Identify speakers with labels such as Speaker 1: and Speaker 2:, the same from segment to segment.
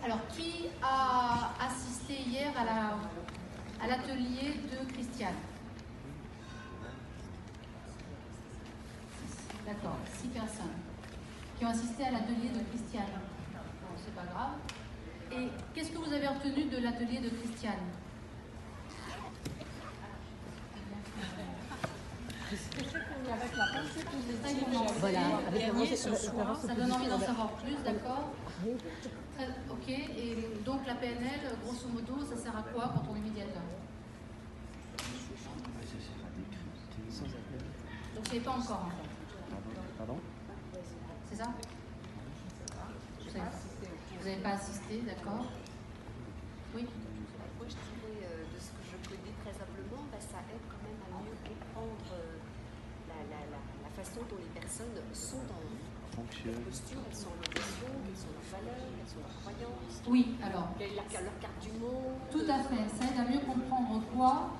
Speaker 1: Alors, qui a assisté hier à l'atelier de Christiane? D'accord, 6 personnes qui ont assisté à l'atelier de Christiane. Bon, c'est pas grave. Et qu'est-ce que vous avez retenu de l'atelier de Christiane?
Speaker 2: Voilà,
Speaker 1: ça donne envie d'en savoir plus, d'accord? Ok, et donc la PNL, grosso modo, ça sert à quoi quand on est médiateur? Donc c'est pas encore en fait.
Speaker 2: Pardon?
Speaker 1: C'est ça? Vous n'avez pas assisté, d'accord? Oui?
Speaker 3: Moi je dirais, de ce que je connais très simplement, ça aide quand même à mieux comprendre la façon dont les personnes sont dans leur posture, elles sont en émotion, quelles sont leurs valeurs, quelles sont leurs croyances.
Speaker 1: Oui, alors.
Speaker 3: Leur carte du monde.
Speaker 1: Tout à fait. Ça aide à mieux comprendre quoi?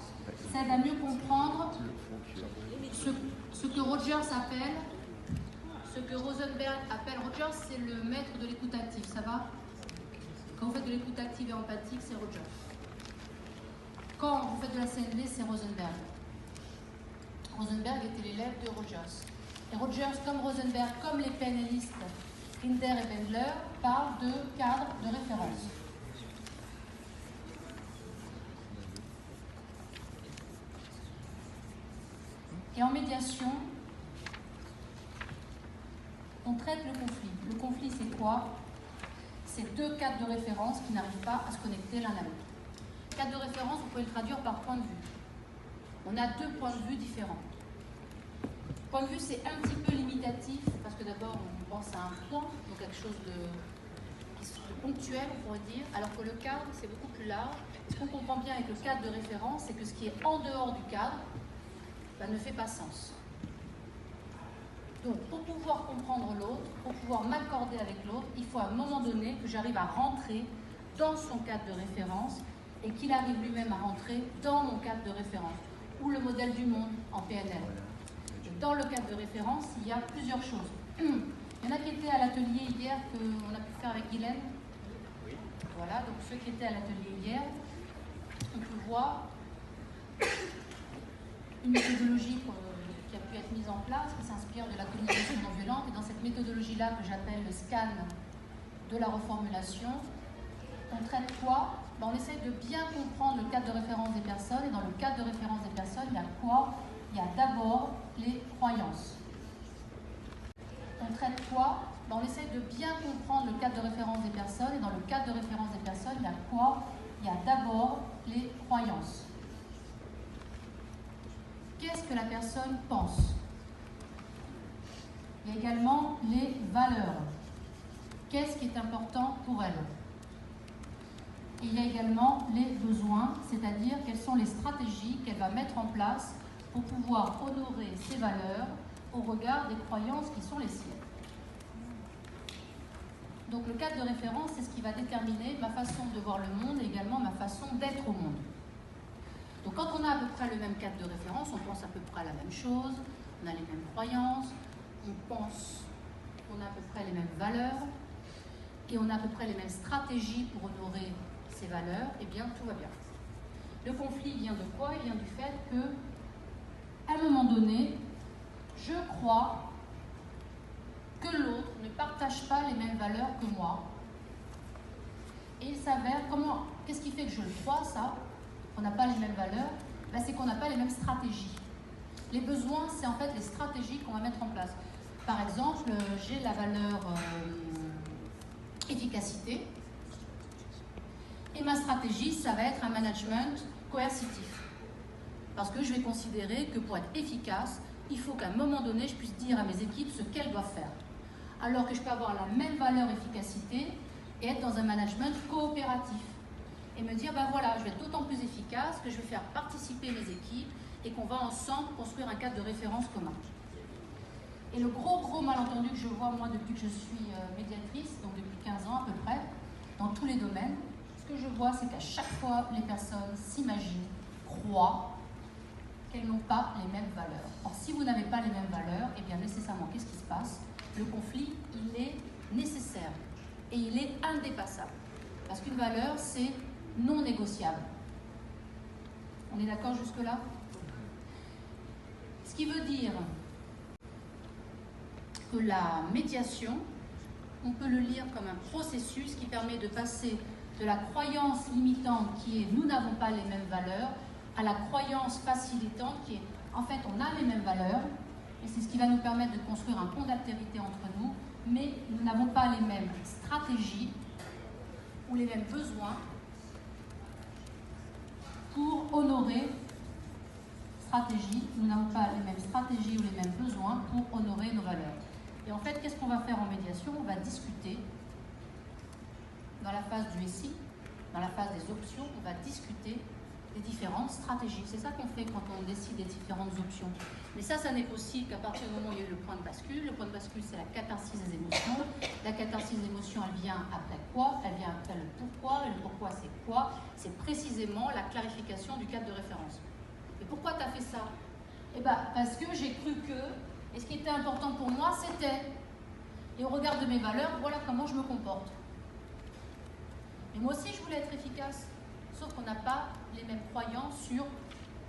Speaker 1: Ça aide à mieux comprendre ce que Rogers appelle, ce que Rosenberg appelle. Rogers, c'est le maître de l'écoute active, ça va? Quand vous faites de l'écoute active et empathique, c'est Rogers. Quand vous faites de la CNV, c'est Rosenberg. Rosenberg était l'élève de Rogers. Et Rogers, comme Rosenberg, comme les PNListes, Rinder et Bendler, parlent de cadre de référence. Et en médiation, on traite le conflit. Le conflit, c'est quoi? C'est deux cadres de référence qui n'arrivent pas à se connecter l'un à l'autre. Cadre de référence, vous pouvez le traduire par point de vue. On a deux points de vue différents. Point de vue, c'est un petit peu limitatif, parce que d'abord, on pense à un point, donc quelque chose de ponctuel, on pourrait dire, alors que le cadre, c'est beaucoup plus large. Ce qu'on comprend bien avec le cadre de référence, c'est que ce qui est en dehors du cadre ne fait pas sens. Donc, pour pouvoir comprendre l'autre, pour pouvoir m'accorder avec l'autre, il faut à un moment donné que j'arrive à rentrer dans son cadre de référence et qu'il arrive lui-même à rentrer dans mon cadre de référence, ou le modèle du monde en PNL. Dans le cadre de référence, il y a plusieurs choses. Il y en a qui étaient à l'atelier hier qu'on a pu faire avec Guylaine. Voilà, donc ceux qui étaient à l'atelier hier, on peut voir une méthodologie qui a pu être mise en place, qui s'inspire de la communication non violente. Et dans cette méthodologie-là, que j'appelle le scan de la reformulation, on traite quoi? On essaye de bien comprendre le cadre de référence des personnes. Et dans le cadre de référence des personnes, il y a quoi? Il y a d'abord les croyances. On traite quoi? On essaye de bien comprendre le cadre de référence des personnes. Et dans le cadre de référence des personnes, il y a quoi? Il y a d'abord les croyances. Qu'est-ce que la personne pense? Il y a également les valeurs. Qu'est-ce qui est important pour elle? Et il y a également les besoins, c'est-à-dire quelles sont les stratégies qu'elle va mettre en place pour pouvoir honorer ses valeurs au regard des croyances qui sont les siennes. Donc le cadre de référence, c'est ce qui va déterminer ma façon de voir le monde et également ma façon d'être au monde. Donc quand on a à peu près le même cadre de référence, on pense à peu près à la même chose, on a les mêmes croyances, on pense qu'on a à peu près les mêmes valeurs et on a à peu près les mêmes stratégies pour honorer ces valeurs, et bien tout va bien. Le conflit vient de quoi? Il vient du fait que, à un moment donné, je crois que l'autre ne partage pas les mêmes valeurs que moi. Et il s'avère, qu'est-ce qui fait que je le crois, ça? On n'a pas les mêmes valeurs, c'est qu'on n'a pas les mêmes stratégies. Les besoins, c'est en fait les stratégies qu'on va mettre en place. Par exemple, j'ai la valeur efficacité, et ma stratégie, ça va être un management coercitif. Parce que je vais considérer que pour être efficace, il faut qu'à un moment donné, je puisse dire à mes équipes ce qu'elles doivent faire. Alors que je peux avoir la même valeur efficacité et être dans un management coopératif. Et me dire, voilà, je vais être d'autant plus efficace que je vais faire participer mes équipes et qu'on va ensemble construire un cadre de référence commun. Et le gros malentendu que je vois, moi, depuis que je suis médiatrice, donc depuis 15 ans à peu près, dans tous les domaines, ce que je vois, c'est qu'à chaque fois, les personnes s'imaginent, croient qu'elles n'ont pas les mêmes valeurs. Or, si vous n'avez pas les mêmes valeurs, eh bien nécessairement, qu'est-ce qui se passe? Le conflit, il est nécessaire et il est indépassable. Parce qu'une valeur, c'est non négociable. On est d'accord jusque-là? Ce qui veut dire que la médiation, on peut le lire comme un processus qui permet de passer de la croyance limitante qui est « nous n'avons pas les mêmes valeurs » à la croyance facilitante qui est « en fait, on a les mêmes valeurs » et c'est ce qui va nous permettre de construire un pont d'altérité entre nous, mais nous n'avons pas les mêmes stratégies ou les mêmes besoins pour honorer nous n'avons pas les mêmes stratégies ou les mêmes besoins pour honorer nos valeurs. Et en fait, qu'est-ce qu'on va faire en médiation? On va discuter dans la phase du SI, dans la phase des options, on va discuter des différentes stratégies. C'est ça qu'on fait quand on décide des différentes options. Mais ça n'est possible qu'à partir du moment où il y a eu le point de bascule. Le point de bascule, c'est la catharsis des émotions. La catharsis des émotions, elle vient après quoi? Elle vient après le pourquoi. Et le pourquoi, c'est quoi? C'est précisément la clarification du cadre de référence. Et pourquoi tu as fait ça? Eh bien, parce que j'ai cru que, et ce qui était important pour moi, c'était, et au regard de mes valeurs, voilà comment je me comporte. Et moi aussi, je voulais être efficace, sauf qu'on n'a pas les mêmes croyances sur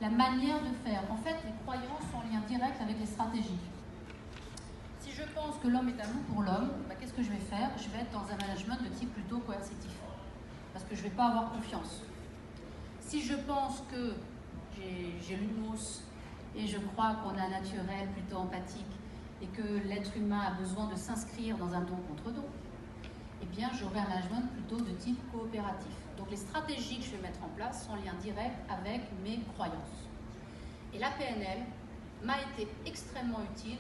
Speaker 1: la manière de faire. En fait, les croyances sont en lien direct avec les stratégies. Si je pense que l'homme est un loup pour l'homme, bah, qu'est-ce que je vais faire? Je vais être dans un management de type plutôt coercitif, parce que je ne vais pas avoir confiance. Si je pense que j'ai l'humus et je crois qu'on a un naturel plutôt empathique et que l'être humain a besoin de s'inscrire dans un don contre don, eh bien j'aurai un management plutôt de type coopératif. Donc les stratégies que je vais mettre en place sont en lien direct avec mes croyances. Et la PNL m'a été extrêmement utile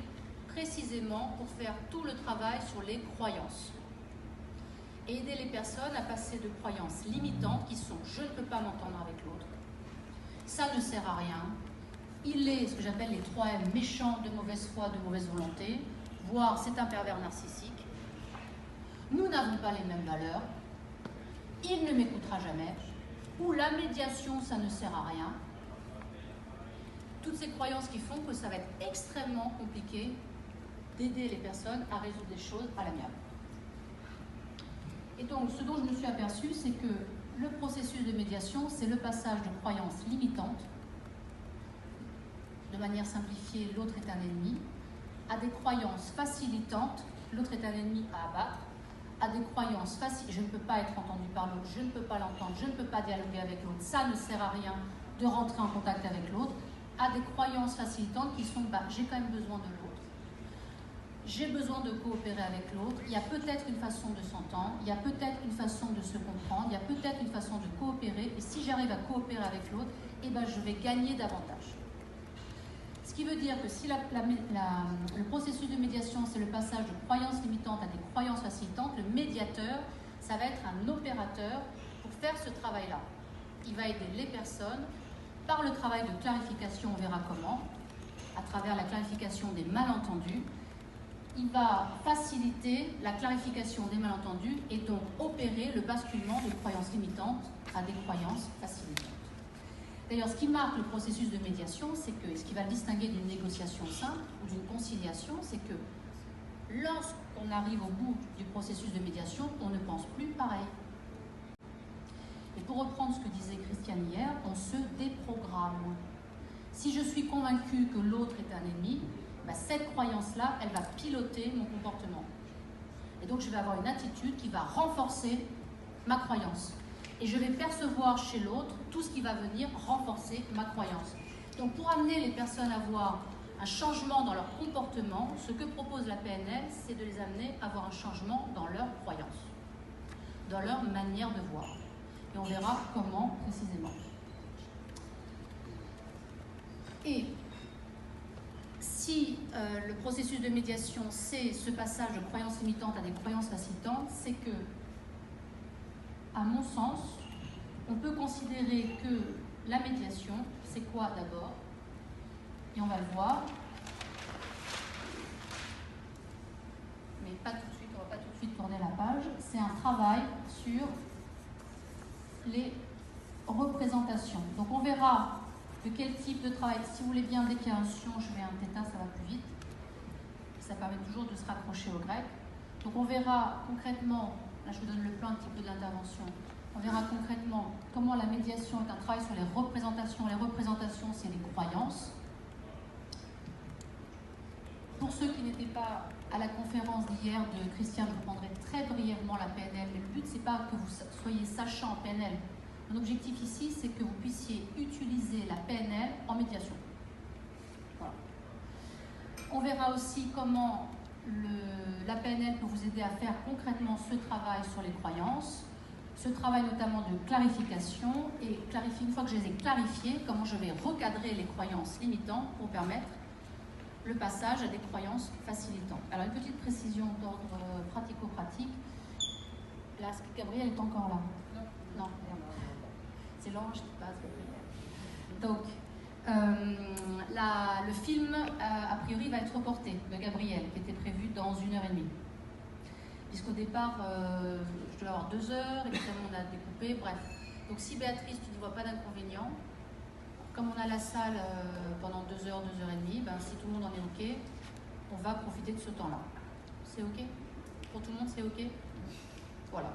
Speaker 1: précisément pour faire tout le travail sur les croyances. Et aider les personnes à passer de croyances limitantes qui sont « je ne peux pas m'entendre avec l'autre », ça ne sert à rien. Il est ce que j'appelle les 3 M, méchant, de mauvaise foi, de mauvaise volonté, voire c'est un pervers narcissique. Nous n'avons pas les mêmes valeurs. Il ne m'écoutera jamais. Ou la médiation, ça ne sert à rien. Toutes ces croyances qui font que ça va être extrêmement compliqué d'aider les personnes à résoudre des choses à l'amiable. Et donc, ce dont je me suis aperçue, c'est que le processus de médiation, c'est le passage de croyances limitantes, de manière simplifiée, l'autre est un ennemi, à des croyances facilitantes, l'autre est un ennemi à abattre, à des croyances faciles, je ne peux pas être entendu par l'autre, je ne peux pas l'entendre, je ne peux pas dialoguer avec l'autre, ça ne sert à rien de rentrer en contact avec l'autre, à des croyances facilitantes qui sont, j'ai quand même besoin de l'autre. J'ai besoin de coopérer avec l'autre, il y a peut-être une façon de s'entendre, il y a peut-être une façon de se comprendre, il y a peut-être une façon de coopérer, et si j'arrive à coopérer avec l'autre, je vais gagner davantage. Ce qui veut dire que si le processus de médiation, c'est le passage de croyances limitantes à des croyances facilitantes, le médiateur, ça va être un opérateur pour faire ce travail-là. Il va aider les personnes par le travail de clarification, on verra comment, à travers la clarification des malentendus. Il va faciliter la clarification des malentendus et donc opérer le basculement des croyances limitantes à des croyances facilitantes. D'ailleurs, ce qui marque le processus de médiation, c'est que, ce qui va le distinguer d'une négociation simple ou d'une conciliation, c'est que lorsqu'on arrive au bout du processus de médiation, on ne pense plus pareil. Et pour reprendre ce que disait Christiane hier, on se déprogramme. Si je suis convaincue que l'autre est un ennemi, cette croyance-là, elle va piloter mon comportement. Et donc, je vais avoir une attitude qui va renforcer ma croyance. Et je vais percevoir chez l'autre tout ce qui va venir renforcer ma croyance. Donc, pour amener les personnes à avoir un changement dans leur comportement, ce que propose la PNL, c'est de les amener à avoir un changement dans leur croyance, dans leur manière de voir. Et on verra comment précisément. Et si le processus de médiation, c'est ce passage de croyances limitantes à des croyances facilitantes, c'est que, à mon sens, on peut considérer que la médiation, c'est quoi d'abord? Et on va le voir. Mais pas tout de suite, on ne va pas tout de suite tourner la page. C'est un travail sur les représentations. Donc on verra de quel type de travail. Si vous voulez bien, dès qu'il y a un sion, je mets un θ, ça va plus vite. Ça permet toujours de se rapprocher au grec. Donc on verra concrètement là je vous donne le plan un petit peu de l'intervention. On verra concrètement comment la médiation est un travail sur les représentations. Les représentations, c'est les croyances. Pour ceux qui n'étaient pas à la conférence d'hier de Christian, je prendrai très brièvement la PNL. Mais le but, c'est pas que vous soyez sachant en PNL. Mon objectif ici, c'est que vous puissiez utiliser la PNL en médiation. Voilà. On verra aussi comment la PNL peut vous aider à faire concrètement ce travail sur les croyances, ce travail notamment de clarification, et clarifier, une fois que je les ai clarifiées, comment je vais recadrer les croyances limitantes pour permettre le passage à des croyances facilitantes. Alors une petite précision d'ordre pratico-pratique. Là, est-ce que Gabriel est encore là? Non. C'est l'ange qui passe. Donc, le film, a priori, va être reporté de Gabriel, qui était prévu dans 1h30. Puisqu'au départ, je devais avoir 2 heures, et finalement on a découpé, bref. Donc si Béatrice, tu ne vois pas d'inconvénient, comme on a la salle pendant 2 heures, 2h30, ben, si tout le monde en est OK, on va profiter de ce temps-là. C'est OK? Pour tout le monde, c'est OK? Voilà.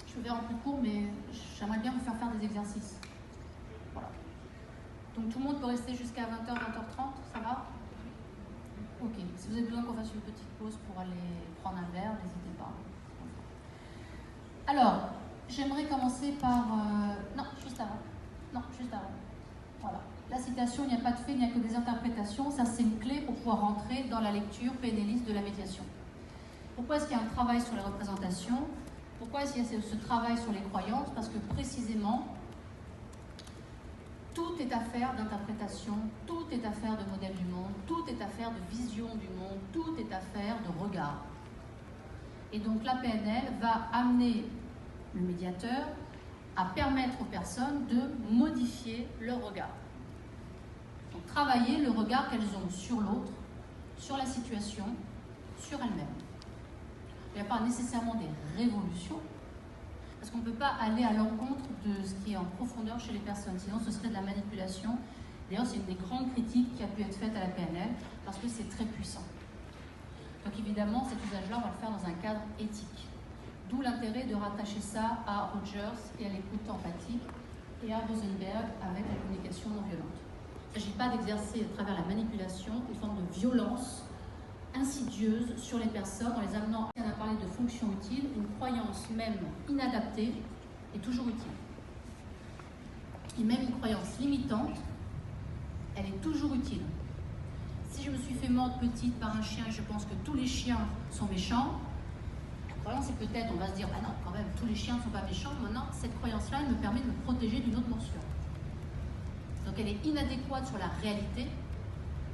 Speaker 1: Je vais faire en plus court, mais j'aimerais bien vous faire des exercices. Voilà. Donc tout le monde peut rester jusqu'à 20h, 20h30, ça va? OK. Si vous avez besoin qu'on fasse une petite pause pour aller prendre un verre, n'hésitez pas. Alors, j'aimerais commencer par... Non, juste avant. Voilà. La citation, il n'y a pas de fait, il n'y a que des interprétations. Ça, c'est une clé pour pouvoir rentrer dans la lecture pénaliste de la médiation. Pourquoi est-ce qu'il y a un travail sur les représentations? Pourquoi est-ce qu'il y a ce travail sur les croyances? Parce que précisément, tout est affaire d'interprétation, tout est affaire de modèle du monde, tout est affaire de vision du monde, tout est affaire de regard. Et donc la PNL va amener le médiateur à permettre aux personnes de modifier leur regard. Donc travailler le regard qu'elles ont sur l'autre, sur la situation, sur elles-mêmes. Il n'y a pas nécessairement des révolutions, parce qu'on ne peut pas aller à l'encontre de ce qui est en profondeur chez les personnes, sinon ce serait de la manipulation. D'ailleurs, c'est une des grandes critiques qui a pu être faite à la PNL, parce que c'est très puissant. Donc évidemment, cet usage-là, on va le faire dans un cadre éthique. D'où l'intérêt de rattacher ça à Rogers et à l'écoute empathique, et à Rosenberg avec la communication non violente. Il ne s'agit pas d'exercer à travers la manipulation une forme de violence insidieuse sur les personnes en les amenant. On a parlé de fonction utile, une croyance même inadaptée est toujours utile. Et même une croyance limitante, elle est toujours utile. Si je me suis fait mordre petite par un chien et je pense que tous les chiens sont méchants, la croyance est peut-être, on va se dire, bah non, quand même, tous les chiens ne sont pas méchants. Maintenant, cette croyance-là, elle me permet de me protéger d'une autre morsure. Donc elle est inadéquate sur la réalité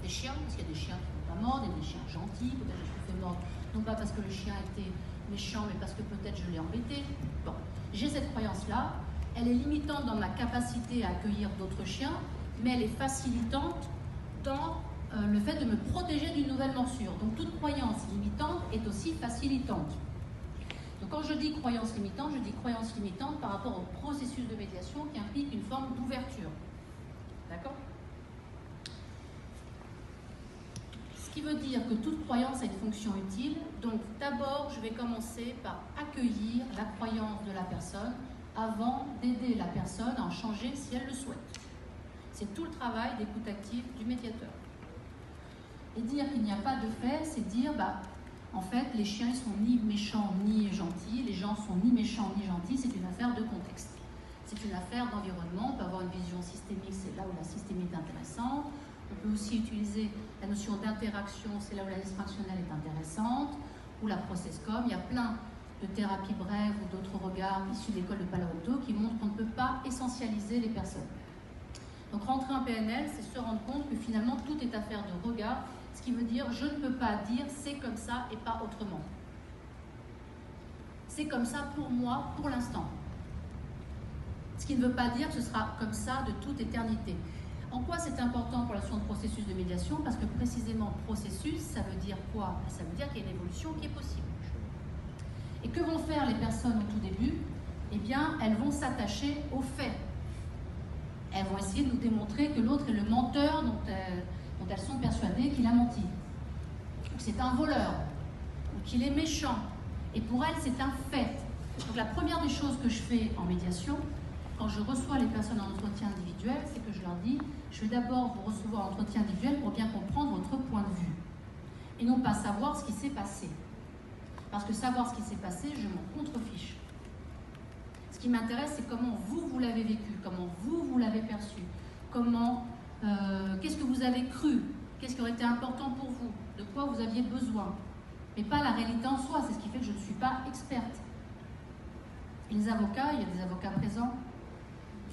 Speaker 1: des chiens, parce qu'il y a des chiens qui ne vont pas mordre, et des chiens gentils, peut-être je me suis fait mordre, non pas parce que le chien était méchant, mais parce que peut-être je l'ai embêté. Bon, j'ai cette croyance-là, elle est limitante dans ma capacité à accueillir d'autres chiens, mais elle est facilitante dans le fait de me protéger d'une nouvelle morsure. Donc toute croyance limitante est aussi facilitante. Donc quand je dis croyance limitante, je dis croyance limitante par rapport au processus de médiation qui implique une forme d'ouverture. D'accord? Ce qui veut dire que toute croyance a une fonction utile. Donc d'abord, je vais commencer par accueillir la croyance de la personne avant d'aider la personne à en changer si elle le souhaite. C'est tout le travail d'écoute active du médiateur. Et dire qu'il n'y a pas de fait, c'est dire, en fait, les chiens ne sont ni méchants ni gentils, les gens sont ni méchants ni gentils, c'est une affaire de contexte. C'est une affaire d'environnement, on peut avoir une vision systémique, c'est là où la systémique est intéressante. On peut aussi utiliser la notion d'interaction, c'est là où la liste fractionnelle est intéressante, ou la process-com. Il y a plein de thérapies brèves ou d'autres regards issus de l'école de Palo Alto qui montrent qu'on ne peut pas essentialiser les personnes. Donc rentrer en PNL, c'est se rendre compte que finalement tout est affaire de regard, ce qui veut dire je ne peux pas dire c'est comme ça et pas autrement. C'est comme ça pour moi, pour l'instant. Ce qui ne veut pas dire que ce sera comme ça de toute éternité. En quoi c'est important pour la notion de processus de médiation? Parce que précisément processus, ça veut dire quoi? Ça veut dire qu'il y a une évolution qui est possible. Et que vont faire les personnes au tout début? Eh bien, elles vont s'attacher aux faits. Elles vont essayer de nous démontrer que l'autre est le menteur dont elles sont persuadées qu'il a menti. Ou que c'est un voleur, ou qu'il est méchant. Et pour elles, c'est un fait. Donc la première des choses que je fais en médiation, quand je reçois les personnes en entretien individuel, c'est que je leur dis, je vais d'abord vous recevoir en entretien individuel pour bien comprendre votre point de vue. Et non pas savoir ce qui s'est passé. Parce que savoir ce qui s'est passé, je m'en contrefiche. Ce qui m'intéresse, c'est comment vous l'avez vécu, comment vous l'avez perçu, qu'est-ce que vous avez cru, qu'est-ce qui aurait été important pour vous, de quoi vous aviez besoin. Mais pas la réalité en soi, c'est ce qui fait que je ne suis pas experte. Les avocats, il y a des avocats présents,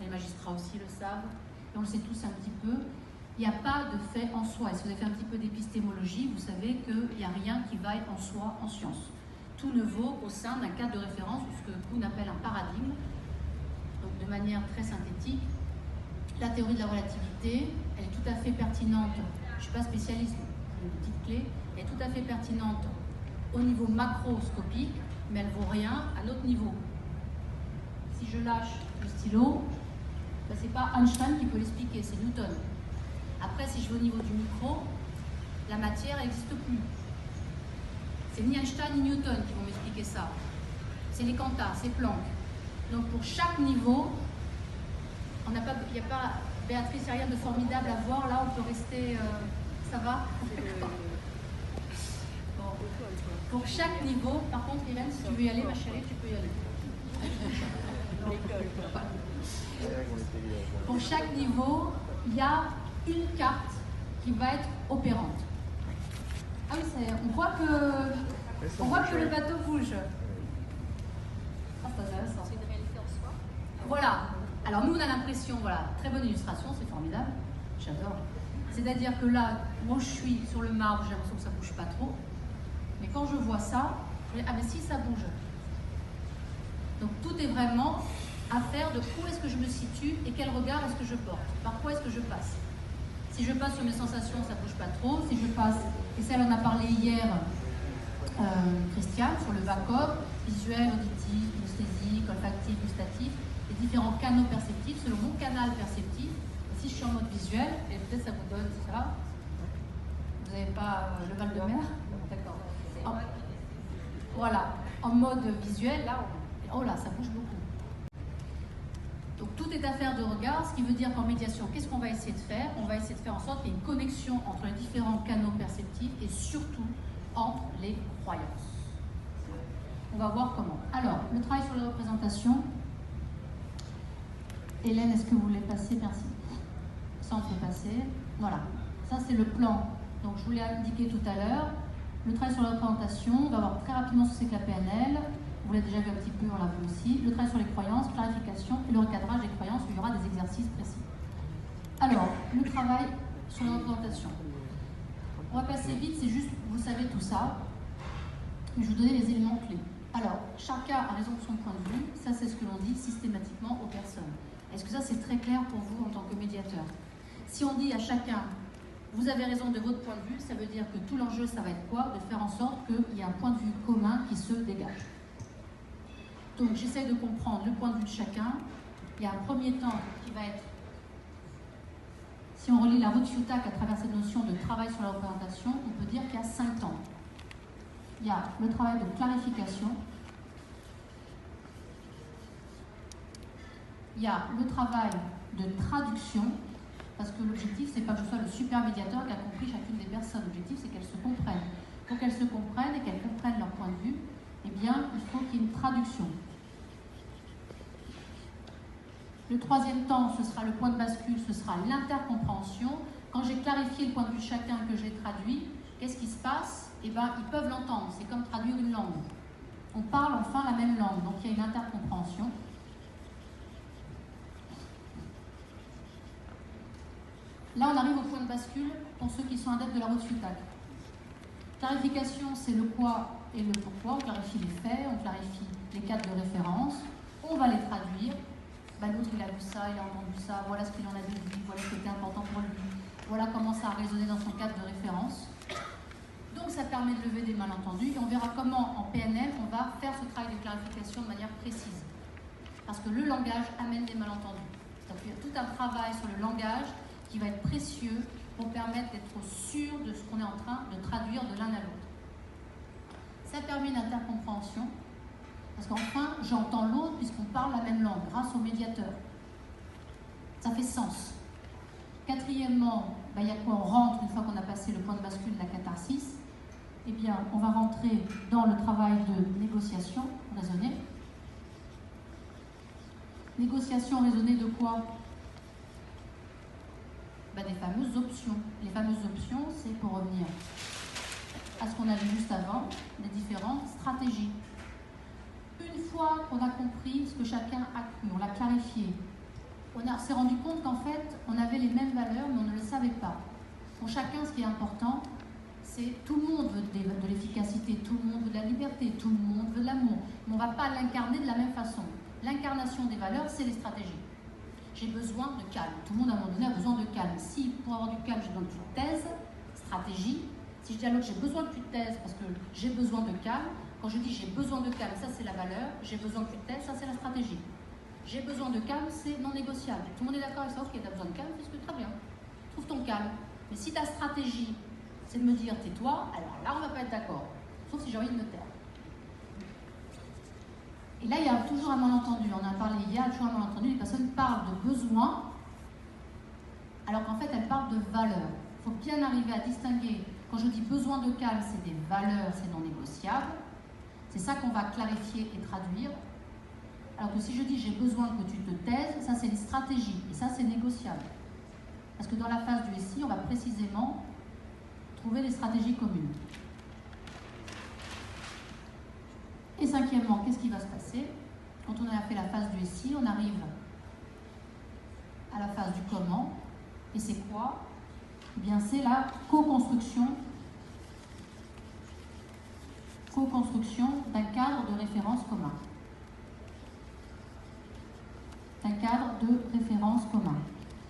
Speaker 1: les magistrats aussi le savent, et on le sait tous un petit peu, il n'y a pas de fait en soi. Et si vous avez fait un petit peu d'épistémologie, vous savez qu'il n'y a rien qui vaille en soi en science. Tout ne vaut au sein d'un cadre de référence, ou ce que Kuhn appelle un paradigme. Donc de manière très synthétique, la théorie de la relativité, elle est tout à fait pertinente, je ne suis pas spécialiste, c'est une petite clé, elle est tout à fait pertinente au niveau macroscopique, mais elle ne vaut rien à notre niveau. Si je lâche le stylo, ce n'est pas Einstein qui peut l'expliquer, c'est Newton. Après, si je vais au niveau du micro, la matière n'existe plus. C'est ni Einstein ni Newton qui vont m'expliquer ça. C'est les Cantat, c'est Planck. Donc pour chaque niveau, il n'y a pas, Béatrice, il n'y a rien de formidable à voir. Là, on peut rester, ça va bon. Pour chaque niveau, par contre, Irène, si tu veux y aller, ma chérie, tu peux y aller. Pour chaque niveau, il y a une carte qui va être opérante. Ah oui, on voit que le bateau bouge. Ah, c'est intéressant.
Speaker 3: C'est une réalité en soi.
Speaker 1: Voilà. Alors nous, on a l'impression, voilà, très bonne illustration, c'est formidable. J'adore. C'est-à-dire que là, moi je suis sur le marbre, j'ai l'impression que ça ne bouge pas trop. Mais quand je vois ça, je me dis, ah mais si, ça bouge. Donc tout est vraiment affaire de où est-ce que je me situe et quel regard est-ce que je porte. Par quoi est-ce que je passe. Si je passe sur mes sensations, ça ne bouge pas trop. Si je passe, et ça on en a parlé hier, Christiane, sur le VACOP, visuel, auditif, kinesthésique, olfactif, gustatif, les différents canaux perceptifs, selon mon canal perceptif. Et si je suis en mode visuel, et peut-être ça vous donne ça, vous n'avez pas le Val de Mer, d'accord. Voilà, en mode visuel, là, oh là, ça bouge beaucoup. Donc tout est affaire de regard, ce qui veut dire qu'en médiation, qu'est-ce qu'on va essayer de faire? On va essayer de faire en sorte qu'il y ait une connexion entre les différents canaux perceptifs et surtout entre les croyances. On va voir comment. Alors, le travail sur les représentations. Hélène, est-ce que vous voulez passer? Merci. Ça, on peut passer. Voilà. Ça, c'est le plan. Donc, je vous l'ai indiqué tout à l'heure. Le travail sur la représentation, on va voir très rapidement ce que c'est que la PNL. Vous l'avez déjà vu un petit peu, on l'a vu aussi. Le travail sur les croyances, clarification et le recadrage des croyances, où il y aura des exercices précis. Alors, le travail sur la représentation. On va passer vite, c'est juste, vous savez tout ça. Je vais vous donner les éléments clés. Alors, chacun a raison de son point de vue. Ça, c'est ce que l'on dit systématiquement aux personnes. Est-ce que ça, c'est très clair pour vous en tant que médiateur? Si on dit à chacun, vous avez raison de votre point de vue, ça veut dire que tout l'enjeu, ça va être quoi? De faire en sorte qu'il y ait un point de vue commun qui se dégage. Donc, j'essaie de comprendre le point de vue de chacun. Il y a un premier temps qui va être, si on relie la route Hutak à travers cette notion de travail sur la représentation, on peut dire qu'il y a 5 temps. Il y a le travail de clarification, il y a le travail de traduction, parce que l'objectif, c'est pas que je sois le super médiateur qui a compris chacune des personnes. L'objectif, c'est qu'elles se comprennent. Pour qu'elles se comprennent et qu'elles comprennent leur point de vue, eh bien, il faut qu'il y ait une traduction. Le troisième temps, ce sera le point de bascule, ce sera l'intercompréhension. Quand j'ai clarifié le point de vue de chacun, que j'ai traduit, qu'est-ce qui se passe? Eh bien, ils peuvent l'entendre. C'est comme traduire une langue. On parle enfin la même langue, donc il y a une intercompréhension. Là, on arrive au point de bascule pour ceux qui sont adeptes de la route Hutak. Clarification, c'est le quoi et le pourquoi. On clarifie les faits, on clarifie les cadres de référence, on va les traduire. Ben, l'autre, il a vu ça, il a entendu ça, voilà ce qu'il en a dit, voilà ce qui était important pour lui, voilà comment ça a résonné dans son cadre de référence. Donc, ça permet de lever des malentendus et on verra comment, en PNL, on va faire ce travail de clarification de manière précise. Parce que le langage amène des malentendus. Donc, il y a tout un travail sur le langage qui va être précieux pour permettre d'être sûr de ce qu'on est en train de traduire de l'un à l'autre. Ça permet une intercompréhension, parce qu'enfin, j'entends l'autre puisqu'on parle la même langue, grâce au médiateur. Ça fait sens. Quatrièmement, il y a quoi? On rentre, une fois qu'on a passé le point de bascule de la catharsis, eh bien, on va rentrer dans le travail de négociation raisonnée. Négociation raisonnée de quoi? Des fameuses options. Les fameuses options, c'est pour revenir à ce qu'on a vu juste avant, les différentes stratégies. Une fois qu'on a compris ce que chacun a cru, on l'a clarifié, on s'est rendu compte qu'en fait, on avait les mêmes valeurs, mais on ne le savait pas. Pour chacun, ce qui est important, c'est tout le monde veut de l'efficacité, tout le monde veut de la liberté, tout le monde veut de l'amour. Mais on ne va pas l'incarner de la même façon. L'incarnation des valeurs, c'est les stratégies. J'ai besoin de calme. Tout le monde, à un moment donné, a besoin de calme. Si, pour avoir du calme, je donne une thèse, stratégie. Si je dis à l'autre, j'ai besoin que tu te taises parce que j'ai besoin de calme. Quand je dis j'ai besoin de calme, ça c'est la valeur. J'ai besoin que tu te taises, ça c'est la stratégie. J'ai besoin de calme, c'est non négociable. Tout le monde est d'accord avec ça, ok, tu as besoin de calme, c'est très bien. Trouve ton calme. Mais si ta stratégie, c'est de me dire tais-toi, alors là, on ne va pas être d'accord. Sauf si j'ai envie de me taire. Et là, il y a toujours un malentendu. On en a parlé hier, il y a toujours un malentendu. Les personnes parlent de besoin, alors qu'en fait, elles parlent de valeurs. Il faut bien arriver à distinguer. Quand je dis besoin de calme, c'est des valeurs, c'est non négociable. C'est ça qu'on va clarifier et traduire. Alors que si je dis j'ai besoin que tu te taises, ça c'est une stratégie. Et ça, c'est négociable. Parce que dans la phase du SI, on va précisément trouver des stratégies communes. Et cinquièmement, qu'est-ce qui va se passer? Quand on a fait la phase du SI, on arrive à la phase du comment. Et c'est quoi? Eh bien, c'est la co-construction d'un cadre de référence commun. D'un cadre de référence commun.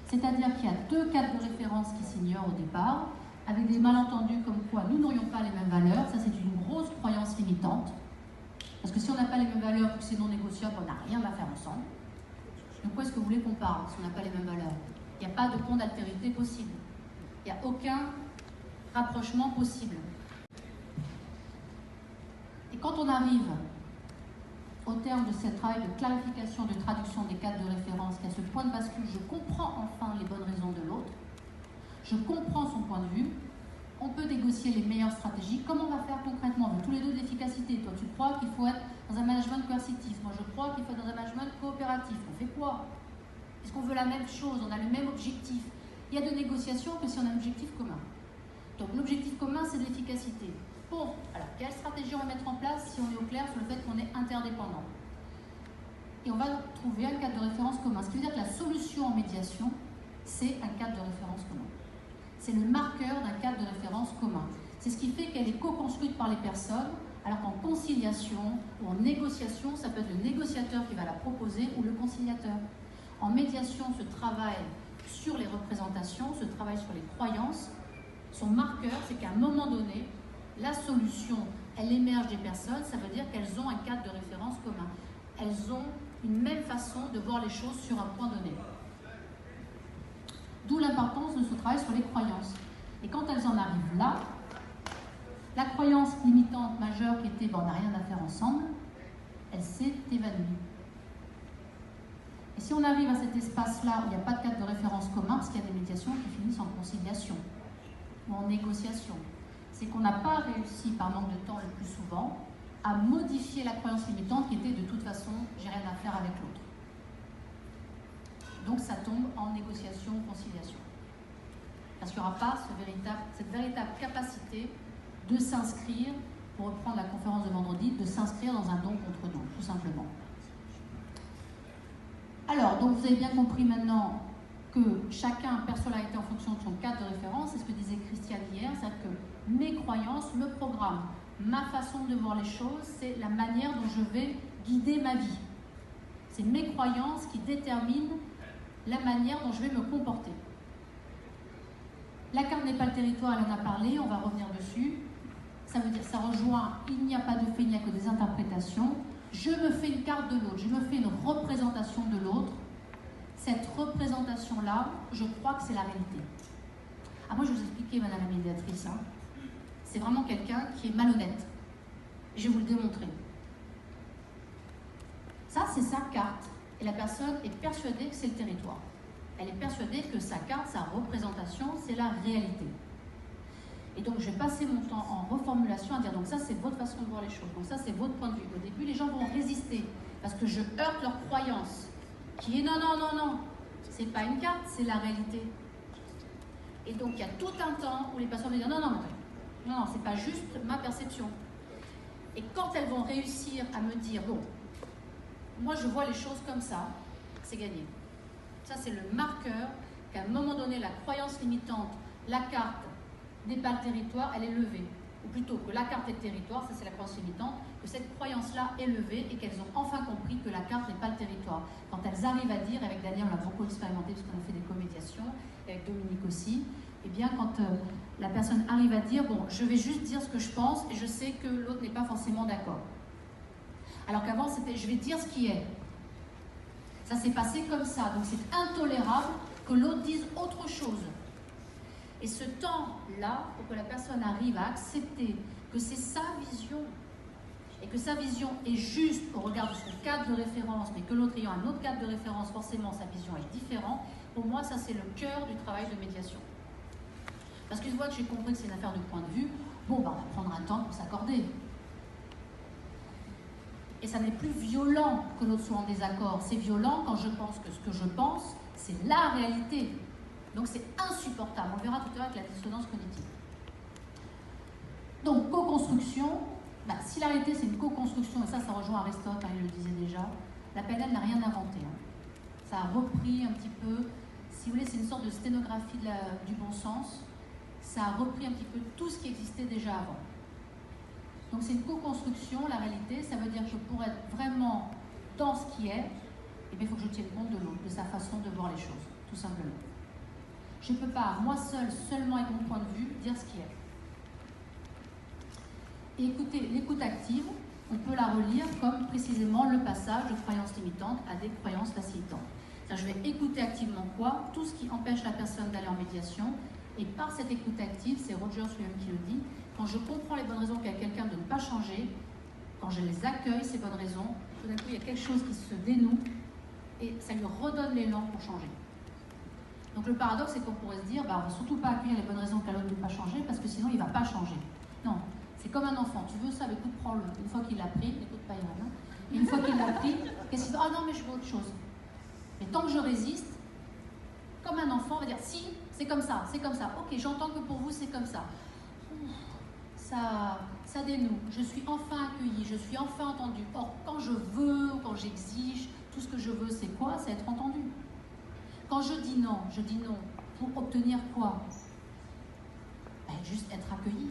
Speaker 1: C'est-à-dire qu'il y a deux cadres de référence qui s'ignorent au départ, avec des malentendus comme quoi nous n'aurions pas les mêmes valeurs. Ça, c'est une grosse croyance limitante. Parce que si on n'a pas les mêmes valeurs, que c'est non négociable, on n'a rien à faire ensemble. De quoi est-ce que vous voulez qu'on parle si on n'a pas les mêmes valeurs? Il n'y a pas de pont d'altérité possible. Il n'y a aucun rapprochement possible. Et quand on arrive au terme de ce travail de clarification, de traduction des cadres de référence, qu'à ce point de bascule, je comprends enfin les bonnes raisons de l'autre, je comprends son point de vue, on peut négocier les meilleures stratégies. Comment on va faire concrètement? On veut tous les deux de l'efficacité. Toi, tu crois qu'il faut être dans un management coercitif. Moi, je crois qu'il faut être dans un management coopératif. On fait quoi? Est-ce qu'on veut la même chose? On a le même objectif? Il y a de négociations que si on a un objectif commun. Donc, l'objectif commun, c'est de l'efficacité. Bon, alors, quelle stratégie on va mettre en place si on est au clair sur le fait qu'on est interdépendant? Et on va trouver un cadre de référence commun. Ce qui veut dire que la solution en médiation, c'est un cadre de référence commun. C'est le marqueur d'un cadre de référence commun. C'est ce qui fait qu'elle est co-construite par les personnes, alors qu'en conciliation ou en négociation, ça peut être le négociateur qui va la proposer ou le conciliateur. En médiation, ce travail sur les représentations, ce travail sur les croyances, son marqueur, c'est qu'à un moment donné, la solution, elle émerge des personnes, ça veut dire qu'elles ont un cadre de référence commun. Elles ont une même façon de voir les choses sur un point donné. D'où l'importance de ce travail sur les croyances. Et quand elles en arrivent là, la croyance limitante majeure qui était on n'a rien à faire ensemble, elle s'est évanouie. Et si on arrive à cet espace-là où il n'y a pas de cadre de référence commun, parce qu'il y a des médiations qui finissent en conciliation ou en négociation, c'est qu'on n'a pas réussi, par manque de temps le plus souvent, à modifier la croyance limitante qui était de toute façon, j'ai rien à faire avec l'autre. Donc ça tombe en négociation ou conciliation. Parce qu'il n'y aura pas cette véritable capacité de s'inscrire, pour reprendre la conférence de vendredi, de s'inscrire dans un don contre don, tout simplement. Alors, donc vous avez bien compris maintenant que chacun perçoit la réalité en fonction de son cadre de référence, c'est ce que disait Christiane hier, c'est-à-dire que mes croyances me programment. Ma façon de voir les choses, c'est la manière dont je vais guider ma vie. C'est mes croyances qui déterminent la manière dont je vais me comporter. La carte n'est pas le territoire, elle en a parlé, on va revenir dessus. Ça veut dire, ça rejoint, il n'y a pas de fait, il n'y a que des interprétations. Je me fais une carte de l'autre, je me fais une représentation de l'autre. Cette représentation-là, je crois que c'est la réalité. Ah, moi, je vais vous expliquer, madame la médiatrice, c'est vraiment quelqu'un qui est malhonnête. Je vais vous le démontrer. Ça, c'est sa carte. Et la personne est persuadée que c'est le territoire. Elle est persuadée que sa carte, sa représentation, c'est la réalité. Et donc, je vais passer mon temps en reformulation à dire, donc ça, c'est votre façon de voir les choses. Donc ça, c'est votre point de vue. Au début, les gens vont résister parce que je heurte leur croyance qui est non, non, non, non. C'est pas une carte, c'est la réalité. Et donc, il y a tout un temps où les personnes vont dire, non, non, non, non, non, c'est pas juste ma perception. Et quand elles vont réussir à me dire, bon, moi, je vois les choses comme ça, c'est gagné. Ça, c'est le marqueur qu'à un moment donné, la croyance limitante, la carte n'est pas le territoire, elle est levée. Ou plutôt que la carte est le territoire, ça c'est la croyance limitante, que cette croyance-là est levée et qu'elles ont enfin compris que la carte n'est pas le territoire. Quand elles arrivent à dire, avec Daniel, on l'a beaucoup expérimenté parce qu'on a fait des comédiations, et avec Dominique aussi, eh bien quand la personne arrive à dire, bon, je vais juste dire ce que je pense et je sais que l'autre n'est pas forcément d'accord. Alors qu'avant, c'était, je vais dire ce qui est. Ça s'est passé comme ça, donc c'est intolérable que l'autre dise autre chose. Et ce temps-là, pour que la personne arrive à accepter que c'est sa vision, et que sa vision est juste au regard de son cadre de référence, mais que l'autre ayant un autre cadre de référence, forcément sa vision est différente, pour moi, ça c'est le cœur du travail de médiation. Parce qu'une fois que j'ai compris que c'est une affaire de point de vue, bon, ben, on va prendre un temps pour s'accorder. Et ça n'est plus violent que l'autre soit en désaccord. C'est violent quand je pense que ce que je pense, c'est la réalité. Donc c'est insupportable. On verra tout à l'heure avec la dissonance cognitive. Donc, co-construction, bah, si la réalité c'est une co-construction, et ça rejoint Aristote, hein, il le disait déjà, la PNL n'a rien inventé. Hein. Ça a repris un petit peu, si vous voulez, c'est une sorte de sténographie du bon sens. Ça a repris un petit peu tout ce qui existait déjà avant. Donc c'est une co-construction, la réalité, ça veut dire que pour être vraiment dans ce qui est, eh bien, il faut que je tienne compte de l'autre, de sa façon de voir les choses, tout simplement. Je ne peux pas, moi seule, seulement avec mon point de vue, dire ce qui est. Et écoutez, l'écoute active, on peut la relire comme précisément le passage de croyances limitantes à des croyances facilitantes. C'est-à-dire, je vais écouter activement quoi? Tout ce qui empêche la personne d'aller en médiation. Et par cette écoute active, c'est Rogers lui-même qui le dit, quand je comprends les bonnes raisons qu'a quelqu'un de ne pas changer, quand je les accueille, ces bonnes raisons, tout d'un coup, il y a quelque chose qui se dénoue et ça lui redonne l'élan pour changer. Donc le paradoxe, c'est qu'on pourrait se dire, bah, on ne va surtout pas accueillir les bonnes raisons qu'a l'autre de ne pas changer parce que sinon, il ne va pas changer. Non, c'est comme un enfant. Tu veux ça, écoute, prends-le. Une fois qu'il l'a pris, écoute pas Irène, hein. Une fois qu'il l'a pris, qu'est-ce qu'il fait? Ah non, mais je veux autre chose. Mais tant que je résiste, comme un enfant, on va dire, si, c'est comme ça, c'est comme ça. Ok, j'entends que pour vous, c'est comme ça. Ça dénoue. Je suis enfin accueillie, je suis enfin entendue. Or, quand je veux, quand j'exige, tout ce que je veux, c'est quoi? C'est être entendu. Quand je dis non pour obtenir quoi? Ben, juste être accueilli.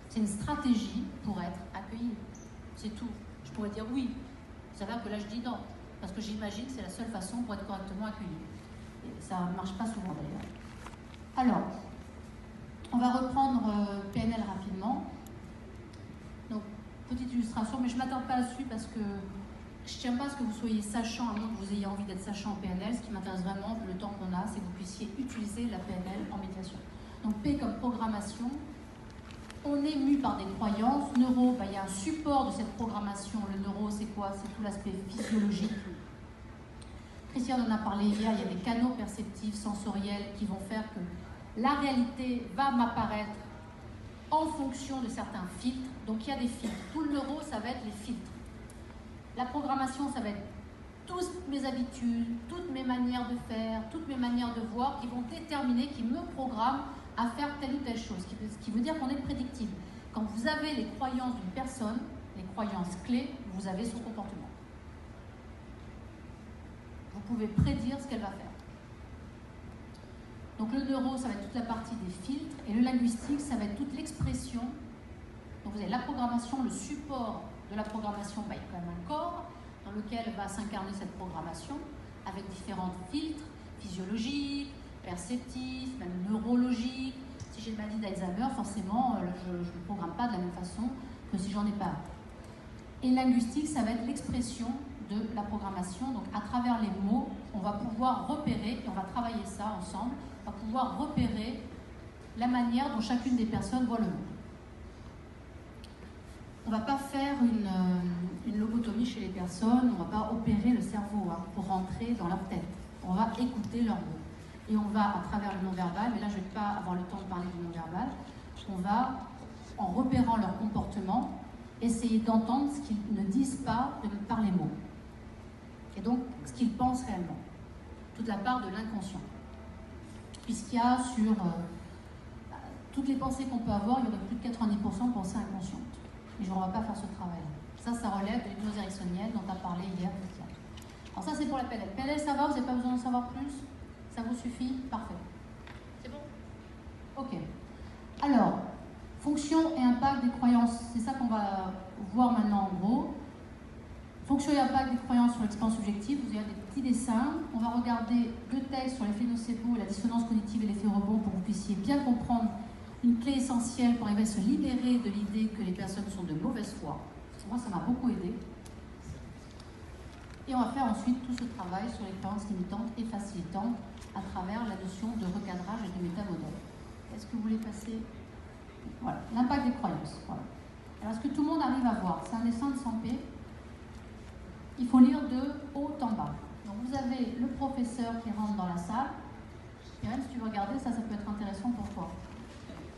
Speaker 1: C'est une stratégie pour être accueilli. C'est tout. Je pourrais dire oui. Ça veut dire que là, je dis non. Parce que j'imagine que c'est la seule façon pour être correctement accueilli. Et ça ne marche pas souvent d'ailleurs. Alors, on va reprendre PNL rapidement. Donc, petite illustration, mais je ne m'attarde pas là-dessus parce que je ne tiens pas à ce que vous soyez sachant, à moins que vous ayez envie d'être sachant en PNL. Ce qui m'intéresse vraiment, le temps qu'on a, c'est que vous puissiez utiliser la PNL en médiation. Donc, P comme programmation. On est mu par des croyances. Neuro, il y a un support de cette programmation. Le neuro, c'est quoi? C'est tout l'aspect physiologique. Christiane en a parlé hier, il y a des canaux perceptifs, sensoriels qui vont faire que la réalité va m'apparaître en fonction de certains filtres. Donc il y a des filtres. Tout le neuro, ça va être les filtres. La programmation, ça va être toutes mes habitudes, toutes mes manières de faire, toutes mes manières de voir qui vont déterminer, qui me programment à faire telle ou telle chose. Ce qui veut dire qu'on est prédictible. Quand vous avez les croyances d'une personne, les croyances clés, vous avez son comportement. Vous pouvez prédire ce qu'elle va faire. Donc le neuro, ça va être toute la partie des filtres, et le linguistique, ça va être toute l'expression. Donc vous avez la programmation, le support de la programmation, il y a quand même un corps dans lequel va s'incarner cette programmation, avec différents filtres physiologiques, perceptifs, même neurologiques. Si j'ai une maladie d'Alzheimer, forcément, je ne programme pas de la même façon que si j'en ai pas. Et le linguistique, ça va être l'expression de la programmation. Donc à travers les mots, on va pouvoir repérer, et on va travailler ça ensemble, on va pouvoir repérer la manière dont chacune des personnes voit le monde. on ne va pas faire une lobotomie chez les personnes, on ne va pas opérer le cerveau pour rentrer dans leur tête. On va écouter leurs mots. Et on va, à travers le non-verbal, mais là je ne vais pas avoir le temps de parler du non-verbal, on va, en repérant leur comportement, essayer d'entendre ce qu'ils ne disent pas par les mots. Et donc, ce qu'ils pensent réellement. Toute la part de l'inconscient. Puisqu'il y a sur toutes les pensées qu'on peut avoir, il y aurait plus de 90% de pensées inconscientes. Et on ne va pas faire ce travail. Ça relève de l'hypnose ericksonienne dont on a parlé hier. Alors ça, c'est pour la PNL. PNL, ça va? Vous n'avez pas besoin d'en savoir plus? Ça vous suffit? Parfait. C'est bon? Ok. Alors, fonction et impact des croyances. C'est ça qu'on va voir maintenant en gros. Fonction et impact des croyances sur l'expérience subjective. Vous avez des petits dessins. On va regarder 2 textes sur l'effet nocebo, la dissonance cognitive et l'effet rebond pour que vous puissiez bien comprendre une clé essentielle pour arriver à se libérer de l'idée que les personnes sont de mauvaise foi. Moi, ça m'a beaucoup aidé. Et on va faire ensuite tout ce travail sur l'expérience limitante et facilitante à travers la notion de recadrage et de métamodèle. Est-ce que vous voulez passer? Voilà, l'impact des croyances. Voilà. Alors, est-ce que tout le monde arrive à voir? C'est un dessin de Sampé. Il faut lire de haut en bas. Donc, vous avez le professeur qui rentre dans la salle. Et même si tu veux regarder, ça peut être intéressant pour toi.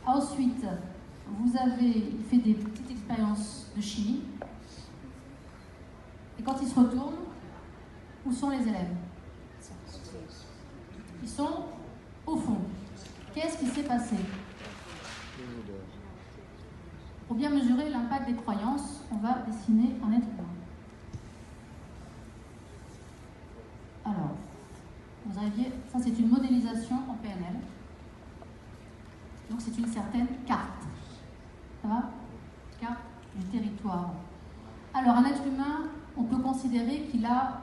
Speaker 1: Ensuite, vous avez fait des petites expériences de chimie. Et quand il se retourne, où sont les élèves? Ils sont au fond. Qu'est-ce qui s'est passé? Pour bien mesurer l'impact des croyances, on va dessiner un être humain. Alors, vous aviez, ça c'est une modélisation en PNL. Donc c'est une certaine carte. Ça va? Carte du territoire. Alors, un être humain, on peut considérer qu'il a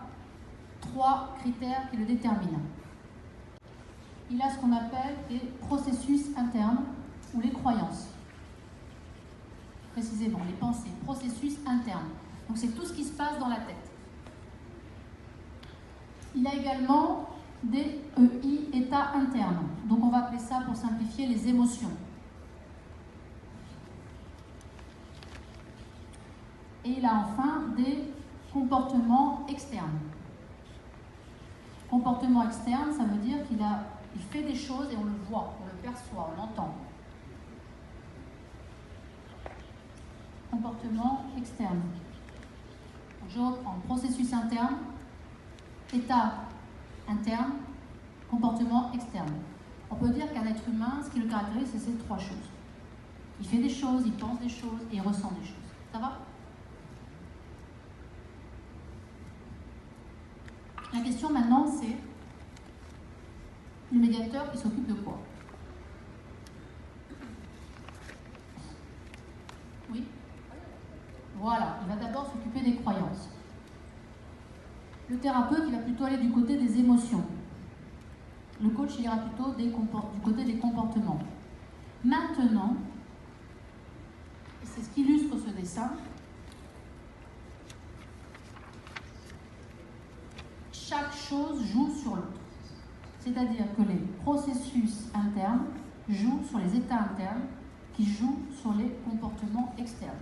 Speaker 1: 3 critères qui le déterminent. Il a ce qu'on appelle des processus internes ou les croyances. Précisément, les pensées, processus internes. Donc c'est tout ce qui se passe dans la tête. Il a également des EI, états internes. Donc on va appeler ça, pour simplifier, les émotions. Et il a enfin des comportements externes. Comportement externe, ça veut dire qu'il fait des choses et on le voit, on le perçoit, on l'entend. Comportement externe. Je reprends. Processus interne, état interne, comportement externe. On peut dire qu'un être humain, ce qui le caractérise, c'est ces 3 choses. Il fait des choses, il pense des choses et il ressent des choses. Ça va? La question maintenant, c'est le médiateur, il s'occupe de quoi? Oui? Voilà, il va d'abord s'occuper des croyances. Le thérapeute, il va plutôt aller du côté des émotions. Le coach, il ira plutôt du côté des comportements. Maintenant, c'est ce qu'illustre ce dessin, chaque chose joue sur l'autre. C'est-à-dire que les processus internes jouent sur les états internes qui jouent sur les comportements externes.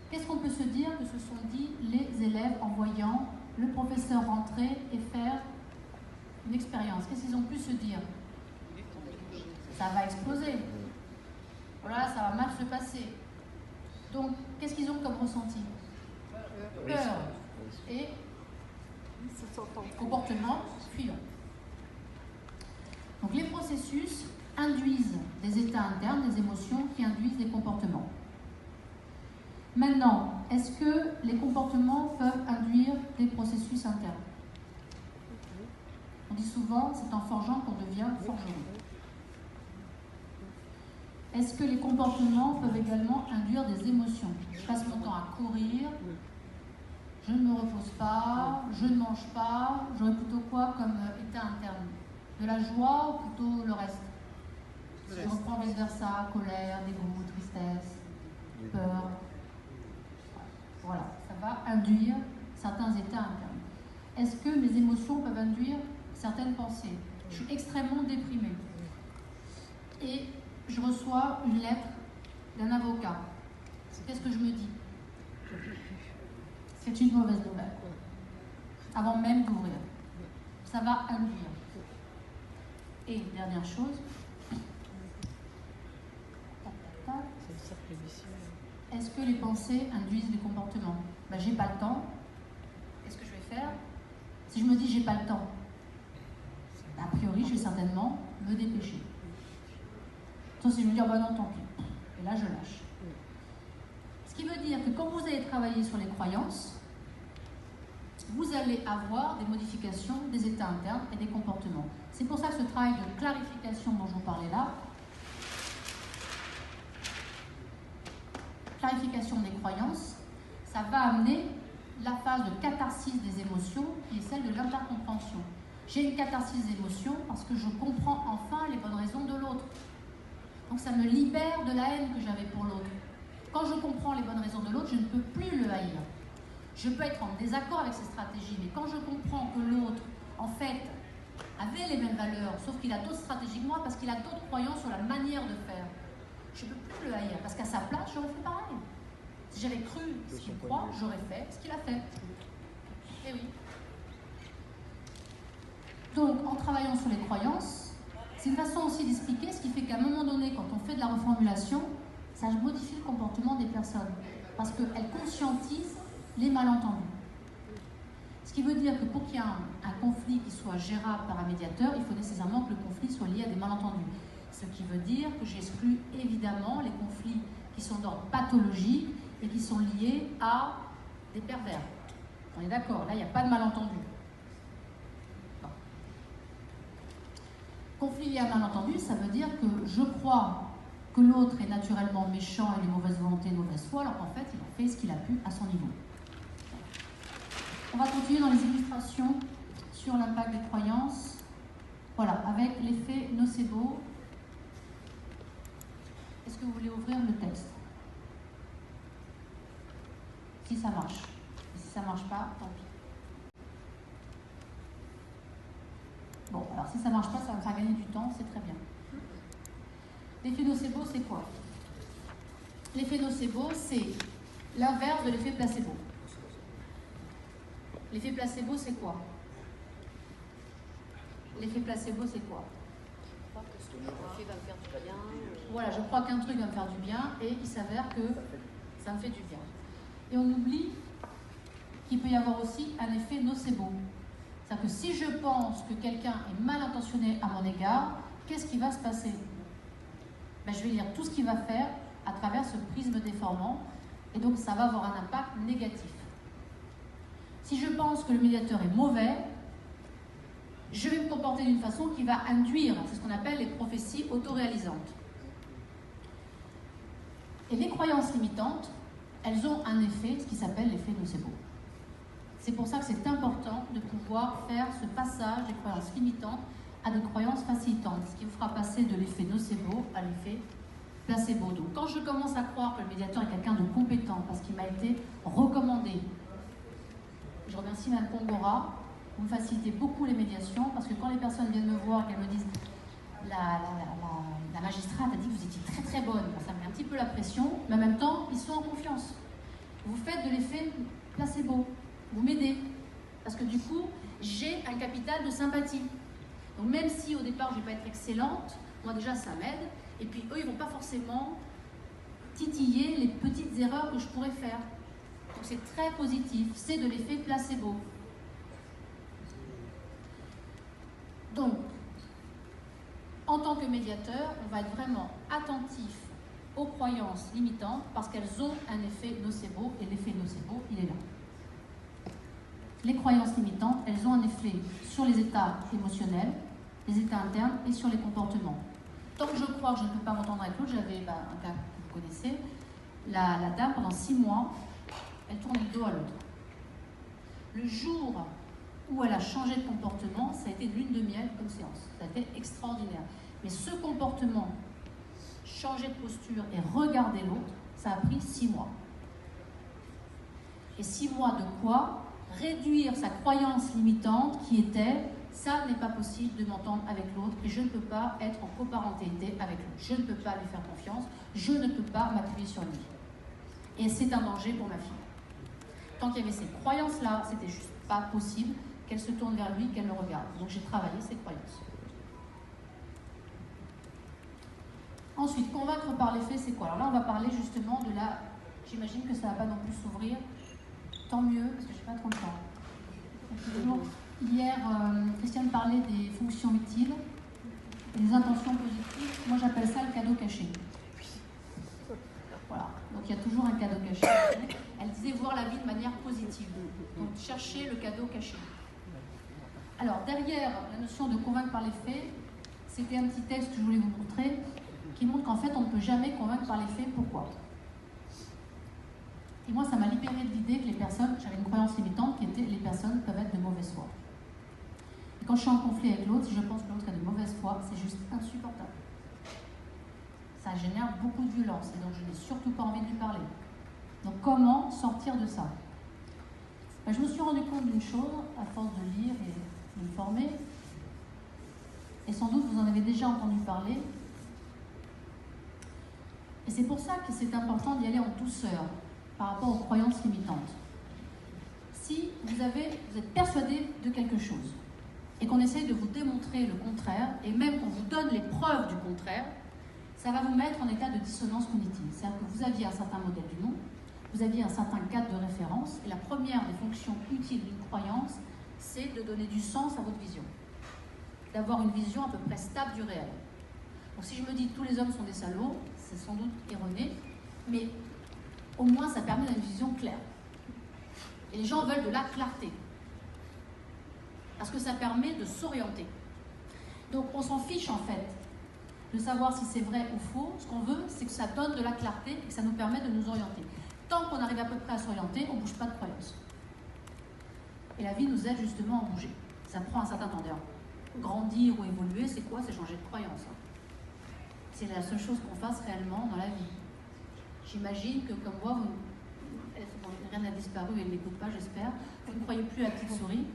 Speaker 1: Qu'est-ce qu'on peut se dire que se sont dit les élèves en voyant le professeur rentrer et faire une expérience? Qu'est-ce qu'ils ont pu se dire? Ça va exploser. Voilà, ça va mal se passer. Donc, qu'est-ce qu'ils ont comme ressenti? Peur et comportement fuyant. Donc, les processus induisent des états internes, des émotions qui induisent des comportements. Maintenant, est-ce que les comportements peuvent induire des processus internes? On dit souvent, c'est en forgeant qu'on devient forgeron. Est-ce que les comportements peuvent également induire des émotions? Je passe mon temps à courir, je ne me repose pas, je ne mange pas, j'aurais plutôt quoi comme état interne? De la joie ou plutôt le reste? Je reprends vice versa, colère, dégoût, tristesse, peur. Voilà, ça va induire certains états internes. Est-ce que mes émotions peuvent induire certaines pensées? Je suis extrêmement déprimée. Et je reçois une lettre d'un avocat. Qu'est-ce que je me dis? C'est une mauvaise nouvelle. Avant même d'ouvrir. Ça va induire. Et dernière chose. Est-ce que les pensées induisent les comportements? Ben, j'ai pas le temps. Qu'est-ce que je vais faire? Si je me dis j'ai pas le temps, a priori, je vais certainement me dépêcher. Sauf si je me dis, oh ben non, tant pis. Et là, je lâche. Ce qui veut dire que quand vous allez travailler sur les croyances, vous allez avoir des modifications des états internes et des comportements. C'est pour ça que ce travail de clarification dont je vous parlais là, clarification des croyances, ça va amener la phase de catharsis des émotions qui est celle de l'intercompréhension. J'ai une catharsis d'émotions parce que je comprends enfin les bonnes raisons de l'autre. Donc ça me libère de la haine que j'avais pour l'autre. Quand je comprends les bonnes raisons de l'autre, je ne peux plus le haïr. Je peux être en désaccord avec ses stratégies, mais quand je comprends que l'autre, en fait, avait les mêmes valeurs, sauf qu'il a d'autres stratégies que moi, parce qu'il a d'autres croyances sur la manière de faire, je ne peux plus le haïr, parce qu'à sa place, j'aurais fait pareil. Si j'avais cru ce qu'il croit, j'aurais fait ce qu'il a fait. Eh oui. Donc, en travaillant sur les croyances, c'est une façon aussi d'expliquer ce qui fait qu'à un moment donné, quand on fait de la reformulation, ça modifie le comportement des personnes, parce qu'elles conscientisent les malentendus. Ce qui veut dire que pour qu'il y ait un conflit qui soit gérable par un médiateur, il faut nécessairement que le conflit soit lié à des malentendus. Ce qui veut dire que j'exclus évidemment les conflits qui sont d'ordre pathologique et qui sont liés à des pervers. On est d'accord, là il n'y a pas de malentendu. Bon. Conflit lié à malentendu, ça veut dire que je crois que l'autre est naturellement méchant et de mauvaise volonté, de mauvaise foi, alors qu'en fait il a fait ce qu'il a pu à son niveau. On va continuer dans les illustrations sur l'impact des croyances. Voilà, avec l'effet nocebo. Est-ce que vous voulez ouvrir le texte? Si ça marche. Et si ça ne marche pas, tant pis. Bon, alors si ça ne marche pas, ça va me faire gagner du temps, c'est très bien. L'effet nocebo, c'est quoi? L'effet nocebo, c'est l'inverse de l'effet placebo. L'effet placebo, c'est quoi? L'effet placebo, c'est quoi?
Speaker 3: Je crois que ce que je fais va me faire du bien.
Speaker 1: Voilà, je crois qu'un truc va me faire du bien et il s'avère que ça me fait du bien. Et on oublie qu'il peut y avoir aussi un effet nocebo. C'est-à-dire que si je pense que quelqu'un est mal intentionné à mon égard, qu'est-ce qui va se passer? Ben, je vais lire tout ce qu'il va faire à travers ce prisme déformant et donc ça va avoir un impact négatif. Si je pense que le médiateur est mauvais, je vais me comporter d'une façon qui va induire, c'est ce qu'on appelle les prophéties autoréalisantes. Et les croyances limitantes, elles ont un effet, ce qui s'appelle l'effet nocebo. C'est pour ça que c'est important de pouvoir faire ce passage des croyances limitantes à des croyances facilitantes, ce qui vous fera passer de l'effet nocebo à l'effet placebo. Donc quand je commence à croire que le médiateur est quelqu'un de compétent parce qu'il m'a été recommandé, je remercie Mme Pongora, vous me facilitez beaucoup les médiations parce que quand les personnes viennent me voir et qu'elles me disent la magistrate a dit que vous étiez très très bonne, ça me met un petit peu la pression, mais en même temps, ils sont en confiance. Vous faites de l'effet placebo, vous m'aidez, parce que du coup, j'ai un capital de sympathie. Donc même si au départ je ne vais pas être excellente, moi déjà ça m'aide, et puis eux ils ne vont pas forcément titiller les petites erreurs que je pourrais faire. Donc c'est très positif, c'est de l'effet placebo. Donc, en tant que médiateur, on va être vraiment attentif aux croyances limitantes parce qu'elles ont un effet nocebo, et l'effet nocebo, il est là. Les croyances limitantes, elles ont un effet sur les états émotionnels, les états internes et sur les comportements. Tant que je crois que je ne peux pas m'entendre avec l'autre, j'avais un cas que vous connaissez, la dame, pendant 6 mois, elle tournait le dos à l'autre. Le jour où elle a changé de comportement, ça a été une lune de miel comme séance. Ça a été extraordinaire. Mais ce comportement, changer de posture et regarder l'autre, ça a pris 6 mois. Et 6 mois de quoi? Réduire sa croyance limitante qui était « ça n'est pas possible de m'entendre avec l'autre et je ne peux pas être en coparentalité avec lui. Je ne peux pas lui faire confiance, je ne peux pas m'appuyer sur lui. Et c'est un danger pour ma fille. » Tant qu'il y avait ces croyances-là, c'était juste pas possible qu'elle se tourne vers lui, qu'elle le regarde. Donc j'ai travaillé ces croyances. Ensuite, convaincre par les faits, c'est quoi? Alors là, on va parler justement de la... J'imagine que ça ne va pas non plus s'ouvrir. Tant mieux, parce que je n'ai pas trop le temps. Hier, Christiane parlait des fonctions utiles et des intentions positives. Moi, j'appelle ça le cadeau caché. Voilà. Donc, il y a toujours un cadeau caché. Elle disait voir la vie de manière positive. Donc, chercher le cadeau caché. Alors, derrière la notion de convaincre par les faits, c'était un petit texte que je voulais vous montrer qui montre qu'en fait, on ne peut jamais convaincre par les faits. Pourquoi? Et moi, ça m'a libérée de l'idée que les personnes, j'avais une croyance limitante qui était les personnes peuvent être de mauvaise foi. Et quand je suis en conflit avec l'autre, si je pense que l'autre a de mauvaise foi, c'est juste insupportable. Ça génère beaucoup de violence et donc je n'ai surtout pas envie de lui parler. Donc comment sortir de ça? Je me suis rendu compte d'une chose, à force de lire et de me former, et sans doute vous en avez déjà entendu parler, et c'est pour ça que c'est important d'y aller en douceur par rapport aux croyances limitantes. Si vous êtes persuadé de quelque chose et qu'on essaye de vous démontrer le contraire, et même qu'on vous donne les preuves du contraire, ça va vous mettre en état de dissonance cognitive. C'est-à-dire que vous aviez un certain modèle du monde, vous aviez un certain cadre de référence, et la première des fonctions utiles d'une croyance, c'est de donner du sens à votre vision. D'avoir une vision à peu près stable du réel. Donc si je me dis que tous les hommes sont des salauds, c'est sans doute erroné, mais au moins ça permet d'avoir une vision claire. Et les gens veulent de la clarté. Parce que ça permet de s'orienter. Donc on s'en fiche en fait de savoir si c'est vrai ou faux. Ce qu'on veut, c'est que ça donne de la clarté et que ça nous permet de nous orienter. Tant qu'on arrive à peu près à s'orienter, on ne bouge pas de croyance. Et la vie nous aide justement à bouger. Ça prend un certain temps d'ailleurs. Grandir ou évoluer, c'est quoi? C'est changer de croyance. C'est la seule chose qu'on fasse réellement dans la vie. J'imagine que comme moi, rien n'a disparu et elle ne m'écoute pas, j'espère. Vous ne croyez plus à la petite souris.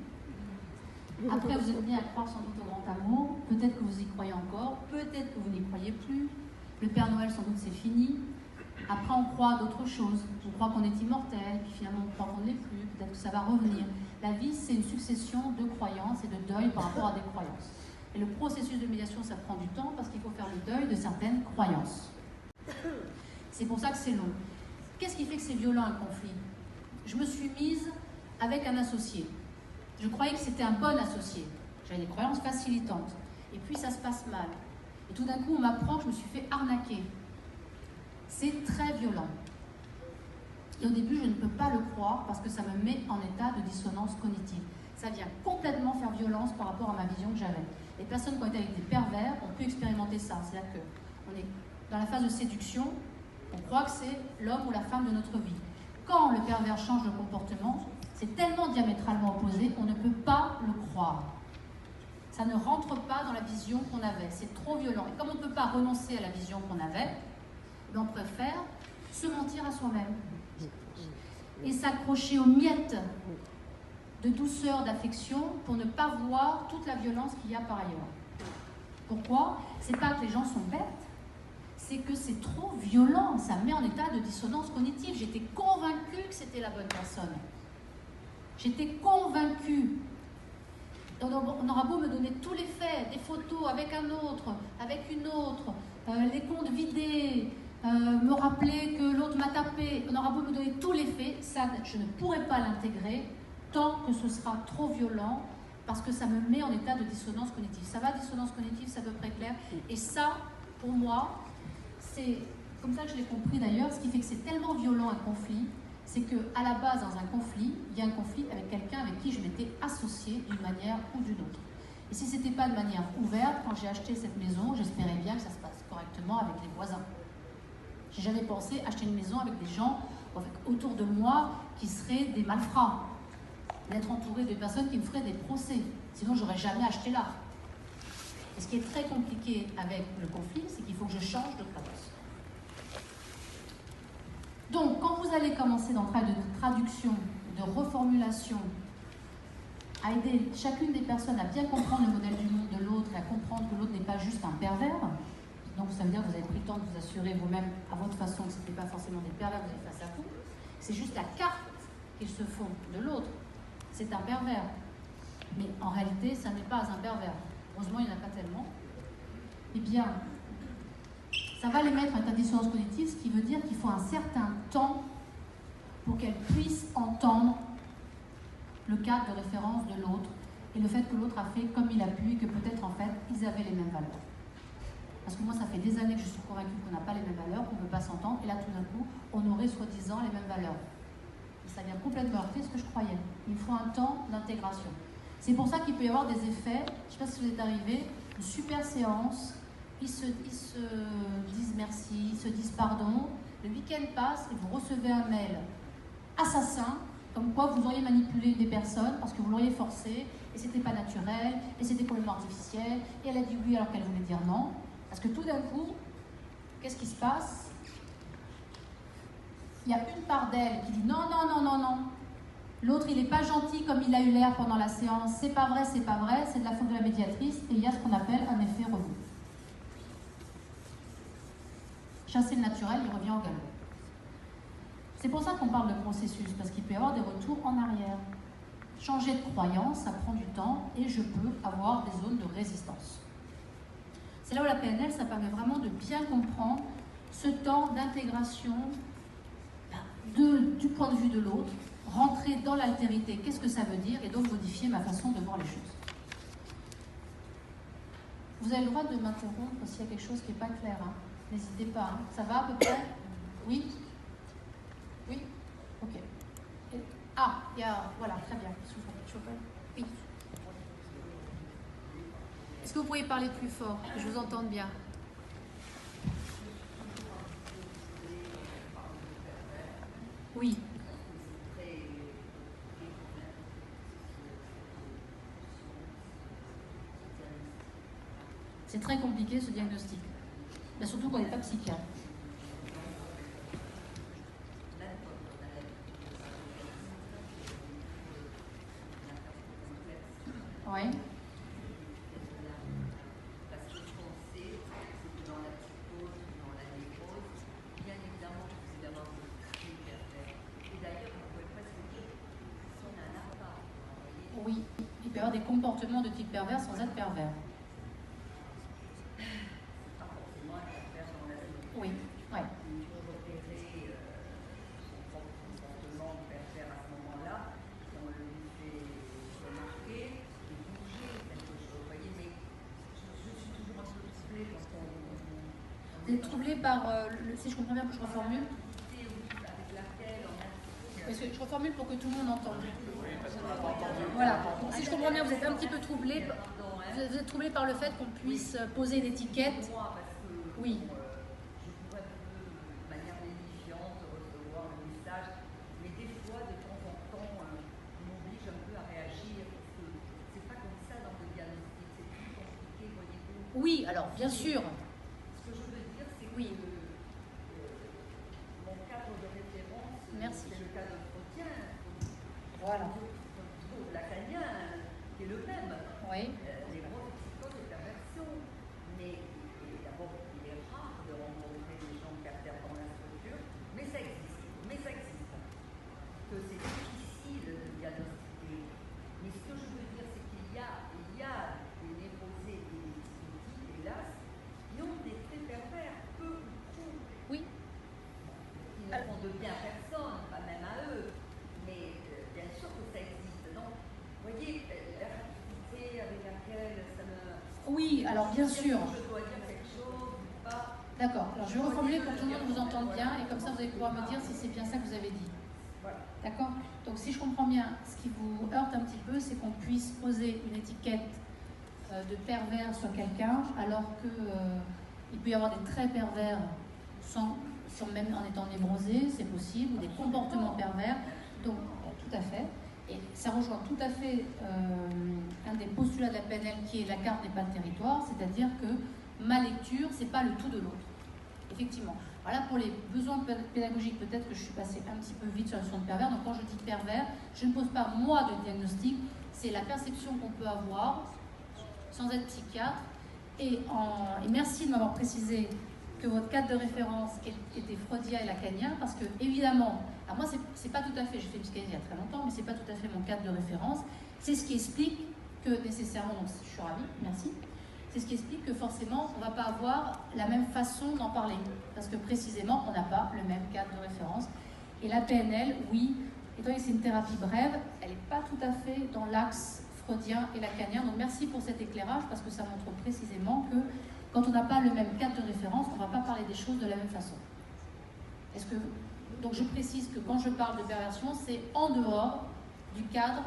Speaker 1: Après, vous êtes mis à croire sans doute au grand amour. Peut-être que vous y croyez encore. Peut-être que vous n'y croyez plus. Le Père Noël, sans doute, c'est fini. Après, on croit à d'autres choses. On croit qu'on est immortel, puis finalement, on croit qu'on ne l'est plus. Peut-être que ça va revenir. La vie, c'est une succession de croyances et de deuil par rapport à des croyances. Et le processus de médiation, ça prend du temps parce qu'il faut faire le deuil de certaines croyances. C'est pour ça que c'est long. Qu'est-ce qui fait que c'est violent, un conflit? Je me suis mise avec un associé. Je croyais que c'était un bon associé. J'avais des croyances facilitantes. Et puis ça se passe mal. Et tout d'un coup, on m'apprend que je me suis fait arnaquer. C'est très violent. Et au début, je ne peux pas le croire parce que ça me met en état de dissonance cognitive. Ça vient complètement faire violence par rapport à ma vision que j'avais. Les personnes qui ont été avec des pervers ont pu expérimenter ça. C'est-à-dire qu'on est dans la phase de séduction, on croit que c'est l'homme ou la femme de notre vie. Quand le pervers change de comportement, c'est tellement diamétralement opposé qu'on ne peut pas le croire. Ça ne rentre pas dans la vision qu'on avait. C'est trop violent. Et comme on ne peut pas renoncer à la vision qu'on avait, on préfère se mentir à soi-même et s'accrocher aux miettes de douceur, d'affection pour ne pas voir toute la violence qu'il y a par ailleurs. Pourquoi? C'est pas que les gens sont bêtes, c'est que c'est trop violent. Ça met en état de dissonance cognitive. J'étais convaincue que c'était la bonne personne. J'étais convaincue. On aura beau me donner tous les faits, des photos avec un autre, avec une autre, les comptes vidés, me rappeler que l'autre m'a tapé, on aura beau me donner tous les faits, ça, je ne pourrai pas l'intégrer tant que ce sera trop violent, parce que ça me met en état de dissonance cognitive. Ça va, dissonance cognitive, c'est à peu près clair. Et ça, pour moi, c'est comme ça que je l'ai compris d'ailleurs, ce qui fait que c'est tellement violent un conflit, c'est qu'à la base, dans un conflit, il y a un conflit avec quelqu'un avec qui je m'étais associée d'une manière ou d'une autre. Et si ce n'était pas de manière ouverte, quand j'ai acheté cette maison, j'espérais bien que ça se passe correctement avec les voisins. J'ai jamais pensé acheter une maison avec des gens autour de moi qui seraient des malfrats, d'être entouré de personnes qui me feraient des procès. Sinon, j'aurais jamais acheté là. Et ce qui est très compliqué avec le conflit, c'est qu'il faut que je change de croyance. Donc, quand vous allez commencer dans le travail de traduction, de reformulation, à aider chacune des personnes à bien comprendre le modèle du monde de l'autre et à comprendre que l'autre n'est pas juste un pervers, donc ça veut dire que vous avez pris le temps de vous assurer vous-même à votre façon que ce n'était pas forcément des pervers que vous avez face à vous, c'est juste la carte qu'ils se font de l'autre, c'est un pervers. Mais en réalité, ça n'est pas un pervers. Heureusement, il n'y en a pas tellement. Eh bien, ça va les mettre en état de dissonance cognitive, ce qui veut dire qu'il faut un certain temps pour qu'elles puissent entendre le cadre de référence de l'autre et le fait que l'autre a fait comme il a pu et que peut-être en fait ils avaient les mêmes valeurs. Parce que moi ça fait des années que je suis convaincue qu'on n'a pas les mêmes valeurs, qu'on ne peut pas s'entendre, et là tout d'un coup on aurait soi-disant les mêmes valeurs. Et ça vient complètement heurter ce que je croyais. Il faut un temps d'intégration. C'est pour ça qu'il peut y avoir des effets, je ne sais pas si vous êtes arrivés, une super séance, ils se disent merci, ils se disent pardon, le week-end passe et vous recevez un mail assassin, comme quoi vous auriez manipulé des personnes parce que vous l'auriez forcé et c'était pas naturel et c'était complètement artificiel et elle a dit oui alors qu'elle voulait dire non. Parce que tout d'un coup, qu'est-ce qui se passe? Il y a une part d'elle qui dit non, non, non, non, non. L'autre, il n'est pas gentil comme il a eu l'air pendant la séance. C'est pas vrai, c'est pas vrai, c'est de la faute de la médiatrice et il y a ce qu'on appelle un effet rebond. Chasser le naturel, il revient au galop. C'est pour ça qu'on parle de processus, parce qu'il peut y avoir des retours en arrière. Changer de croyance, ça prend du temps et je peux avoir des zones de résistance. C'est là où la PNL, ça permet vraiment de bien comprendre ce temps d'intégration du point de vue de l'autre, rentrer dans l'altérité, qu'est-ce que ça veut dire, et donc modifier ma façon de voir les choses. Vous avez le droit de m'interrompre s'il y a quelque chose qui n'est pas clair. Hein. N'hésitez pas. Hein. Ça va à peu près? Oui? Oui? Ok. Ah, il y a... Voilà, très bien. Oui. Est-ce que vous pourriez parler plus fort, que je vous entende bien? Oui. C'est très compliqué ce diagnostic. Mais surtout qu'on n'est pas psychiatre. Oui.
Speaker 2: Parce que ce qu'on sait, c'est que dans la psychose, dans la névrose, bien évidemment, c'est d'avoir des trucs à faire. Et d'ailleurs, on pourrait presque dire si on n'en a pas.
Speaker 1: Oui, il peut y avoir des comportements de type pervers sans être pervers.
Speaker 2: C'est pas forcément un pervers dans la vie.
Speaker 1: Oui, oui.
Speaker 2: Il faut repérer son propre comportement pervers à ce moment-là, si on le fait remarquer.
Speaker 1: Vous êtes troublé par, si je comprends bien, que je reformule. Parce que je reformule pour que tout le monde entende. Voilà. Donc, si je comprends bien, vous êtes un petit peu troublé. Vous êtes troublé par le fait qu'on puisse poser l'étiquette. Oui.
Speaker 2: Je pourrais de manière lénifiante recevoir le message, mais des fois, de temps en temps, on m'oblige un peu à réagir parce que c'est pas comme ça dans le diagnostic, c'est plus compliqué, voyez-vous.
Speaker 1: Oui, alors bien sûr.
Speaker 2: Ce que je veux dire, c'est
Speaker 1: oui.
Speaker 2: que mon cadre de référence,
Speaker 1: merci.
Speaker 2: C'est le cadre freudien,
Speaker 1: voilà.
Speaker 2: Lacanien, qui est le même.
Speaker 1: Oui.
Speaker 2: Les grosses psychoses et perversions. Mais d'abord, il est rare de rencontrer des gens qui altèrent dans la structure, mais ça existe. Que c'est difficile de diagnostiquer. Mais ce que je veux dire, c'est qu'il y a des névrosés et des psychotiques, hélas, qui ont des traits pervers, peu ou prou.
Speaker 1: Oui.
Speaker 2: Qui ne font de bien à personne, pas même à eux. Mais bien sûr que ça existe. Donc, vous voyez, la rapidité avec laquelle ça me...
Speaker 1: Oui, alors bien sûr.
Speaker 2: Je dois dire quelque chose, pas...
Speaker 1: D'accord. Alors je vais reformuler pour que tout le monde vous entende bien et comme ça vous allez pouvoir me dire si c'est bien ça que vous avez dit.
Speaker 2: Voilà.
Speaker 1: D'accord? Donc si je comprends bien, ce qui vous heurte un petit peu, c'est qu'on puisse poser une étiquette de pervers sur quelqu'un alors qu'il peut y avoir des traits pervers sans même en étant névrosé, c'est possible, ou des comportements pervers. Donc, tout à fait. Et ça rejoint tout à fait un des postulats de la PNL qui est la carte n'est pas le territoire, c'est-à-dire que ma lecture, c'est pas le tout de l'autre. Effectivement. Voilà, pour les besoins pédagogiques, peut-être que je suis passée un petit peu vite sur la notion de pervers. Donc quand je dis pervers, je ne pose pas moi de diagnostic, c'est la perception qu'on peut avoir sans être psychiatre. Et merci de m'avoir précisé que votre cadre de référence était freudien et lacanien, parce que, évidemment, alors moi, c'est pas tout à fait, j'ai fait psychanalyse il y a très longtemps, mais c'est pas tout à fait mon cadre de référence. C'est ce qui explique que, nécessairement, donc je suis ravie, merci, c'est ce qui explique que, forcément, on ne va pas avoir la même façon d'en parler, parce que, précisément, on n'a pas le même cadre de référence. Et la PNL, oui, étant donné que c'est une thérapie brève, elle n'est pas tout à fait dans l'axe freudien et lacanien. Donc merci pour cet éclairage, parce que ça montre précisément que quand on n'a pas le même cadre de référence, on ne va pas parler des choses de la même façon. Donc je précise que quand je parle de perversion, c'est en dehors du cadre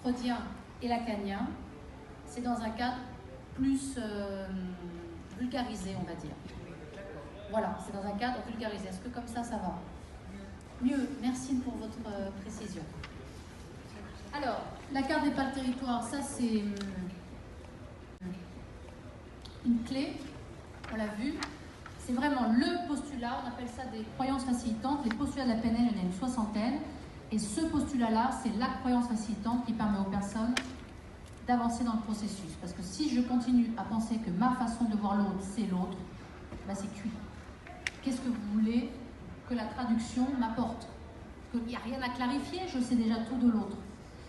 Speaker 1: freudien et lacanien. C'est dans un cadre plus vulgarisé, on va dire. Voilà, c'est dans un cadre vulgarisé. Est-ce que comme ça va? Mieux, merci pour votre précision. Alors, la carte n'est pas le territoire, ça c'est une clé, on l'a vu. C'est vraiment le postulat, on appelle ça des croyances facilitantes. Les postulats de la PNL, il y en a une soixantaine. Et ce postulat-là, c'est la croyance facilitante qui permet aux personnes d'avancer dans le processus. Parce que si je continue à penser que ma façon de voir l'autre, c'est l'autre, ben c'est cuit. Qu'est-ce que vous voulez que la traduction m'apporte? Il n'y a rien à clarifier, je sais déjà tout de l'autre.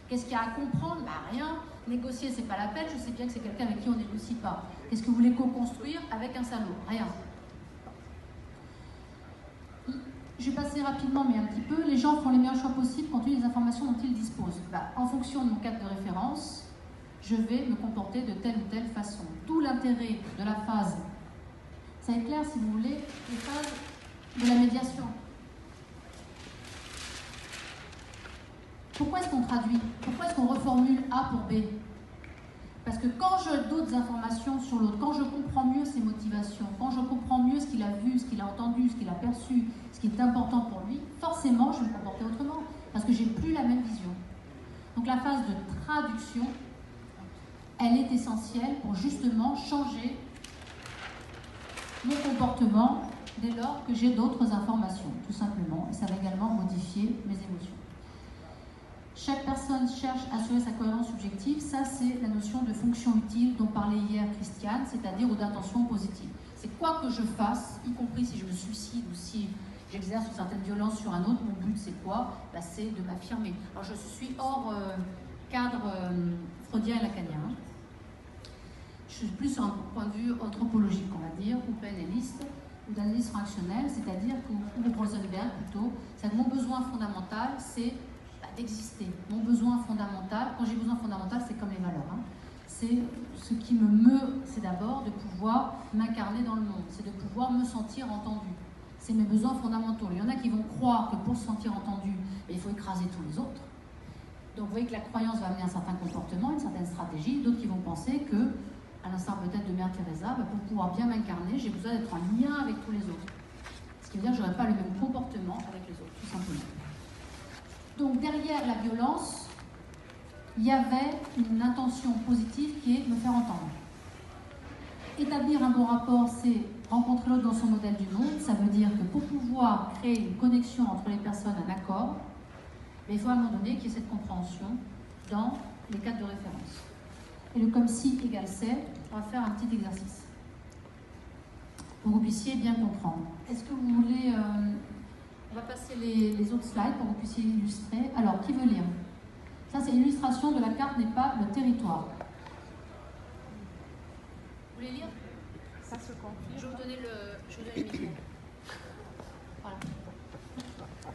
Speaker 1: Qu'est-ce qu'il y a à comprendre? Bah rien. Négocier, c'est pas la peine, je sais bien que c'est quelqu'un avec qui on ne négocie pas. Qu'est-ce que vous voulez co-construire avec un salaud? Rien. Je vais passer rapidement, mais un petit peu. Les gens font les meilleurs choix possibles compte tenu des informations dont ils disposent. Bah, en fonction de mon cadre de référence, je vais me comporter de telle ou telle façon. D'où l'intérêt de la phase. Ça est clair, si vous voulez, les phases de la médiation. Pourquoi est-ce qu'on traduit? Pourquoi est-ce qu'on reformule A pour B? Parce que quand je d'autres informations sur l'autre, quand je comprends mieux ses motivations, quand je comprends mieux ce qu'il a vu, ce qu'il a entendu, ce qu'il a perçu, ce qui est important pour lui, forcément, je vais me comporter autrement, parce que j'ai plus la même vision. Donc la phase de traduction, elle est essentielle pour justement changer mon comportement dès lors que j'ai d'autres informations, tout simplement, et ça va également modifier mes émotions. Chaque personne cherche à assurer sa cohérence subjective, ça c'est la notion de fonction utile dont parlait hier Christiane, c'est-à-dire ou d'intention positive. C'est quoi que je fasse, y compris si je me suicide ou si j'exerce une certaine violence sur un autre, mon but c'est quoi? Bah, c'est de m'affirmer. Alors je suis hors cadre freudien et lacanien. Je suis plus sur un point de vue anthropologique, on va dire, ou PNListe, ou d'analyse fractionnelle, c'est-à-dire ou Rosenberg plutôt, c'est que mon besoin fondamental, c'est d'exister. Mon besoin fondamental, quand j'ai besoin fondamental, c'est comme les valeurs. Hein. C'est ce qui me meut, c'est d'abord de pouvoir m'incarner dans le monde, c'est de pouvoir me sentir entendu. C'est mes besoins fondamentaux. Il y en a qui vont croire que pour se sentir entendu, il faut écraser tous les autres. Donc vous voyez que la croyance va amener un certain comportement, une certaine stratégie. D'autres qui vont penser que, à l'instar peut-être de Mère Teresa, pour pouvoir bien m'incarner, j'ai besoin d'être en lien avec tous les autres. Ce qui veut dire que je n'aurai pas le même comportement avec les autres, tout simplement. Donc derrière la violence, il y avait une intention positive qui est de me faire entendre. Établir un bon rapport, c'est rencontrer l'autre dans son modèle du monde. Ça veut dire que pour pouvoir créer une connexion entre les personnes, un accord, il faut à un moment donné qu'il y ait cette compréhension dans les cadres de référence. Et le comme si égale c'est, on va faire un petit exercice pour que vous puissiez bien comprendre. Est-ce que vous voulez... on va passer les autres slides pour que vous puissiez illustrer. Alors, qui veut lire? Ça, c'est l'illustration de la carte n'est pas le territoire. Vous voulez lire?
Speaker 4: Ça se confirme.
Speaker 1: Je vais vous donner le micro. Voilà.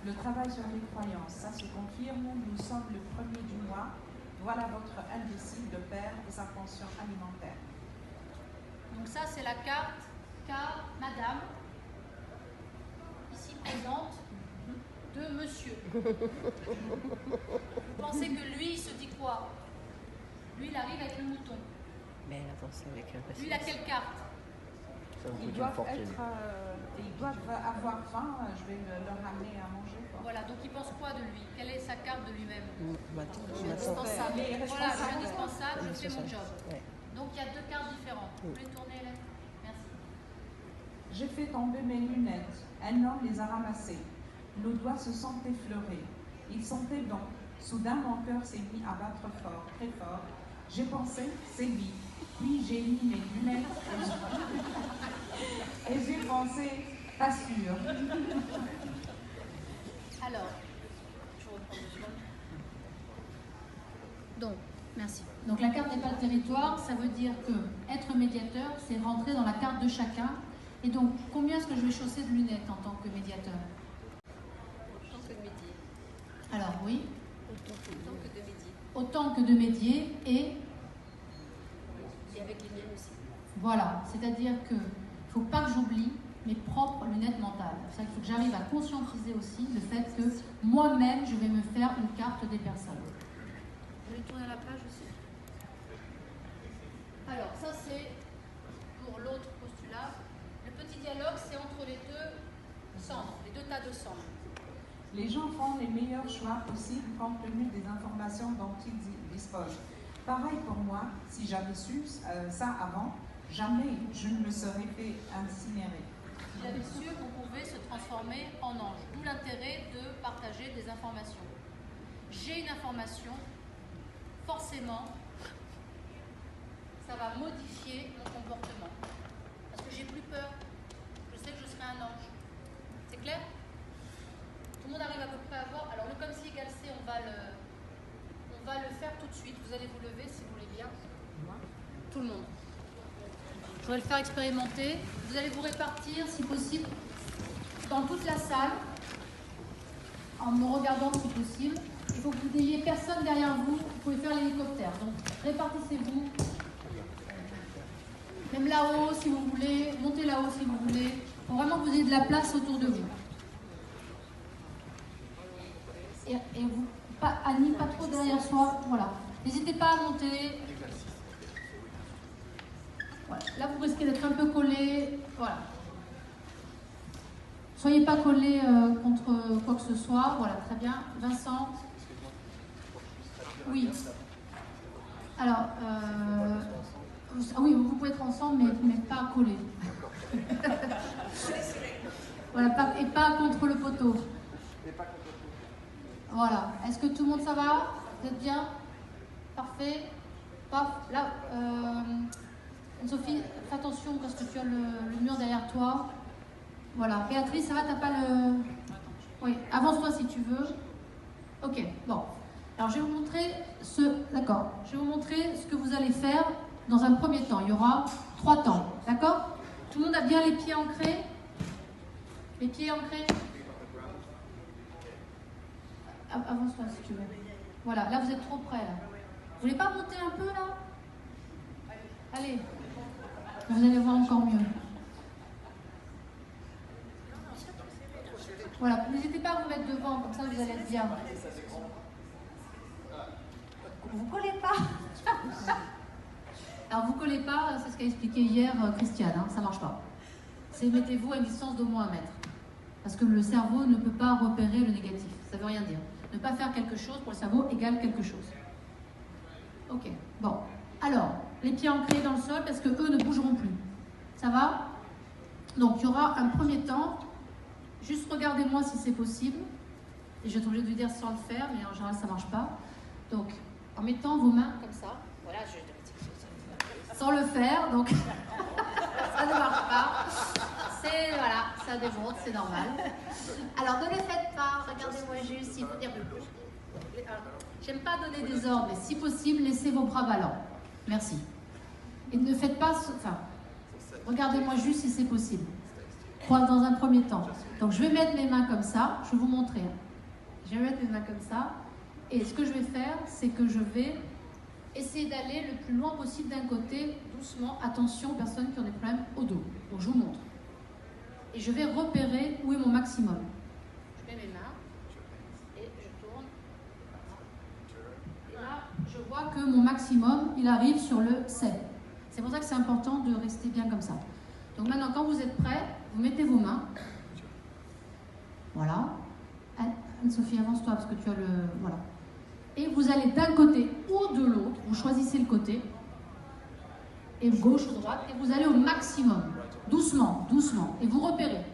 Speaker 4: Le travail sur les croyances, ça se confirme. Nous sommes le 1er du mois. Voilà votre indécis de père et sa pension alimentaire.
Speaker 1: Donc ça, c'est la carte qu'a Madame, ici présente, de Monsieur. Vous pensez que lui, il se dit quoi? Lui, il arrive avec le mouton.
Speaker 5: Mais elle avance avec un
Speaker 1: Lui, il a quelle carte?
Speaker 4: Ils doivent avoir faim, je vais leur ramener à manger. Quoi.
Speaker 1: Voilà, donc il pense quoi de lui? Quelle est sa carte de lui-même?
Speaker 5: Je
Speaker 1: suis indispensable. Voilà, je suis indispensable, je fais mon job.
Speaker 5: Ouais.
Speaker 1: Donc il y a deux cartes différentes. Vous voulez tourner, Hélène? Merci.
Speaker 4: J'ai fait tomber mes lunettes. Un homme les a ramassées. Nos doigts se sont effleurés. Ils sont aidants. Soudain, mon cœur s'est mis à battre fort, très fort. J'ai pensé, c'est lui. Puis j'ai mis mes lunettes et j'ai pensé, pas sûr.
Speaker 1: Alors, je reprends 2 secondes. Donc, merci. Donc la carte n'est pas le territoire, ça veut dire que être médiateur, c'est rentrer dans la carte de chacun. Et donc, combien est-ce que je vais chausser de lunettes en tant que médiateur?
Speaker 3: Autant que de médier.
Speaker 1: Alors oui,
Speaker 3: Autant que de médier.
Speaker 1: autant que de médier et
Speaker 3: avec les miennes aussi.
Speaker 1: voilà, c'est-à-dire que il ne faut pas que j'oublie mes propres lunettes mentales. C'est ça qu'il faut que j'arrive à conscientiser aussi le fait que moi-même, je vais me faire une carte des personnes. Vous voulez tourner à la page aussi? Alors, ça c'est pour l'autre postulat. Le petit dialogue, c'est entre les 2 cendres, les 2 tas de cendres.
Speaker 4: Les gens font les meilleurs choix possibles compte tenu des informations dont ils disposent. Pareil pour moi, si j'avais su ça avant, jamais je ne me serais fait incinérer.
Speaker 1: Si j'avais su qu'on pouvait se transformer en ange, d'où l'intérêt de partager des informations. J'ai une information, forcément, ça va modifier mon comportement. Parce que j'ai plus peur. Je sais que je serai un ange. C'est clair? Tout le monde arrive à peu près à voir. Alors le comme si égale C, on va le faire tout de suite. Vous allez vous lever si vous voulez bien. Tout le monde. Je vais le faire expérimenter. Vous allez vous répartir, si possible, dans toute la salle, en me regardant si possible. Il faut que vous n'ayez personne derrière vous. Vous pouvez faire l'hélicoptère. Donc répartissez-vous. Même là-haut, si vous voulez. Montez là-haut, si vous voulez. Il faut vraiment que vous ayez de la place autour de vous. Et vous, Annie, pas trop derrière soi. Voilà. N'hésitez pas à monter. Voilà. Là, vous risquez d'être un peu collé. Voilà. Soyez pas collés contre quoi que ce soit. Voilà, très bien. Vincent. Oui. Alors, oui, vous pouvez être ensemble, mais pas collés. Voilà, et pas contre le poteau. Voilà. Est-ce que tout le monde ça va? Vous êtes bien? Parfait. Paf. Là, Sophie, fais attention parce que tu as le mur derrière toi. Voilà. Béatrice, ça va? T'as pas le... Oui. Avance-toi si tu veux. Ok. Bon. Alors, je vais vous montrer D'accord. Je vais vous montrer ce que vous allez faire dans un premier temps. Il y aura 3 temps. D'accord? Tout le monde a bien les pieds ancrés? Les pieds ancrés? Avance-toi si tu veux. Voilà, là vous êtes trop près. Là. Vous voulez pas monter un peu là? Allez. Vous allez voir encore mieux. Voilà, n'hésitez pas à vous mettre devant, comme ça vous allez être bien. Vous collez pas. Alors vous collez pas, c'est ce qu'a expliqué hier Christiane, hein, ça marche pas. C'est mettez-vous à une distance d'au moins 1 mètre. Parce que le cerveau ne peut pas repérer le négatif. Ça veut rien dire. Ne pas faire quelque chose pour le cerveau égale quelque chose. Ok, bon. Alors, les pieds ancrés dans le sol parce que eux ne bougeront plus. Ça va? Donc, il y aura un premier temps. Juste regardez-moi si c'est possible. Et je vais être obligée de vous dire sans le faire, mais en général, ça ne marche pas. Donc, en mettant vos mains comme ça. Voilà, sans le faire, donc ça ne marche pas. C'est, voilà, ça démonte, c'est normal. Alors, ne le faites pas, regardez-moi juste, il faut dire... J'aime pas donner des ordres, mais si possible, laissez vos bras ballants. Merci. Et ne faites pas... Enfin, regardez-moi juste si c'est possible. Dans un premier temps. Donc, je vais mettre mes mains comme ça, je vais vous montrer. Je vais mettre mes mains comme ça, et ce que je vais faire, c'est que je vais essayer d'aller le plus loin possible d'un côté, doucement. Attention aux personnes qui ont des problèmes au dos. Donc, je vous montre. Et je vais repérer où est mon maximum. Je mets mes mains et je tourne. Et là, je vois que mon maximum, il arrive sur le 7. C'est pour ça que c'est important de rester bien comme ça. Donc maintenant, quand vous êtes prêts, vous mettez vos mains. Voilà. Anne-Sophie, avance-toi parce que tu as le... Voilà. Et vous allez d'un côté ou de l'autre. Vous choisissez le côté. Et gauche ou droite. Et vous allez au maximum. Doucement, doucement. Et vous repérez.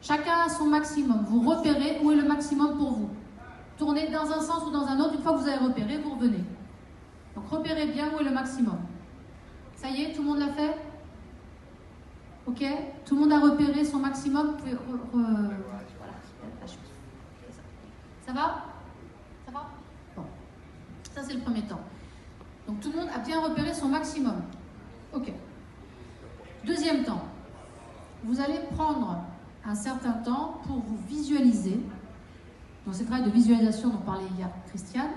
Speaker 1: Chacun a son maximum. Vous repérez où est le maximum pour vous. Tournez dans un sens ou dans un autre. Une fois que vous avez repéré, vous revenez. Donc repérez bien où est le maximum. Ça y est, tout le monde l'a fait? Ok? Tout le monde a repéré son maximum? Vous pouvez voilà. Ça va? Ça va? Bon. Ça, c'est le premier temps. Donc, tout le monde a bien repéré son maximum. Ok. Deuxième temps. Vous allez prendre un certain temps pour vous visualiser. Dans ces travails de visualisation dont parlait hier Christiane,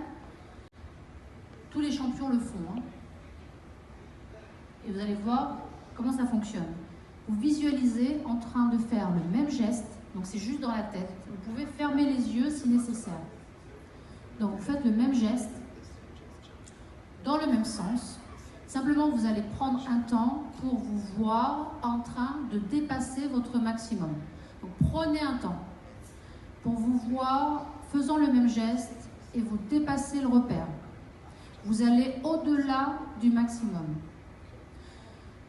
Speaker 1: tous les champions le font. Hein. Et vous allez voir comment ça fonctionne. Vous visualisez en train de faire le même geste, donc c'est juste dans la tête. Vous pouvez fermer les yeux si nécessaire. Donc vous faites le même geste, dans le même sens. Simplement, vous allez prendre un temps pour vous voir en train de dépasser votre maximum. Donc prenez un temps pour vous voir faisant le même geste et vous dépassez le repère. Vous allez au-delà du maximum.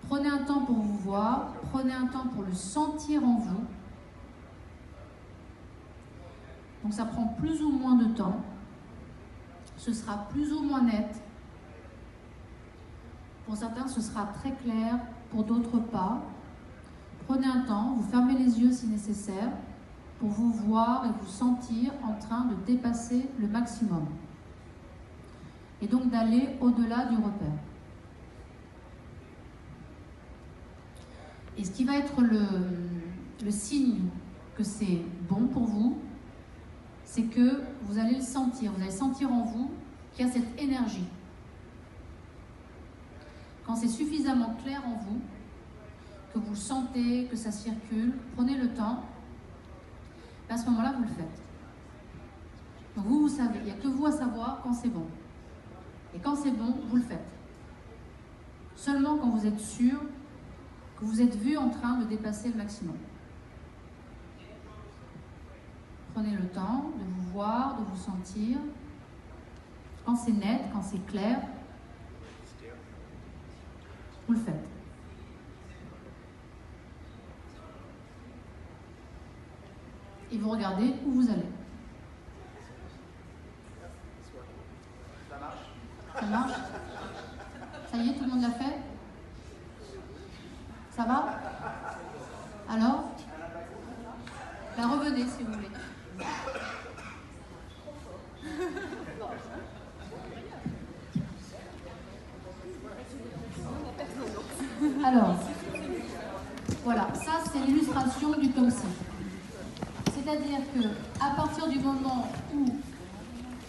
Speaker 1: Prenez un temps pour vous voir, prenez un temps pour le sentir en vous. Donc ça prend plus ou moins de temps. Ce sera plus ou moins net. Pour certains, ce sera très clair, pour d'autres pas. Prenez un temps, vous fermez les yeux si nécessaire, pour vous voir et vous sentir en train de dépasser le maximum. Et donc d'aller au-delà du repère. Et ce qui va être le signe que c'est bon pour vous, c'est que vous allez le sentir. Vous allez sentir en vous qu'il y a cette énergie. Quand c'est suffisamment clair en vous, que vous sentez, que ça circule, prenez le temps. À ce moment-là, vous le faites. Donc vous savez, il n'y a que vous à savoir quand c'est bon. Et quand c'est bon, vous le faites. Seulement quand vous êtes sûr que vous êtes vu en train de dépasser le maximum. Prenez le temps de vous voir, de vous sentir. Quand c'est net, quand c'est clair, vous le faites. Et vous regardez où vous allez.
Speaker 6: Ça marche?
Speaker 1: Ça marche? Ça y est, tout le monde l'a fait? Ça va? Alors? Ben, revenez si vous voulez. Alors, voilà, ça c'est l'illustration du comme si. C'est-à-dire que à partir du moment où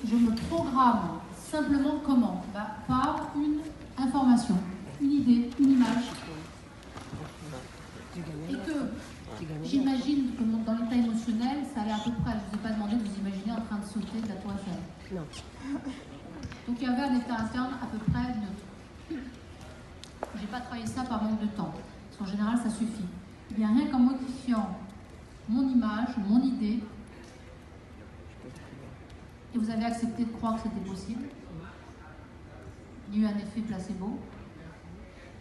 Speaker 1: je me programme simplement comment? Par une information, une idée, une image. Et que j'imagine que dans l'état émotionnel, ça allait à peu près. Je ne vous ai pas demandé de vous imaginer en train de sauter de la tour Eiffel.
Speaker 5: Non.
Speaker 1: Donc il y avait un état interne à peu près neutre. Je n'ai pas travaillé ça par manque de temps, parce qu'en général ça suffit. Eh bien, rien qu'en modifiant mon image, mon idée, et vous avez accepté de croire que c'était possible, il y a eu un effet placebo,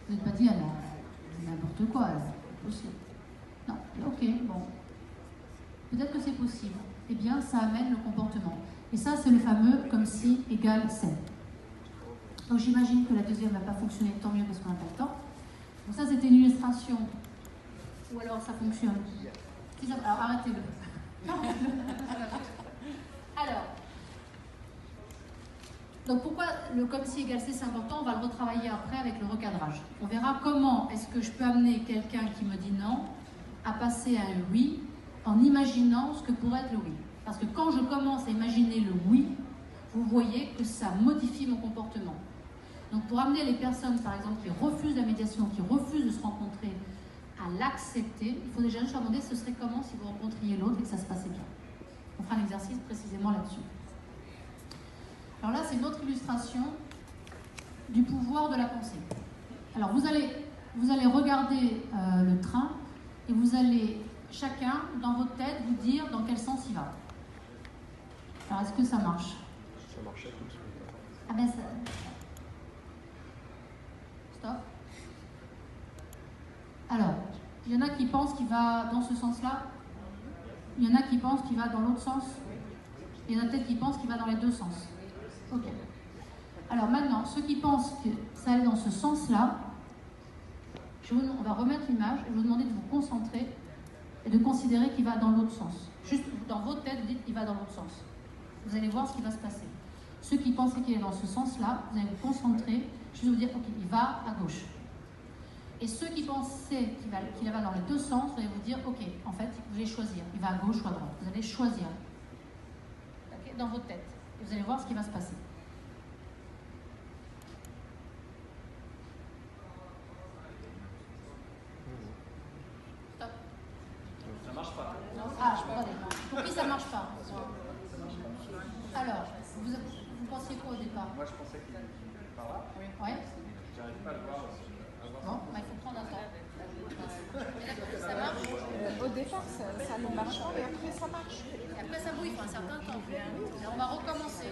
Speaker 1: vous n'êtes pas dit, ah non, n'importe quoi, c'est possible. Non, ok, bon, peut-être que c'est possible. Eh bien, ça amène le comportement. Et ça, c'est le fameux comme si égale c'est. Donc j'imagine que la deuxième n'a pas fonctionné, tant mieux parce qu'on n'a pas le temps. Donc ça, c'était une illustration. Ou alors ça fonctionne. Alors arrêtez-le. Alors, donc pourquoi le comme si égale c'est important? On va le retravailler après avec le recadrage. On verra comment est-ce que je peux amener quelqu'un qui me dit non à passer à un oui en imaginant ce que pourrait être le oui. Parce que quand je commence à imaginer le oui, vous voyez que ça modifie mon comportement. Donc pour amener les personnes, par exemple, qui refusent la médiation, qui refusent de se rencontrer, à l'accepter, il faut déjà juste leur demander ce serait comment si vous rencontriez l'autre et que ça se passait bien. On fera un exercice précisément là-dessus. Alors là, c'est une autre illustration du pouvoir de la pensée. Alors vous allez regarder le train et vous allez chacun, dans votre tête, vous dire dans quel sens il va. Alors est-ce que ça marche?
Speaker 6: Ça marchait tout de suite.
Speaker 1: Ah ben ça... Stop. Alors, il y en a qui pensent qu'il va dans ce sens-là. Il y en a qui pensent qu'il va dans l'autre sens. Il y en a peut-être qui pensent qu'il va dans les deux sens. Ok. Alors maintenant, ceux qui pensent que ça allait dans ce sens-là, on va remettre l'image et vous demander de vous concentrer et de considérer qu'il va dans l'autre sens. Juste dans votre tête, vous dites qu'il va dans l'autre sens. Vous allez voir ce qui va se passer. Ceux qui pensaient qu'il est dans ce sens-là, vous allez vous concentrer, juste vous dire, ok, il va à gauche. Et ceux qui pensaient qu'il va dans les deux sens, vous allez vous dire, ok, en fait, vous allez choisir. Il va à gauche ou à droite. Vous allez choisir. Okay, dans votre tête. Et vous allez voir ce qui va se passer. Stop.
Speaker 6: Ça marche pas.
Speaker 1: Ah, attendez. Pour qui ça ne marche pas? Alors, vous pensiez quoi au départ?
Speaker 6: Moi, je pensais qu'il était par là.
Speaker 1: Ouais.
Speaker 6: J'arrive pas à le voir.
Speaker 1: Bon, bah, il faut prendre un temps. Ça marche?
Speaker 4: Au départ, ça ne marche pas et après, ça marche.
Speaker 1: Et après, ça bouille, il faut un certain temps. Alors, on va recommencer.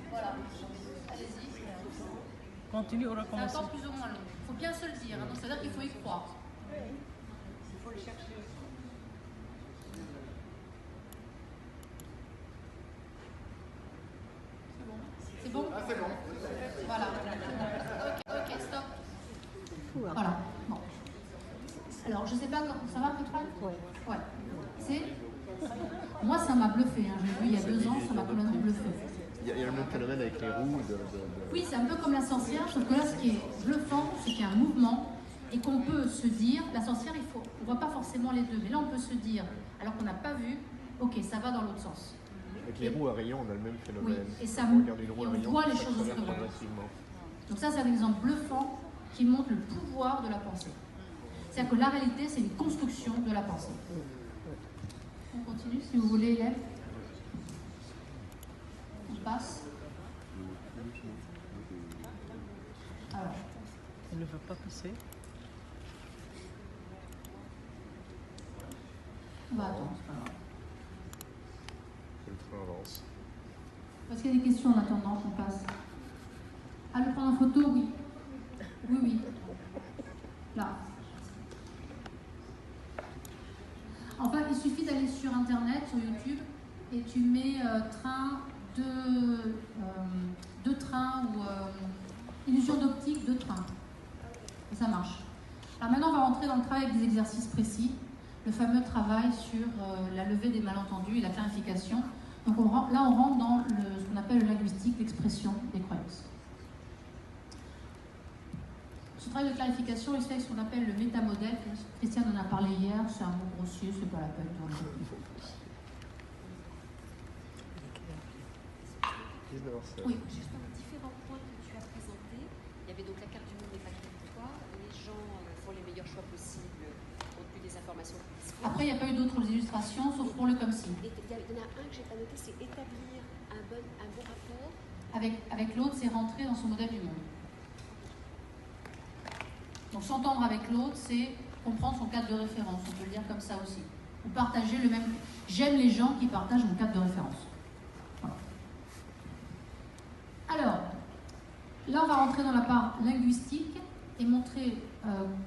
Speaker 1: Voilà. Allez-y.
Speaker 5: Continue, on
Speaker 1: C'est un
Speaker 5: recommence.
Speaker 1: temps plus ou moins long. Il faut bien se le dire. Hein. Donc, c'est-à-dire qu'il faut y croire.
Speaker 2: Il faut le chercher.
Speaker 1: C'est bon?
Speaker 6: Ah, c'est bon.
Speaker 1: Voilà. Ok, stop.
Speaker 5: Fou, hein.
Speaker 1: Voilà. Bon. Alors, je sais pas, ça va, Pétrole? Ouais. C'est... Moi, ça m'a bluffé. Hein. J'ai vu il y a 2 ans, ça m'a complètement bluffé.
Speaker 6: Il y a le même phénomène avec les roues.
Speaker 1: Oui, c'est un peu comme la sorcière, sauf que là, ce qui est bluffant, c'est qu'il y a un mouvement et qu'on peut se dire, la sorcière, on ne voit pas forcément les deux, mais là, on peut se dire, alors qu'on n'a pas vu, ok, ça va dans l'autre sens.
Speaker 6: Avec les roues à rayons, on a le même phénomène.
Speaker 1: Oui, et ça
Speaker 6: on regarde une roue
Speaker 1: et
Speaker 6: à
Speaker 1: on
Speaker 6: rayons,
Speaker 1: voit les
Speaker 6: ça
Speaker 1: choses
Speaker 6: traverse
Speaker 1: autrement.
Speaker 6: progressivement.
Speaker 1: Donc ça, c'est un exemple bluffant qui montre le pouvoir de la pensée. C'est-à-dire que la réalité, c'est une construction de la pensée. On continue, si vous voulez, élèves. On passe. Alors,
Speaker 5: Elle ne veut pas passer.
Speaker 1: on va attendre, c'est pas grave.
Speaker 6: Le train avance.
Speaker 1: Est-ce qu'il y a des questions en attendant qu'on passe? Ah, le prendre en photo, oui. Oui. Là. Enfin, il suffit d'aller sur Internet, sur YouTube, et tu mets train de train ou illusion d'optique de train. Et ça marche. Alors maintenant, on va rentrer dans le travail avec des exercices précis. Le fameux travail sur la levée des malentendus et la clarification. Donc là, on rentre dans ce qu'on appelle le linguistique, l'expression des croyances. Ce travail de clarification, il se fait avec ce qu'on appelle le métamodèle. Christiane en a parlé hier, c'est un mot grossier, c'est pas la peine de le dire.
Speaker 6: 19h16.
Speaker 1: Oui.
Speaker 3: Juste dans les différents points que tu as présentés, il y avait donc la carte du monde n'est pas contradictoire, les gens font les meilleurs choix possibles, ont plus des informations plus disponibles.
Speaker 1: Après, il n'y a pas eu d'autres illustrations, sauf pour le comme si.
Speaker 3: Et il y en a un que j'ai pas noté, c'est établir un bon rapport.
Speaker 1: Avec l'autre, c'est rentrer dans son modèle du monde. Donc s'entendre avec l'autre, c'est comprendre son cadre de référence, on peut le dire comme ça aussi. Ou partager le même... J'aime les gens qui partagent mon cadre de référence. Voilà. Alors, là on va rentrer dans la part linguistique et montrer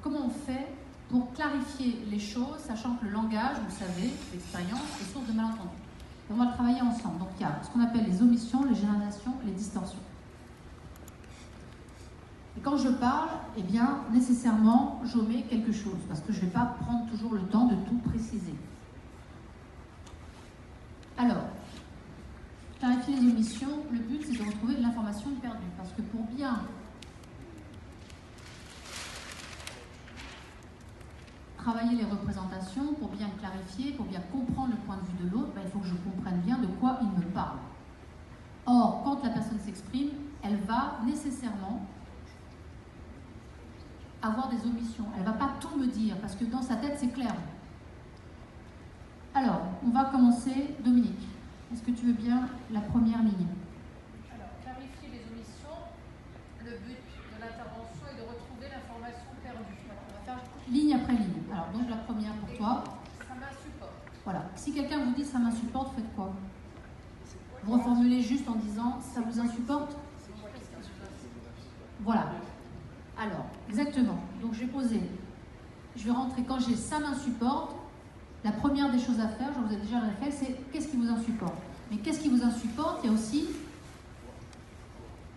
Speaker 1: comment on fait pour clarifier les choses, sachant que le langage, vous le savez, l'expérience, est source de malentendus. Et on va le travailler ensemble. Donc il y a ce qu'on appelle les omissions, les généralisations et les distorsions. Et quand je parle, eh bien, nécessairement, j'omets quelque chose, parce que je ne vais pas prendre toujours le temps de tout préciser. Alors, clarifier les omissions, le but, c'est de retrouver de l'information perdue, parce que pour bien travailler les représentations, pour bien clarifier, pour bien comprendre le point de vue de l'autre, il faut que je comprenne bien de quoi il me parle. Or, quand la personne s'exprime, elle va nécessairement avoir des omissions. Elle ne va pas tout me dire, parce que dans sa tête, c'est clair. Alors, on va commencer. Dominique, est-ce que tu veux bien la première ligne?
Speaker 7: Alors, clarifier les omissions. Le but de l'intervention est de retrouver l'information perdue.
Speaker 1: Alors, on va faire ligne après ligne. Alors, donc la première pour toi.
Speaker 7: Ça m'insupporte.
Speaker 1: Voilà. Si quelqu'un vous dit ça m'insupporte, faites quoi? Vous reformulez juste en disant ça vous insupporte? Voilà. Alors, exactement. Donc, je vais rentrer quand j'ai ça m'insupporte. La première des choses à faire, je vous ai déjà fait, c'est qu'est-ce qui vous insupporte. Mais qu'est-ce qui vous insupporte? Il y a aussi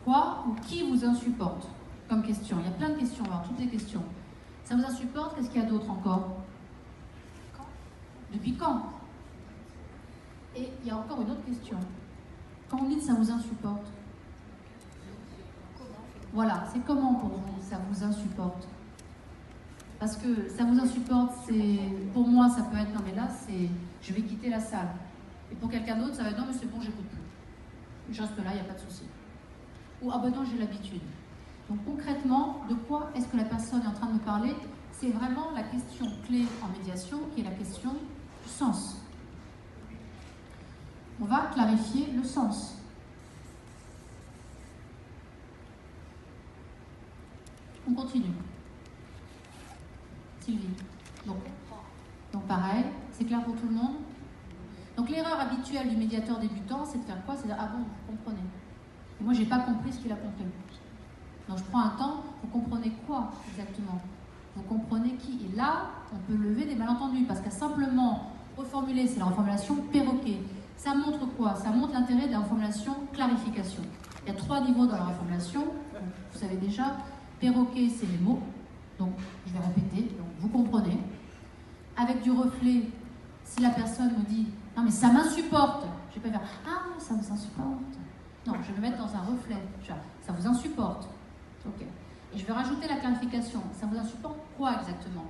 Speaker 1: Quoi ou qui vous insupporte comme question? Il y a plein de questions, on va voir toutes les questions. Ça vous insupporte? Qu'est-ce qu'il y a d'autre encore? Depuis quand? Et il y a encore une autre question. Quand on dit ça vous insupporte, voilà, c'est comment pour vous ça vous insupporte? Parce que ça vous insupporte, c'est pour moi ça peut être non mais là c'est je vais quitter la salle. Et pour quelqu'un d'autre ça va être non mais c'est bon j'écoute plus. Je reste là, il n'y a pas de souci. Ou ah ben non j'ai l'habitude. Donc concrètement, de quoi est-ce que la personne est en train de me parler? C'est vraiment la question clé en médiation qui est la question du sens. On va clarifier le sens. On continue. Sylvie. Donc pareil, c'est clair pour tout le monde? Donc l'erreur habituelle du médiateur débutant, c'est de faire quoi? C'est de dire, ah bon, vous comprenez. Et moi, j'ai pas compris ce qu'il a compris. Donc je prends un temps, vous comprenez quoi exactement? Vous comprenez qui? Et là, on peut lever des malentendus, parce qu'à simplement reformuler, c'est la reformulation perroquet. Ça montre quoi? Ça montre l'intérêt de la reformulation clarification. Il y a 3 niveaux dans la reformulation, vous savez déjà. Perroquet, c'est les mots, donc je vais répéter, donc vous comprenez. Avec du reflet, si la personne me dit « Non mais ça m'insupporte », je vais pas faire « Ah, ça vous insupporte ». Non, je vais me mettre dans un reflet, ça vous insupporte. Ok. Et je vais rajouter la clarification. Ça vous insupporte quoi exactement?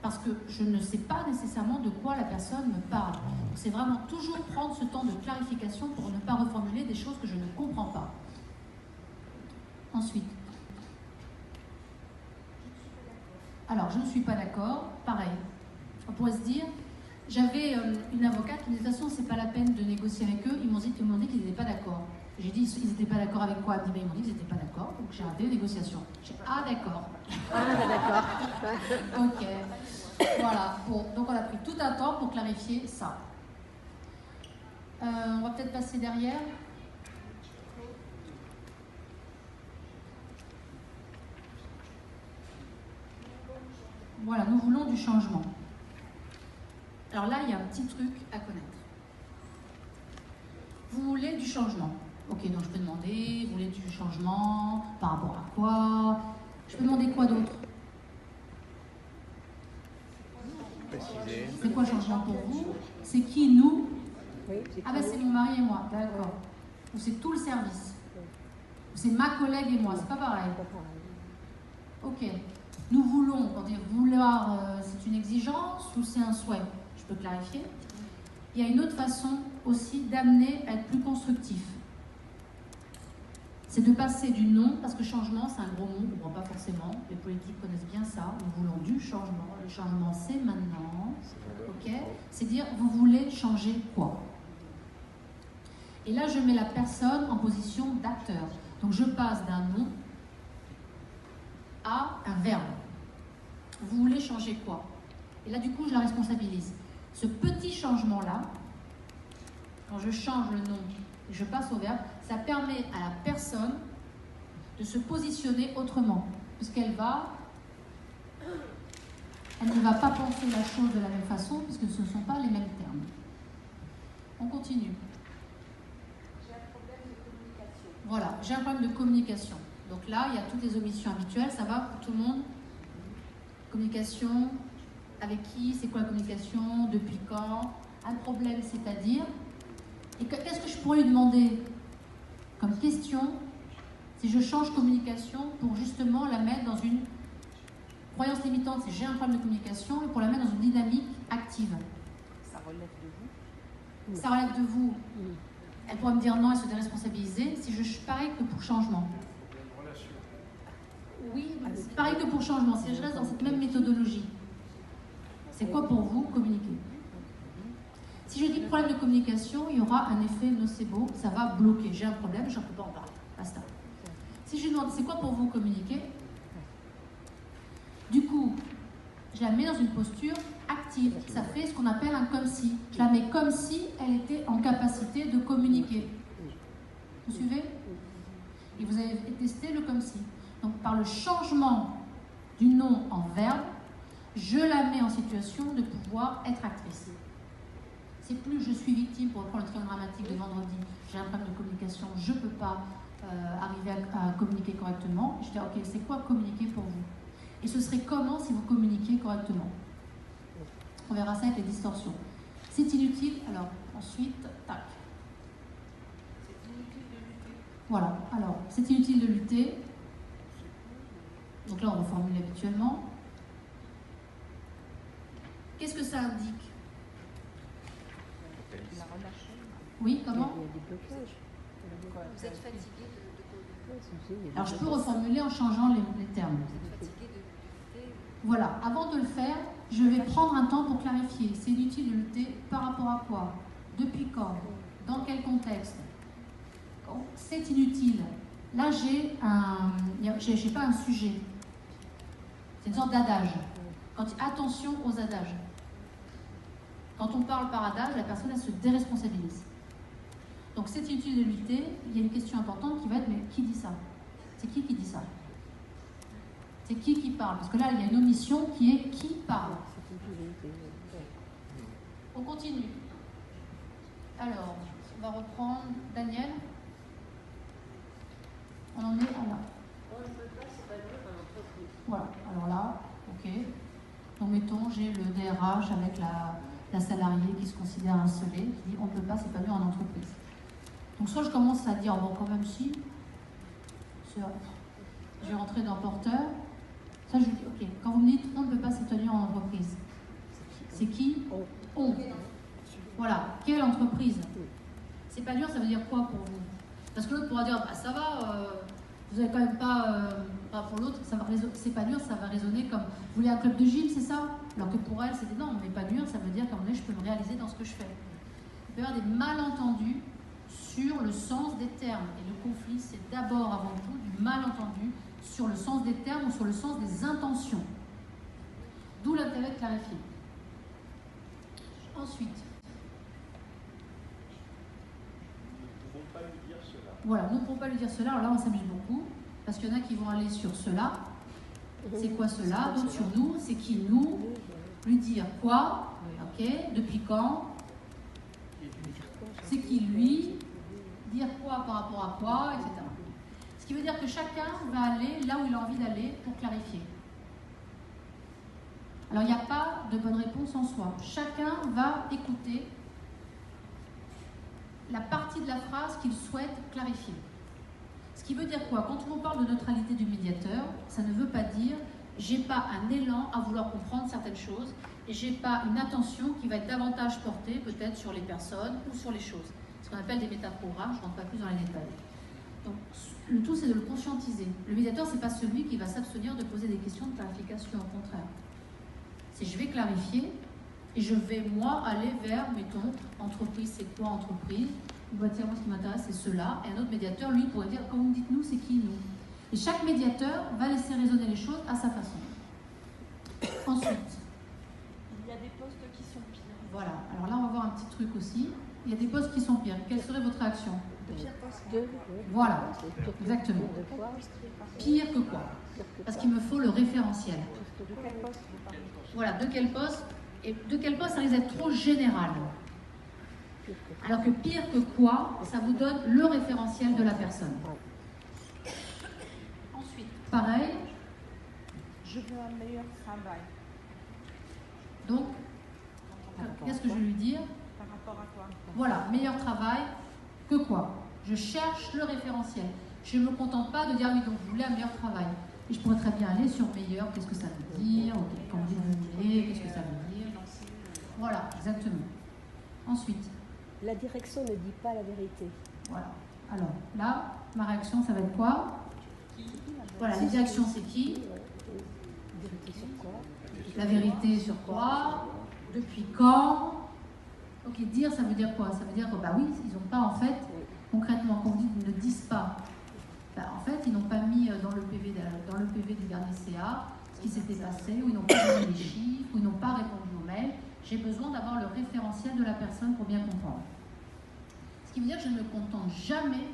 Speaker 1: Parce que je ne sais pas nécessairement de quoi la personne me parle. C'est vraiment toujours prendre ce temps de clarification pour ne pas reformuler des choses que je ne comprends pas. Ensuite. Alors, je ne suis pas d'accord. Pareil. On pourrait se dire, j'avais une avocate qui me disait, de toute façon, c'est pas la peine de négocier avec eux. Ils m'ont dit qu'ils n'étaient pas d'accord. J'ai dit, ils n'étaient pas d'accord avec quoi? Ils m'ont dit qu'ils n'étaient pas d'accord, donc j'ai arrêté les négociations. J'ai dit, ah d'accord.
Speaker 3: D'accord.
Speaker 1: Ok. Voilà. Bon, donc on a pris tout un temps pour clarifier ça. On va peut-être passer derrière. Voilà, nous voulons du changement. Alors là, il y a un petit truc à connaître. Vous voulez du changement. Ok, donc je peux demander, vous voulez du changement, par rapport à quoi? Je peux demander quoi d'autre? C'est quoi le changement pour vous? C'est qui, nous? Ah ben c'est mon mari et moi, d'accord. Ou c'est tout le service? Ou c'est ma collègue et moi, c'est pas pareil. Ok. Nous voulons, quand dire vouloir, c'est une exigence ou c'est un souhait? Je peux clarifier. Il y a une autre façon aussi d'amener à être plus constructif. C'est de passer du non, parce que changement, c'est un gros mot, on ne comprend pas forcément. Les politiques connaissent bien ça. Nous voulons du changement. Le changement, c'est maintenant. Ok? C'est dire, vous voulez changer quoi? Et là, je mets la personne en position d'acteur. Donc, je passe d'un non à un verbe. Vous voulez changer quoi? Et là, du coup, je la responsabilise. Ce petit changement-là, quand je change le nom et je passe au verbe, ça permet à la personne de se positionner autrement, puisqu'elle ne va pas penser la chose de la même façon, puisque ce ne sont pas les mêmes termes. On continue.
Speaker 3: J'ai un problème de communication.
Speaker 1: Voilà, j'ai un problème de communication. Donc là, il y a toutes les omissions habituelles, ça va pour tout le monde? Communication, avec qui? C'est quoi la communication? Depuis quand? Un problème, c'est-à-dire? Et qu'est-ce que je pourrais lui demander comme question si je change communication pour justement la mettre dans une croyance limitante? C'est j'ai un problème de communication, et pour la mettre dans une dynamique active.
Speaker 5: Ça relève de vous.
Speaker 1: Ça relève de vous. Elle pourrait me dire non et se déresponsabiliser. Si je pareil que pour changement. Oui, c'est pareil que pour changement. Si je reste dans cette même méthodologie, c'est quoi pour vous communiquer? Si je dis problème de communication, il y aura un effet nocebo, ça va bloquer. J'ai un problème, je ne peux pas en parler. Basta. Si je demande c'est quoi pour vous communiquer, du coup, je la mets dans une posture active. Ça fait ce qu'on appelle un comme si. Je la mets comme si elle était en capacité de communiquer. Vous suivez? Et vous avez testé le comme si. Donc par le changement du nom en verbe, je la mets en situation de pouvoir être actrice. C'est plus je suis victime, pour reprendre le triangle dramatique de vendredi, j'ai un problème de communication, je ne peux pas arriver à communiquer correctement. Je dis, ok, c'est quoi communiquer pour vous? Et ce serait comment si vous communiquiez correctement? On verra ça avec les distorsions. C'est inutile, alors ensuite, tac.
Speaker 7: C'est inutile de lutter.
Speaker 1: Voilà, alors c'est inutile de lutter. Donc là, on reformule habituellement. Qu'est-ce que ça indique?
Speaker 5: La relâcher.
Speaker 1: Oui, comment?
Speaker 8: Il y a des blocages.
Speaker 3: Vous êtes fatigué de
Speaker 1: Alors je peux reformuler en changeant les termes.
Speaker 3: Vous êtes fatigué de lutter.
Speaker 1: Voilà, avant de le faire, je vais prendre un temps pour clarifier. C'est inutile de lutter par rapport à quoi? Depuis quand? Dans quel contexte? C'est inutile. Là, j'ai pas un sujet. C'est une sorte d'adage. Attention aux adages. Quand on parle par adage, la personne elle se déresponsabilise. Donc c'est inutile de lutter. Il y a une question importante qui va être, mais qui dit ça? C'est qui dit ça? C'est qui parle? Parce que là, il y a une omission qui est qui parle. On continue. Alors, on va reprendre Daniel. On en est à là. Voilà, alors là, ok. Donc mettons, j'ai le DRH avec la salariée qui se considère insolée, qui dit on ne peut pas s'épanouir en entreprise. Donc soit je commence à dire, bon quand même si, je vais rentrer dans porteur. Ça, je lui dis, ok, quand vous me dites on ne peut pas s'épanouir en entreprise, c'est qui? On. Voilà, quelle entreprise? S'épanouir, ça veut dire quoi pour vous? Parce que l'autre pourra dire, bah ça va, vous n'avez quand même pas, pour l'autre, s'épanouir, ça va résonner comme, vous voulez un club de gym, c'est ça? Alors que pour elle, c'était non, m'épanouir, ça veut dire qu'à un moment donné, je peux me réaliser dans ce que je fais. Il peut y avoir des malentendus sur le sens des termes. Et le conflit, c'est d'abord, avant tout, du malentendu sur le sens des termes ou sur le sens des intentions. D'où l'intérêt de clarifier. Ensuite.
Speaker 9: Nous ne pouvons pas lui dire cela.
Speaker 1: Voilà, nous ne pouvons pas lui dire cela. Alors là, on s'amuse beaucoup, parce qu'il y en a qui vont aller sur cela. C'est quoi cela? Donc sur nous, c'est qui nous? Lui dire quoi? Ok, depuis quand? C'est qui lui? Dire quoi par rapport à quoi, etc. Ce qui veut dire que chacun va aller là où il a envie d'aller pour clarifier. Alors il n'y a pas de bonne réponse en soi. Chacun va écouter la partie de la phrase qu'il souhaite clarifier. Ce qui veut dire quoi? Quand on parle de neutralité du médiateur, ça ne veut pas dire j'ai pas un élan à vouloir comprendre certaines choses et j'ai pas une attention qui va être davantage portée peut-être sur les personnes ou sur les choses. Ce qu'on appelle des métaprogrammes, je ne rentre pas plus dans les détails. Donc le tout c'est de le conscientiser. Le médiateur c'est pas celui qui va s'abstenir de poser des questions de clarification, au contraire. C'est je vais clarifier et je vais moi aller vers, mettons, entreprise, c'est quoi entreprise? Bah, tiens, moi ce qui m'intéresse c'est cela. Et un autre médiateur, lui, pourrait dire, quand vous me dites nous, c'est qui nous? Et chaque médiateur va laisser résonner les choses à sa façon. Ensuite.
Speaker 5: Il y a des postes qui sont pires.
Speaker 1: Voilà, alors là on va voir un petit truc aussi. Il y a des postes qui sont pires. Quelle serait votre réaction? Voilà, exactement. Pire que quoi? Parce qu'il me faut le référentiel. Voilà, de quel poste? Et de quel poste ça risque d'être trop général. Alors que pire que quoi, ça vous donne le référentiel de la personne. Ensuite, pareil.
Speaker 5: Je veux un meilleur travail.
Speaker 1: Donc, qu'est-ce que je vais lui dire?
Speaker 5: Par rapport à quoi?
Speaker 1: Voilà, meilleur travail que quoi? Je cherche le référentiel. Je ne me contente pas de dire oui, donc vous voulez un meilleur travail. Et je pourrais très bien aller sur meilleur, qu'est-ce que ça veut dire? Quand vous voulez, qu'est-ce que ça veut dire? Voilà, exactement. Ensuite.
Speaker 8: La direction ne dit pas la vérité.
Speaker 1: Voilà. Alors, là, ma réaction, ça va être quoi? Voilà, la direction, c'est qui?
Speaker 8: Vérité sur quoi?
Speaker 1: La vérité sur quoi? Depuis quand? Ok, dire, ça veut dire quoi? Ça veut dire que, bah oui, ils n'ont pas, en fait, concrètement, quand on dit qu'ils ne disent pas, bah, en fait, ils n'ont pas mis dans le PV du dernier CA ce qui s'était passé, ou ils n'ont pas donné les chiffres, ou ils n'ont pas répondu aux mails. J'ai besoin d'avoir le référentiel de la personne pour bien comprendre. Ce qui veut dire que je ne me contente jamais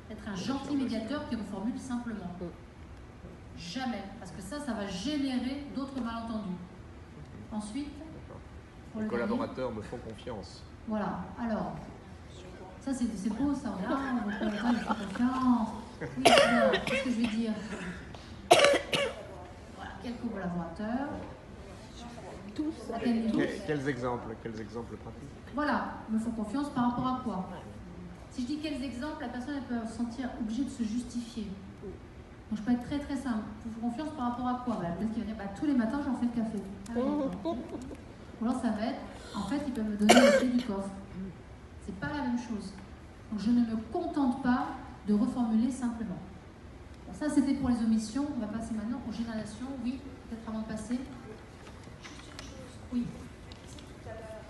Speaker 1: d'être un gentil médiateur qui reformule simplement. Jamais. Parce que ça va générer d'autres malentendus. Ensuite,
Speaker 6: les collaborateurs me font confiance.
Speaker 1: Voilà. Alors, ça c'est beau, ça. On dit, ah, vos collaborateurs me font confiance. Oui, alors, qu'est-ce que je vais dire? Voilà, quelques collaborateurs.
Speaker 8: Tous.
Speaker 6: Quels exemples pratiques?
Speaker 1: Voilà, me font confiance par rapport à quoi? Si je dis quels exemples, la personne elle peut se sentir obligée de se justifier. Donc je peux être très très simple. Vous faites confiance par rapport à quoi? Peut-être qu'il va dire tous les matins j'en fais le café. Ah, oui, ou alors ça va être, en fait ils peuvent me donner le clé du coffre. C'est pas la même chose. Donc je ne me contente pas de reformuler simplement. Bon, ça c'était pour les omissions. On va passer maintenant aux générations. Oui, peut-être avant de passer.
Speaker 3: Juste une chose.
Speaker 1: Oui.
Speaker 3: Je disais tout à l'heure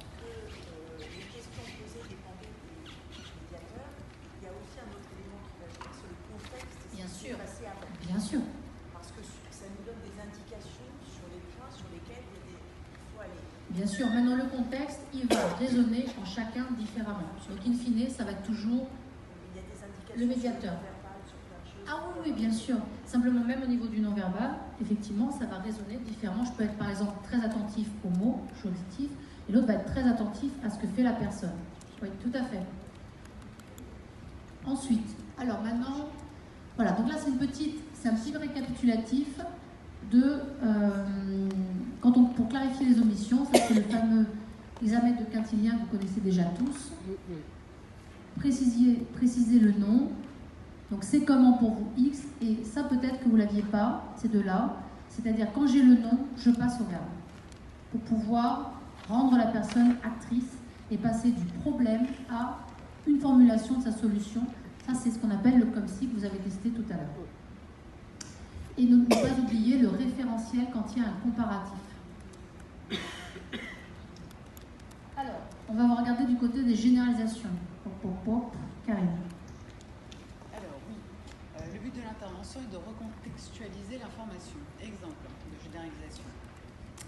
Speaker 3: que les questions posées dépendaient des médiateurs. Il y a aussi un autre élément qui va jouer sur le contexte et
Speaker 1: Bien
Speaker 3: ce qui
Speaker 1: sûr.
Speaker 3: s'est passé avant.
Speaker 1: Bien sûr.
Speaker 3: Parce que ça nous donne des indications sur les points sur lesquels il faut aller.
Speaker 1: Bien sûr, maintenant le contexte, il va résonner en chacun différemment. Donc in fine, ça va être toujours
Speaker 3: Il y a des indications
Speaker 1: le médiateur.
Speaker 3: sur le verbal, sur plein de choses.
Speaker 1: Ah oui, oui, bien sûr. Simplement, même au niveau du non-verbal, effectivement, ça va résonner différemment. Je peux être par exemple très attentif aux mots, je suis auditif, et l'autre va être très attentif à ce que fait la personne. Oui, tout à fait. Ensuite, alors maintenant, voilà, donc là c'est un petit récapitulatif de, pour clarifier les omissions, ça c'est le fameux examen de Quintilien que vous connaissez déjà tous. Préciser le nom. Donc c'est comment pour vous X, et ça peut-être que vous ne l'aviez pas, ces deux-là. C'est-à-dire quand j'ai le nom, je passe au verbe. Pour pouvoir rendre la personne actrice et passer du problème à une formulation de sa solution. Ça c'est ce qu'on appelle le comme si que vous avez testé tout à l'heure. Et ne pas oublier le référentiel quand il y a un comparatif. Alors, on va regarder du côté des généralisations. Karine.
Speaker 10: Alors oui, le but de l'intervention est de recontextualiser l'information. Exemple de généralisation.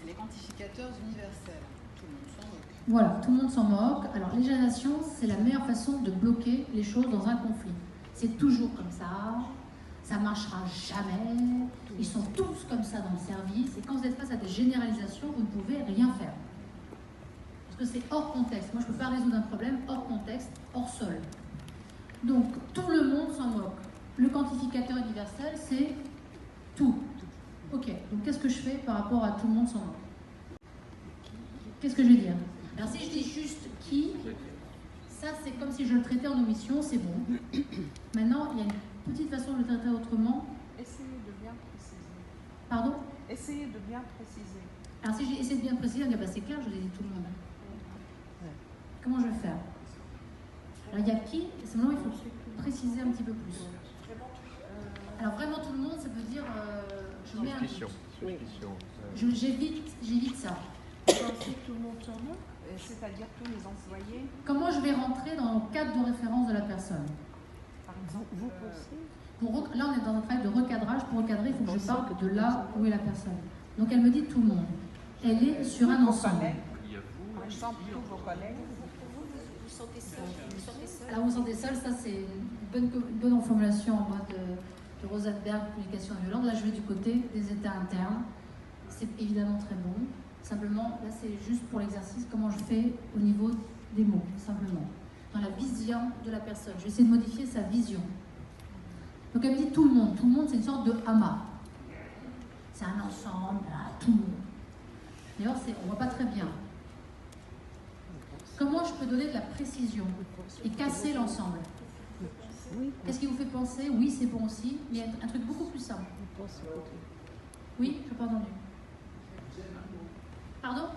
Speaker 10: Les quantificateurs universels. Tout le monde s'en moque.
Speaker 1: Voilà, tout le monde s'en moque. Alors les généralisations, c'est la meilleure façon de bloquer les choses dans un conflit. C'est toujours comme ça. Ça ne marchera jamais, ils sont tous comme ça dans le service, et quand vous êtes face à des généralisations, vous ne pouvez rien faire. Parce que c'est hors contexte. Moi, je ne peux pas résoudre un problème hors contexte, hors sol. Donc, tout le monde s'en moque. Le quantificateur universel, c'est tout. Ok, donc qu'est-ce que je fais par rapport à tout le monde s'en moque? Qu'est-ce que je vais dire? Alors, si je dis juste qui, ça, c'est comme si je le traitais en omission, c'est bon. Maintenant, il y a une petite façon de le traiter autrement.
Speaker 5: Essayez de bien préciser.
Speaker 1: Pardon?
Speaker 5: Essayez de bien préciser.
Speaker 1: Alors si j'ai essayé de bien préciser, on dit bah, c'est clair, je l'ai dit tout le monde. Comment je vais faire? Alors il y a qui, et seulement il faut préciser un petit peu plus. Alors vraiment tout le monde, ça veut dire je mets un
Speaker 6: Suspicion.
Speaker 1: J'évite ça.
Speaker 5: Vous pensez que tout le monde s'en moque, c'est-à-dire tous les employés?
Speaker 1: Comment je vais rentrer dans le cadre de référence de la personne?
Speaker 5: Par exemple,
Speaker 8: Vous pensez?
Speaker 1: Là on est dans un travail de recadrage. Pour recadrer, il faut que je parte de là où est la personne. Donc elle me dit tout le monde. Elle est sur un ensemble.
Speaker 5: Par exemple, tous vos collègues.
Speaker 3: Vous sentez seul. Vous sentez seul.
Speaker 1: Alors vous sentez seul, ça c'est une bonne formulation en mode de Rosenberg, communication violente. Là je vais du côté des états internes. C'est évidemment très bon. Simplement, là c'est juste pour l'exercice, comment je fais au niveau des mots, simplement. Dans la vision de la personne. Je vais essayer de modifier sa vision. Donc elle me dit tout le monde. Tout le monde, c'est une sorte de amas. C'est un ensemble, tout le monde. D'ailleurs, on ne voit pas très bien. Comment je peux donner de la précision et casser l'ensemble? Qu'est-ce qui vous fait penser? Oui, c'est bon aussi, mais il y a un truc beaucoup plus simple. Oui, je n'ai pas entendu. Pardon?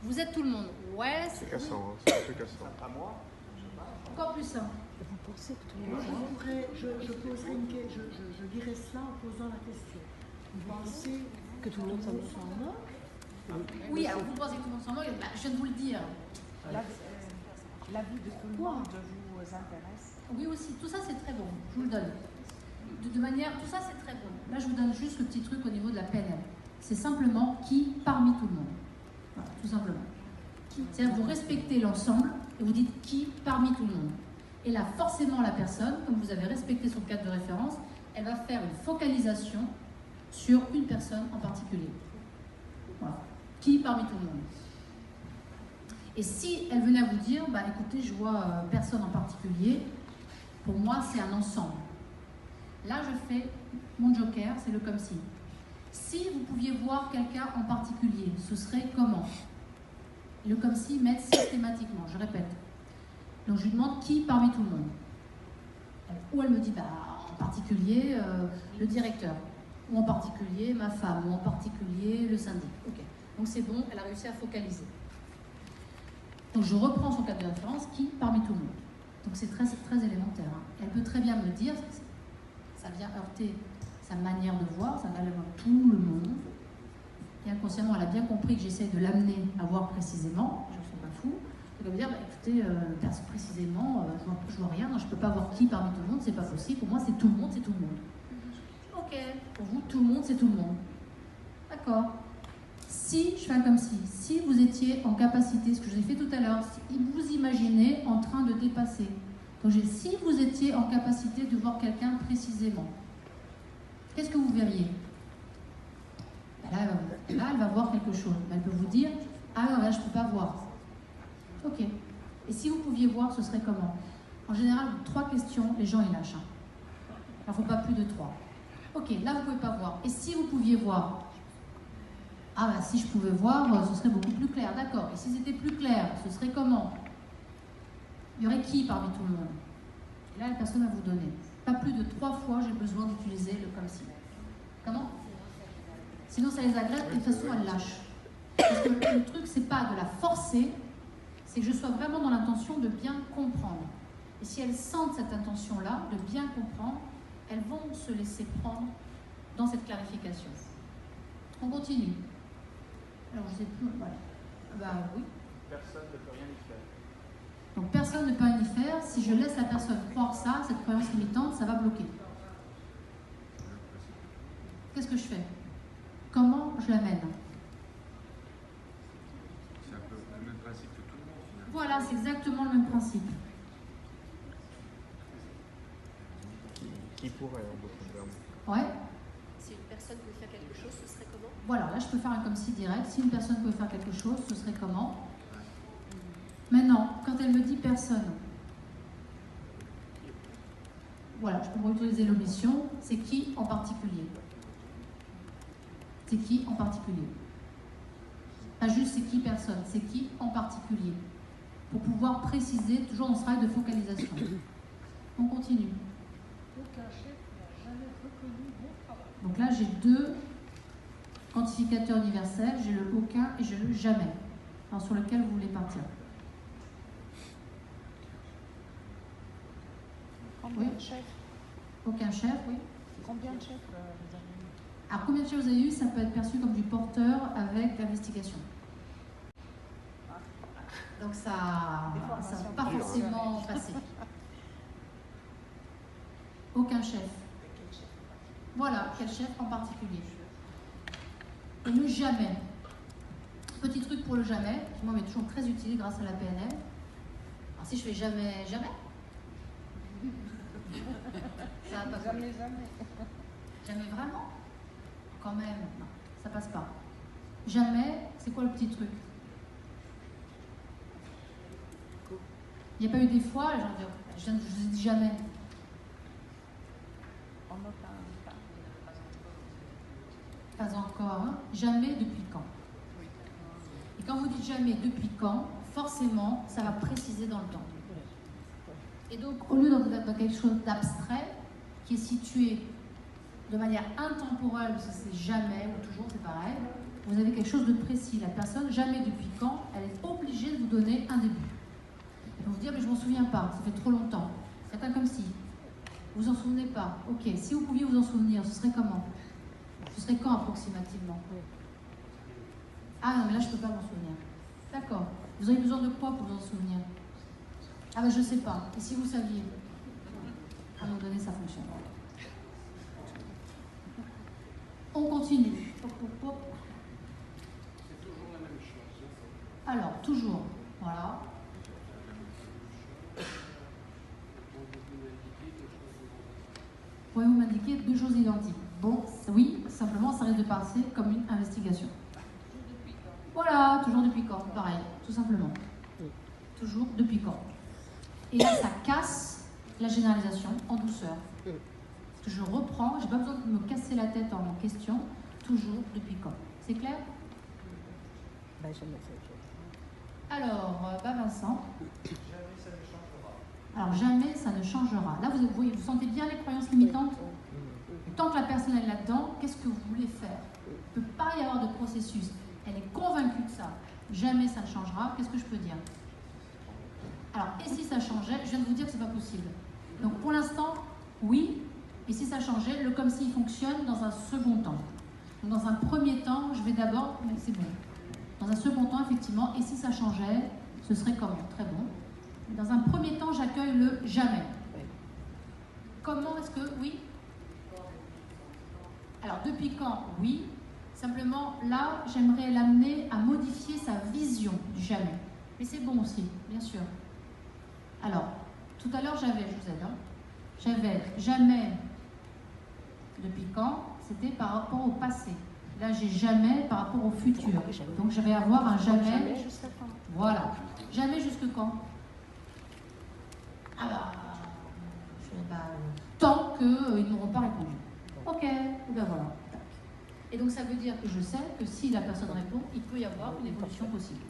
Speaker 1: Vous êtes tout le monde. Ouais,
Speaker 6: c'est cassant, c'est un peu cassant.
Speaker 9: À moi?
Speaker 1: Encore plus simple.
Speaker 8: Vous pensez que tout le monde
Speaker 11: je dirais cela en posant la question. Vous pensez
Speaker 8: que tout le monde s'en moque?
Speaker 1: Oui, alors vous pensez que tout le monde s'en moque, bah, je viens de vous le dire.
Speaker 5: L'avis de tout le monde vous intéresse?
Speaker 1: Oui aussi, tout ça c'est très bon, je vous le donne. De manière, tout ça c'est très bon. Là je vous donne juste le petit truc au niveau de la PNL. C'est simplement qui parmi tout le monde. Voilà, tout simplement. C'est-à-dire vous respectez l'ensemble et vous dites qui parmi tout le monde. Et là forcément la personne, comme vous avez respecté son cadre de référence, elle va faire une focalisation sur une personne en particulier. Voilà. Qui parmi tout le monde. Et si elle venait à vous dire, bah écoutez, je vois personne en particulier, Pour moi, c'est un ensemble. Là, je fais mon joker, c'est le comme si. Si vous pouviez voir quelqu'un en particulier, ce serait comment? Le comme si m'aide systématiquement, je répète. Donc je lui demande qui parmi tout le monde. Ou elle me dit, bah, en particulier le directeur, ou en particulier ma femme, ou en particulier le syndic. Ok. Donc c'est bon, elle a réussi à focaliser. Donc je reprends son cadre de référence, qui parmi tout le monde. Donc c'est très, très élémentaire. Hein. Elle peut très bien me dire, ça vient heurter sa manière de voir, ça va aller voir tout le monde. Et inconsciemment, elle a bien compris que j'essaie de l'amener à voir précisément, je ne suis pas fou. Elle va me dire, bah, écoutez, précisément, je vois rien, non, je ne peux pas voir qui parmi tout le monde, c'est pas possible. Pour moi, c'est tout le monde, c'est tout le monde. Ok, pour vous, tout le monde, c'est tout le monde. D'accord. Si, je fais un comme si vous étiez en capacité, ce que je vous ai fait tout à l'heure, si vous imaginez en train de dépasser. Donc si vous étiez en capacité de voir quelqu'un précisément, qu'est-ce que vous verriez? Là, elle va voir quelque chose. Elle peut vous dire, ah non, là, je ne peux pas voir. Ok. Et si vous pouviez voir, ce serait comment? En général, 3 questions, les gens, ils lâchent. Hein. Il ne faut pas plus de 3. Ok, là, vous ne pouvez pas voir. Et si vous pouviez voir? Ah, bah, si je pouvais voir, ce serait beaucoup plus clair. D'accord. Et si c'était plus clair, ce serait comment? Il y aurait qui parmi tout le monde? Et là, la personne va vous donner. Pas plus de 3 fois, j'ai besoin d'utiliser le comme si. Comment? Sinon, ça les agresse et de toute façon, elles lâchent. Parce que le truc, c'est pas de la forcer, c'est que je sois vraiment dans l'intention de bien comprendre. Et si elles sentent cette intention-là, de bien comprendre, elles vont se laisser prendre dans cette clarification. On continue. Alors, je sais plus, voilà. Bah oui.
Speaker 9: Personne ne peut rien y faire.
Speaker 1: Donc, personne ne peut rien y faire. Si je laisse la personne croire ça, cette croyance limitante, ça va bloquer. Qu'est-ce que je fais? Comment je l'amène?
Speaker 12: C'est un peu le même principe que tout le monde, finalement.
Speaker 1: Voilà, c'est exactement le même principe.
Speaker 6: Qui pourrait, en d'autres termes?
Speaker 1: Ouais.
Speaker 3: Si une personne peut faire quelque chose, ce serait comment?
Speaker 1: Voilà, là je peux faire un comme si direct. Si une personne pouvait faire quelque chose, ce serait comment? Maintenant, quand elle me dit personne, voilà, je peux utiliser l'omission. C'est qui en particulier? C'est qui en particulier? Pas juste c'est qui personne, c'est qui en particulier? Pour pouvoir préciser, toujours dans ce travail de focalisation. On continue.
Speaker 11: Aucun chef n'a jamais reconnu mon travail.
Speaker 1: Donc là, j'ai 2 quantificateurs universels, j'ai le aucun et j'ai le jamais, alors sur lequel vous voulez partir.
Speaker 5: Combien de chefs?
Speaker 1: Aucun chef, oui.
Speaker 5: Combien de chefs vous avez eu?
Speaker 1: Alors combien de chefs vous avez eu? Ça peut être perçu comme du porteur avec l'investigation. Donc ça ne va pas forcément passer. Aucun chef. Voilà, quel chef en particulier. Et le jamais. Petit truc pour le jamais, qui moi m'est toujours très utile grâce à la PNL. Alors si je fais jamais, jamais, ça va pas.
Speaker 5: Jamais.
Speaker 1: Jamais vraiment? Quand même, non, ça passe pas. Jamais, c'est quoi le petit truc? Il n'y a pas eu des fois, les gens disent, je vous ai dit jamais.
Speaker 5: En aucun cas.
Speaker 1: Pas encore, hein? Jamais depuis quand? Et quand vous dites jamais depuis quand, forcément, ça va préciser dans le temps. Et donc, au lieu dans quelque chose d'abstrait, qui est situé de manière intemporelle, parce que c'est jamais ou toujours, c'est pareil, vous avez quelque chose de précis. La personne, jamais depuis quand, elle est obligée de vous donner un début. Elle va vous dire, mais je ne m'en souviens pas, ça fait trop longtemps. C'est un comme si. Vous en souvenez pas. Ok, si vous pouviez vous en souvenir, ce serait comment? Ce serait quand approximativement? Ah non, mais là, je ne peux pas m'en souvenir. D'accord. Vous avez besoin de quoi pour vous en souvenir? Ah ben, je ne sais pas. Et si vous saviez? À un moment donné, ça fonctionne. On continue.
Speaker 9: C'est toujours la même chose.
Speaker 1: Alors, toujours. Voilà. Pouvez-vous m'indiquer 2 choses identiques? Bon, oui, simplement, ça risque de passer comme une investigation. Voilà, toujours depuis quand? Pareil, tout simplement. Toujours depuis quand? Et là, ça casse la généralisation en douceur. Parce que je reprends, j'ai pas besoin de me casser la tête en question, toujours depuis quand. C'est clair? Alors, Vincent.
Speaker 9: Jamais ça ne changera.
Speaker 1: Alors, jamais ça ne changera. Là, vous voyez, vous sentez bien les croyances limitantes? Et tant que la personne est là-dedans, qu'est-ce que vous voulez faire? Il ne peut pas y avoir de processus. Elle est convaincue de ça. Jamais ça ne changera. Qu'est-ce que je peux dire? Alors, et si ça changeait? Je viens de vous dire que ce n'est pas possible. Donc, pour l'instant, oui. Et si ça changeait, le comme s'il fonctionne dans un second temps. Donc, dans un premier temps, je vais d'abord... Mais c'est bon. Dans un second temps, effectivement, et si ça changeait, ce serait comment? Très bon. Dans un premier temps, j'accueille le jamais. Comment est-ce que... Oui? Alors, depuis quand? Oui. Simplement, là, j'aimerais l'amener à modifier sa vision du jamais. Mais c'est bon aussi, bien sûr. Alors, tout à l'heure, j'avais, je vous aide, hein, j'avais jamais, depuis quand? C'était par rapport au passé. Là, j'ai jamais par rapport au futur. Donc, je vais avoir un jamais. Voilà. Jamais jusque quand? Ah bah, je sais pas. Tant qu'ils n'auront pas répondu. Ok, et ben voilà. Et donc, ça veut dire que je sais que si la personne répond, il peut y avoir une évolution possible.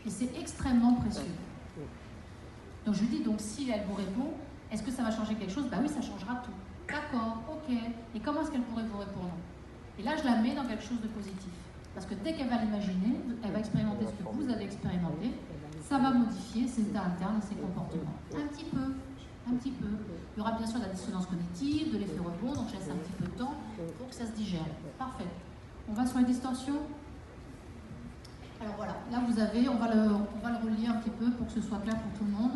Speaker 1: Et c'est extrêmement précieux. Donc, je lui dis, donc, si elle vous répond, est-ce que ça va changer quelque chose? Bah oui, ça changera tout. D'accord, ok. Et comment est-ce qu'elle pourrait vous répondre? Et là, je la mets dans quelque chose de positif. Parce que dès qu'elle va l'imaginer, elle va expérimenter ce que vous avez expérimenté, ça va modifier ses états internes et ses comportements. Un petit peu. Un petit peu. Il y aura bien sûr de la dissonance cognitive, de l'effet rebond, donc je laisse un petit peu de temps pour que ça se digère. Parfait. On va sur les distorsions. Alors voilà, là vous avez, on va le relire un petit peu pour que ce soit clair pour tout le monde.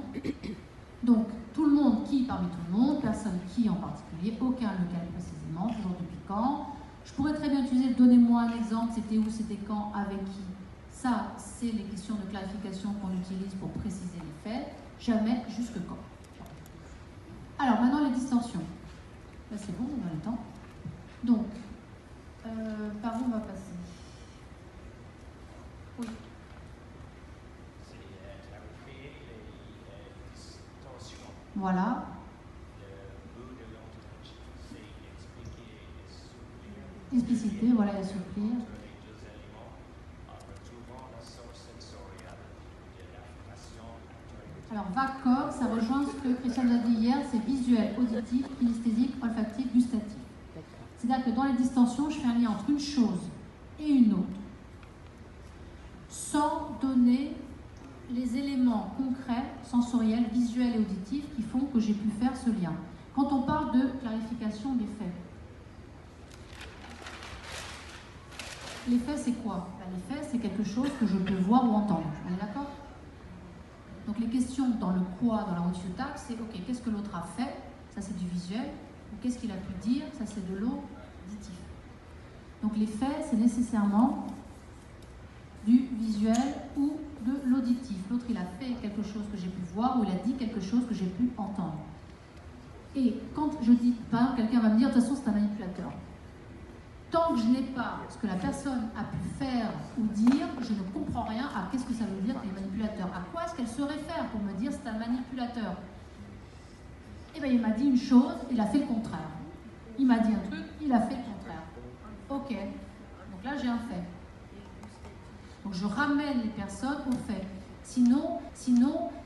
Speaker 1: Donc, tout le monde, qui parmi tout le monde, personne qui en particulier, aucun lequel précisément, toujours depuis quand. Je pourrais très bien utiliser, donnez-moi un exemple, c'était où, c'était quand, avec qui. Ça, c'est les questions de clarification qu'on utilise pour préciser les faits. Jamais, jusque quand. Alors, maintenant les distorsions. Là, c'est bon, on a le temps. Donc, par où on va passer? Oui. Voilà. Expliciter, voilà, et assouplir. Alors, VACOR, ça rejoint ce que Christian nous a dit hier, c'est visuel, auditif, kinesthésique, olfactif, gustatif. C'est-à-dire que dans les distorsions, je fais un lien entre une chose et une autre, sans donner les éléments concrets, sensoriels, visuels et auditifs qui font que j'ai pu faire ce lien. Quand on parle de clarification des faits, les faits c'est quoi? Les faits c'est quelque chose que je peux voir ou entendre. On est d'accord? Donc les questions dans le quoi, dans la audiotaxe, c'est ok, qu'est-ce que l'autre a fait? Ça c'est du visuel. Ou qu'est-ce qu'il a pu dire? Ça c'est de l'auditif. Donc les faits c'est nécessairement du visuel ou de l'auditif. L'autre, il a fait quelque chose que j'ai pu voir ou il a dit quelque chose que j'ai pu entendre. Et quand je dis pas, quelqu'un va me dire, de toute façon, c'est un manipulateur. Tant que je n'ai pas ce que la personne a pu faire ou dire, je ne comprends rien à qu'est-ce que ça veut dire qu'il est manipulateur. À quoi est-ce qu'elle se réfère pour me dire c'est un manipulateur? Eh bien, il m'a dit une chose, il a fait le contraire. Il m'a dit un truc, il a fait le contraire. Ok, donc là, j'ai un fait. Donc je ramène les personnes aux faits. Sinon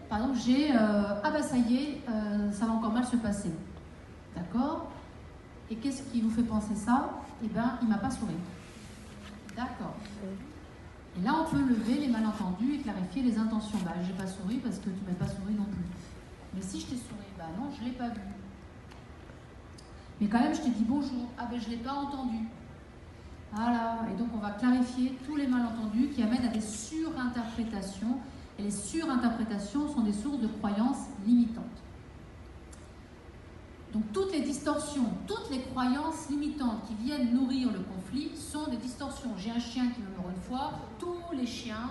Speaker 1: par exemple, j'ai ah bah ça y est, ça va encore mal se passer. D'accord? Et qu'est-ce qui vous fait penser ça? Eh bien, il ne m'a pas souri. D'accord. Et là, on peut lever les malentendus et clarifier les intentions. Bah, j'ai pas souri parce que tu m'as pas souri non plus. Mais si je t'ai souri, bah non, je l'ai pas vu. Mais quand même, je t'ai dit bonjour. Ah ben, je l'ai pas entendu. Voilà, et donc on va clarifier tous les malentendus qui amènent à des surinterprétations. Et les surinterprétations sont des sources de croyances limitantes. Donc toutes les distorsions, toutes les croyances limitantes qui viennent nourrir le conflit sont des distorsions. J'ai un chien qui me mord une fois, tous les chiens,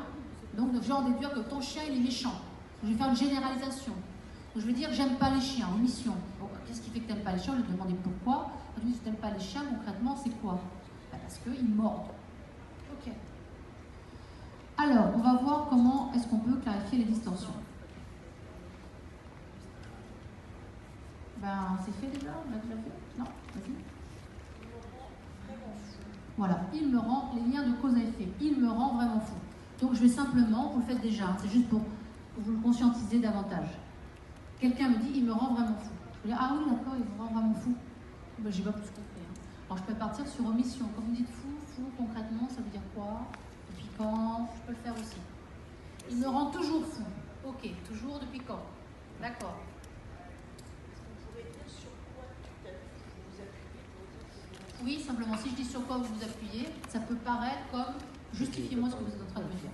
Speaker 1: donc je vais en déduire que ton chien il est méchant. Je vais faire une généralisation. Donc, je vais dire j'aime pas les chiens, omission. Bon, qu'est-ce qui fait que tu n'aimes pas les chiens? Je vais te demander pourquoi. Je dis si tu n'aimes pas les chiens, concrètement c'est quoi? Parce qu'ils mordent. Ok. Alors, on va voir comment est-ce qu'on peut clarifier les distorsions. Ben, c'est fait déjà, on l'a déjà fait. Non, vas-y. Voilà, il me rend, les liens de cause à effet, il me rend vraiment fou. Donc je vais simplement, vous le faites déjà, hein, c'est juste pour vous le conscientiser davantage. Quelqu'un me dit, il me rend vraiment fou. Je vais dire, ah oui, d'accord, il me rend vraiment fou. Ben, j'ai pas plus compris. Hein. Alors je peux partir sur omission. Quand vous dites fou, concrètement, ça veut dire quoi? Depuis quand? Je peux le faire aussi. Il me rend toujours fou. Ok, toujours depuis quand? D'accord. Oui, simplement, si je dis sur quoi vous vous appuyez, ça peut paraître comme justifiez-moi ce que vous êtes en train de me dire.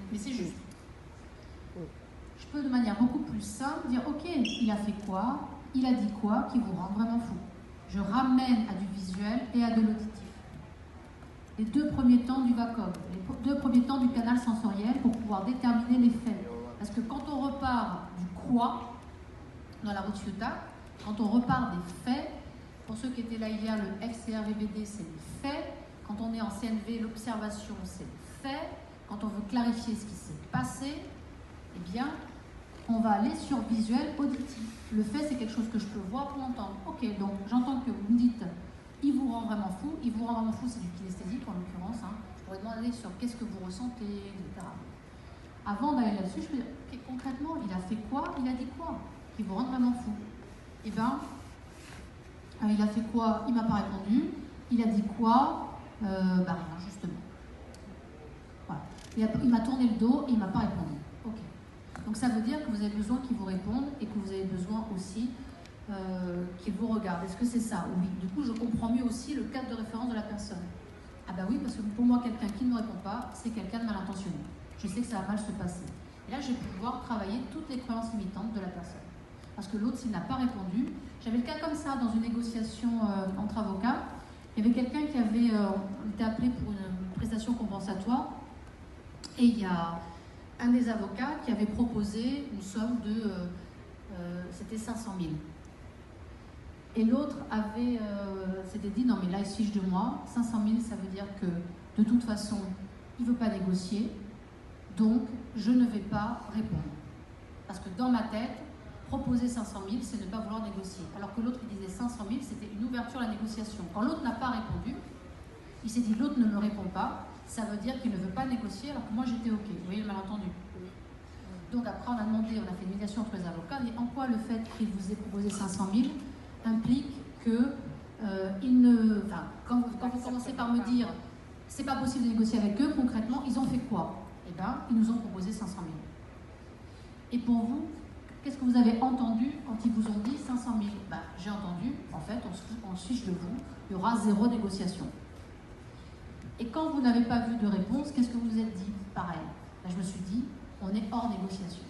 Speaker 1: Mais c'est juste. Je peux de manière beaucoup plus simple dire ok, il a fait quoi, il a dit quoi qui vous rend vraiment fou. Je ramène à du visuel et à de l'auditif. Les 2 premiers temps du VACOG, les 2 premiers temps du canal sensoriel pour pouvoir déterminer les faits. Parce que quand on repart du quoi dans la route Ciotat, quand on repart des faits, pour ceux qui étaient là hier, le FCRVBD, c'est les faits. Quand on est en CNV, l'observation, c'est les faits. Quand on veut clarifier ce qui s'est passé, eh bien, on va aller sur visuel auditif. Le fait, c'est quelque chose que je peux voir ou entendre. Ok, donc j'entends que vous me dites, il vous rend vraiment fou. Il vous rend vraiment fou, c'est du kinesthésique en l'occurrence. Hein. Je pourrais demander sur qu'est-ce que vous ressentez, etc. Avant d'aller là-dessus, je peux dire, okay, concrètement, il a fait quoi? Il a dit quoi qui vous rend vraiment fou? Eh bien, il a fait quoi? Il m'a pas répondu. Il a dit quoi? Rien, justement. Voilà. Il m'a tourné le dos et il m'a pas répondu. Ok. Donc ça veut dire que vous avez besoin qu'il vous réponde et que vous avez besoin aussi qu'il vous regarde. Est-ce que c'est ça? Oui. Du coup, je comprends mieux aussi le cadre de référence de la personne. Ah bah oui, parce que pour moi, quelqu'un qui ne me répond pas, c'est quelqu'un de mal intentionné. Je sais que ça va mal se passer. Et là, je vais pouvoir travailler toutes les croyances limitantes de la personne. Parce que l'autre, s'il n'a pas répondu, j'avais le cas comme ça dans une négociation entre avocats. Il y avait quelqu'un qui avait été appelé pour une prestation compensatoire et il y a un des avocats qui avait proposé une somme de, c'était 500 000. Et l'autre avait, s'était dit, non mais là il se fiche de moi, 500 000 ça veut dire que de toute façon il ne veut pas négocier, donc je ne vais pas répondre. Parce que dans ma tête, proposer 500 000, c'est ne pas vouloir négocier. Alors que l'autre, il disait 500 000, c'était une ouverture à la négociation. Quand l'autre n'a pas répondu, il s'est dit l'autre ne me répond pas, ça veut dire qu'il ne veut pas négocier, alors que moi j'étais OK. Vous voyez le malentendu. Donc après, on a demandé, on a fait une médiation entre les avocats, et en quoi le fait qu'il vous ait proposé 500 000 implique que quand vous commencez par me dire c'est pas possible de négocier avec eux, concrètement, ils ont fait quoi? Eh bien, ils nous ont proposé 500 000. Et pour vous, qu'est-ce que vous avez entendu quand ils vous ont dit 500 000? J'ai entendu, en fait, on se fiche de vous, il y aura 0 négociation. Et quand vous n'avez pas vu de réponse, qu'est-ce que vous vous êtes dit? Pareil. Là, je me suis dit, on est hors négociation.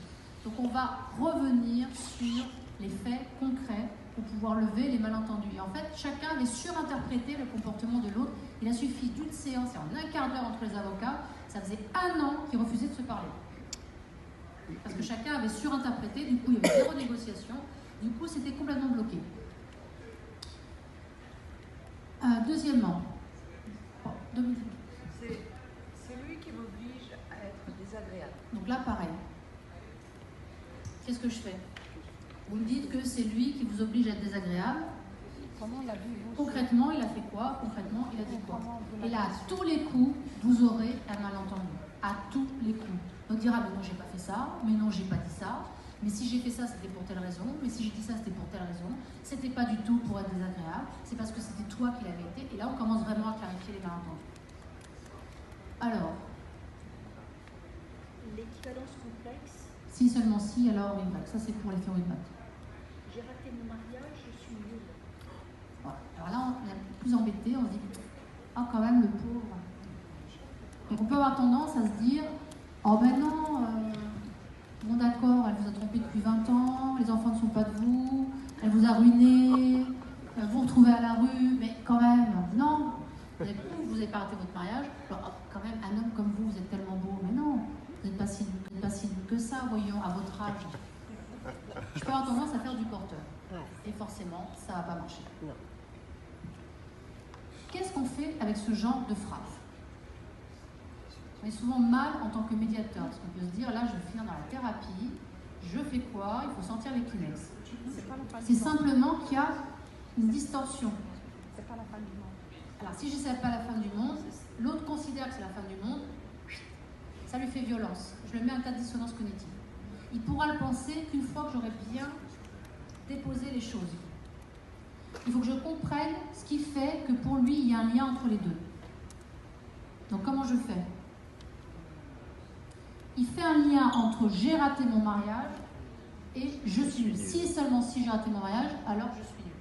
Speaker 1: Donc on va revenir sur les faits concrets pour pouvoir lever les malentendus. Et en fait, chacun avait surinterprété le comportement de l'autre. Il a suffi d'une séance, et en un quart d'heure entre les avocats, ça faisait 1 an qu'ils refusaient de se parler. Parce que chacun avait surinterprété, du coup il y avait 0 négociation, du coup c'était complètement bloqué. Deuxièmement,
Speaker 2: c'est lui qui m'oblige à être désagréable.
Speaker 1: Donc là pareil. Qu'est-ce que je fais? Vous me dites que c'est lui qui vous oblige à être désagréable.
Speaker 5: Comment l'avez-vous?
Speaker 1: Concrètement, il a fait quoi? Concrètement, il a dit quoi? Et là, à tous les coups, vous aurez un malentendu. À tous les coups. Donc dira, mais non, j'ai pas fait ça, mais non, j'ai pas dit ça, mais si j'ai fait ça, c'était pour telle raison, mais si j'ai dit ça, c'était pour telle raison, c'était pas du tout pour être désagréable, c'est parce que c'était toi qui l'avais été, et là, on commence vraiment à clarifier les malentendus. Alors,
Speaker 8: l'équivalence complexe.
Speaker 1: Si, seulement si, alors oui, ça c'est pour les théories de maths.
Speaker 8: J'ai raté mon mariage, je suis nulle.
Speaker 1: Voilà. Alors là, on est plus embêté, on se dit, ah quand même, le pauvre. Donc on peut avoir tendance à se dire, oh ben non, bon d'accord, elle vous a trompé depuis 20 ans, les enfants ne sont pas de vous, elle vous a ruiné, vous retrouvez à la rue, mais quand même, non, vous n'avez pas raté votre mariage, alors, quand même, un homme comme vous, vous êtes tellement beau, mais non, vous n'êtes pas si doux que ça, voyons, à votre âge. Je peux avoir tendance à faire du porteur, et forcément, ça ne va pas marcher.
Speaker 8: Non.
Speaker 1: Qu'est-ce qu'on fait avec ce genre de phrase? On est souvent mal en tant que médiateur, parce qu'on peut se dire, là, je vais finir dans la thérapie, je fais quoi? Il faut sentir les Kleenex.
Speaker 5: C'est pas la fin du
Speaker 1: C'est
Speaker 5: monde.
Speaker 1: simplement qu'il y a une distorsion.
Speaker 5: C'est pas la fin du monde.
Speaker 1: Alors si je ne sais pas la fin du monde, l'autre considère que c'est la fin du monde, ça lui fait violence. Je le mets en tas de dissonance cognitive. Il pourra le penser qu'une fois que j'aurai bien déposé les choses. Il faut que je comprenne ce qui fait que pour lui, il y a un lien entre les deux. Donc comment je fais? Il fait un lien entre j'ai raté mon mariage et je suis nul. Si et seulement si j'ai raté mon mariage, alors je suis nul.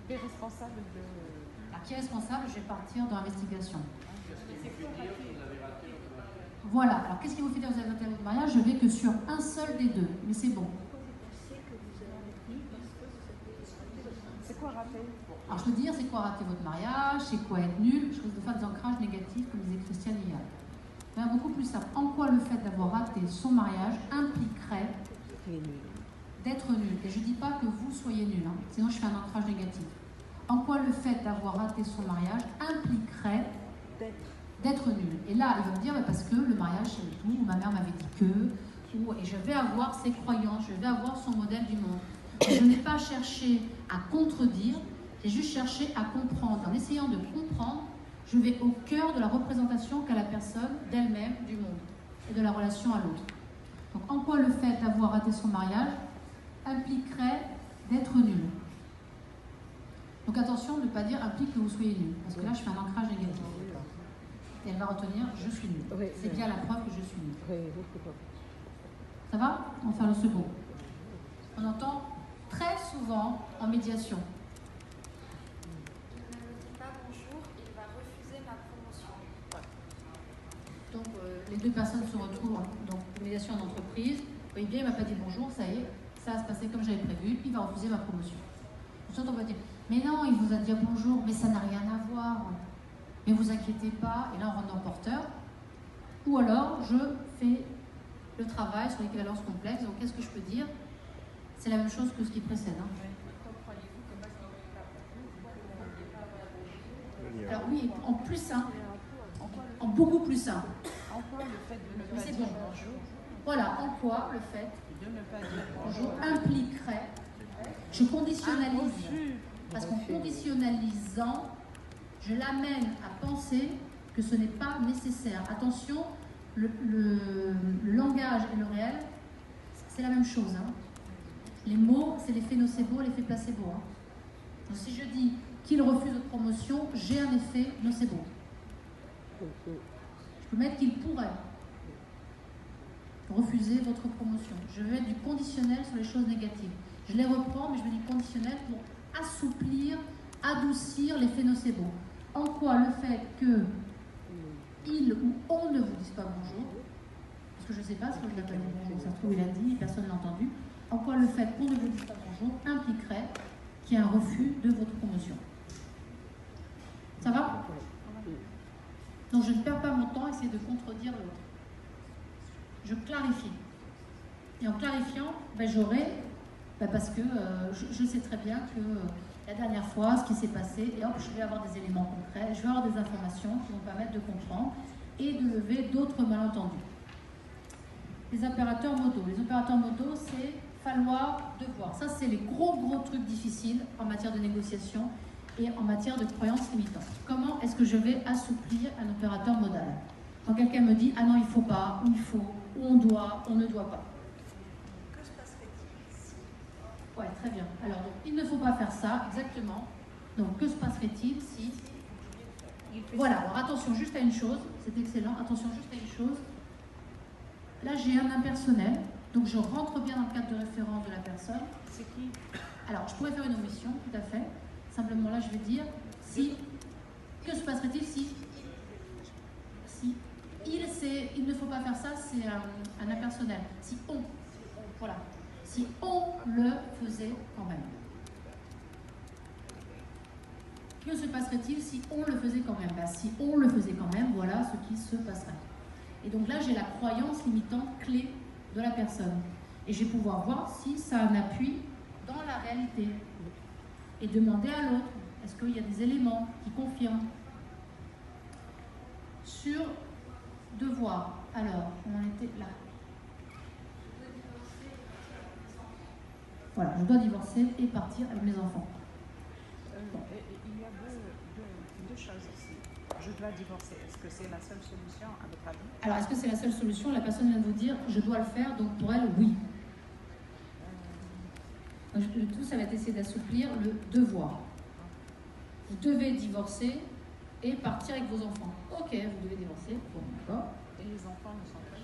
Speaker 5: Les responsables de...
Speaker 1: Alors, qui est responsable? Je vais partir dans l'investigation. Voilà. Alors qu'est-ce qui vous fait dire que vous avez raté votre mariage? Je vais que sur un seul des deux, mais c'est bon.
Speaker 5: C'est quoi rater?
Speaker 1: Alors je peux dire c'est quoi rater votre mariage, c'est quoi être nul, je risque de faire des ancrages négatifs comme disait Christiane hier. Mais beaucoup plus simple. En quoi le fait d'avoir raté son mariage impliquerait d'être nul? Et je ne dis pas que vous soyez nul, hein, sinon je fais un ancrage négatif. En quoi le fait d'avoir raté son mariage impliquerait d'être nul? Et là, il va me dire bah, parce que le mariage c'est le tout, ou ma mère m'avait dit que, ou, et je vais avoir ses croyances, je vais avoir son modèle du monde. Et je n'ai pas cherché à contredire, j'ai juste cherché à comprendre. En essayant de comprendre, je vais au cœur de la représentation qu'a la personne d'elle-même du monde et de la relation à l'autre. Donc en quoi le fait d'avoir raté son mariage impliquerait d'être nul? Donc attention de ne pas dire implique que vous soyez nul, parce que là je fais un ancrage négatif. Et elle va retenir je suis nul. C'est bien la preuve que je suis nul. Ça va? On va faire le second. On entend très souvent en médiation.
Speaker 3: Il ne me dit pas bonjour, il va refuser ma promotion.
Speaker 1: Donc les deux personnes se retrouvent dans une médiation d'entreprise. Vous voyez bien, il ne m'a pas dit bonjour, ça y est, ça va se passer comme j'avais prévu, il va refuser ma promotion. Ensuite on va dire, mais non, il vous a dit bonjour, mais ça n'a rien à voir. Mais vous inquiétez pas, et là on rentre dans le porteur. Ou alors je fais le travail sur l'équivalence complexe. Donc qu'est-ce que je peux dire? C'est la même chose que ce qui précède. Hein. Alors oui, en plus simple, en beaucoup plus simple.
Speaker 5: En quoi le fait de ne
Speaker 1: Mais
Speaker 5: pas
Speaker 1: c'est
Speaker 5: dire
Speaker 1: bon.
Speaker 5: bonjour,
Speaker 1: Voilà, en quoi le fait
Speaker 5: de ne pas dire
Speaker 1: bonjour
Speaker 5: bonjour
Speaker 1: impliquerait, je conditionnalise, parce qu'en conditionnalisant, je l'amène à penser que ce n'est pas nécessaire. Attention, le langage et le réel, c'est la même chose. Hein. Les mots, c'est l'effet nocebo, l'effet placebo. Hein. Donc si je dis qu'il refuse votre promotion, j'ai un effet nocebo. Je peux mettre qu'il pourrait refuser votre promotion. Je vais mettre du conditionnel sur les choses négatives. Je les reprends, mais je mets du conditionnel pour assouplir, adoucir l'effet nocebo. En quoi le fait que il ou on ne vous dise pas bonjour, parce que je ne sais pas, parce que je ne l'ai pas dit bonjour, ça se trouve il a dit, personne ne l'a entendu, en quoi le fait qu'on ne vous dise pas bonjour impliquerait qu'il y ait un refus de votre promotion. Ça va? Donc je ne perds pas mon temps à essayer de contredire l'autre. Je clarifie. Et en clarifiant, ben, j'aurai, parce que je sais très bien que la dernière fois, ce qui s'est passé, et hop, je vais avoir des éléments concrets, je vais avoir des informations qui vont permettre de comprendre et de lever d'autres malentendus. Les opérateurs modaux. Les opérateurs modaux, c'est falloir, devoir. Ça, c'est les gros trucs difficiles en matière de négociation et en matière de croyances limitantes. Comment est-ce que je vais assouplir un opérateur modal? Quand quelqu'un me dit « Ah non, il ne faut pas », ou « il faut », ou « on doit », on ne doit pas.
Speaker 3: Que se passerait-il si?
Speaker 1: Ouais, très bien. Alors, donc, il ne faut pas faire ça, exactement. Donc, que se passerait-il si... Voilà, alors attention juste à une chose, c'est excellent, attention juste à une chose. Là, j'ai un impersonnel, donc je rentre bien dans le cadre de référence de la personne.
Speaker 5: C'est qui?
Speaker 1: Alors, je pourrais faire une omission, tout à fait. Simplement, là, je vais dire si... Que se passerait-il si... Si... Il ne faut pas faire ça, c'est un impersonnel. Si on... Voilà. Si on le faisait quand même. Que se passerait-il si on le faisait quand même? Si on le faisait quand même, voilà ce qui se passerait. Et donc là, j'ai la croyance limitante clé de la personne. Et je vais pouvoir voir si ça a un appui dans la réalité. Et demander à l'autre, est-ce qu'il y a des éléments qui confirment? Sur devoir, alors, on en était là. Voilà, je dois divorcer et partir avec mes enfants.
Speaker 5: Il y a deux choses ici. Je dois divorcer. Est-ce que c'est la seule solution à votre avis?
Speaker 1: Alors, est-ce que c'est la seule solution? La personne vient de vous dire, je dois le faire, donc pour elle, oui. Donc, tout ça va être essayer d'assouplir le devoir. Vous devez divorcer et partir avec vos enfants. Ok, vous devez divorcer, bon, d'accord.
Speaker 5: Et les enfants ne sont pas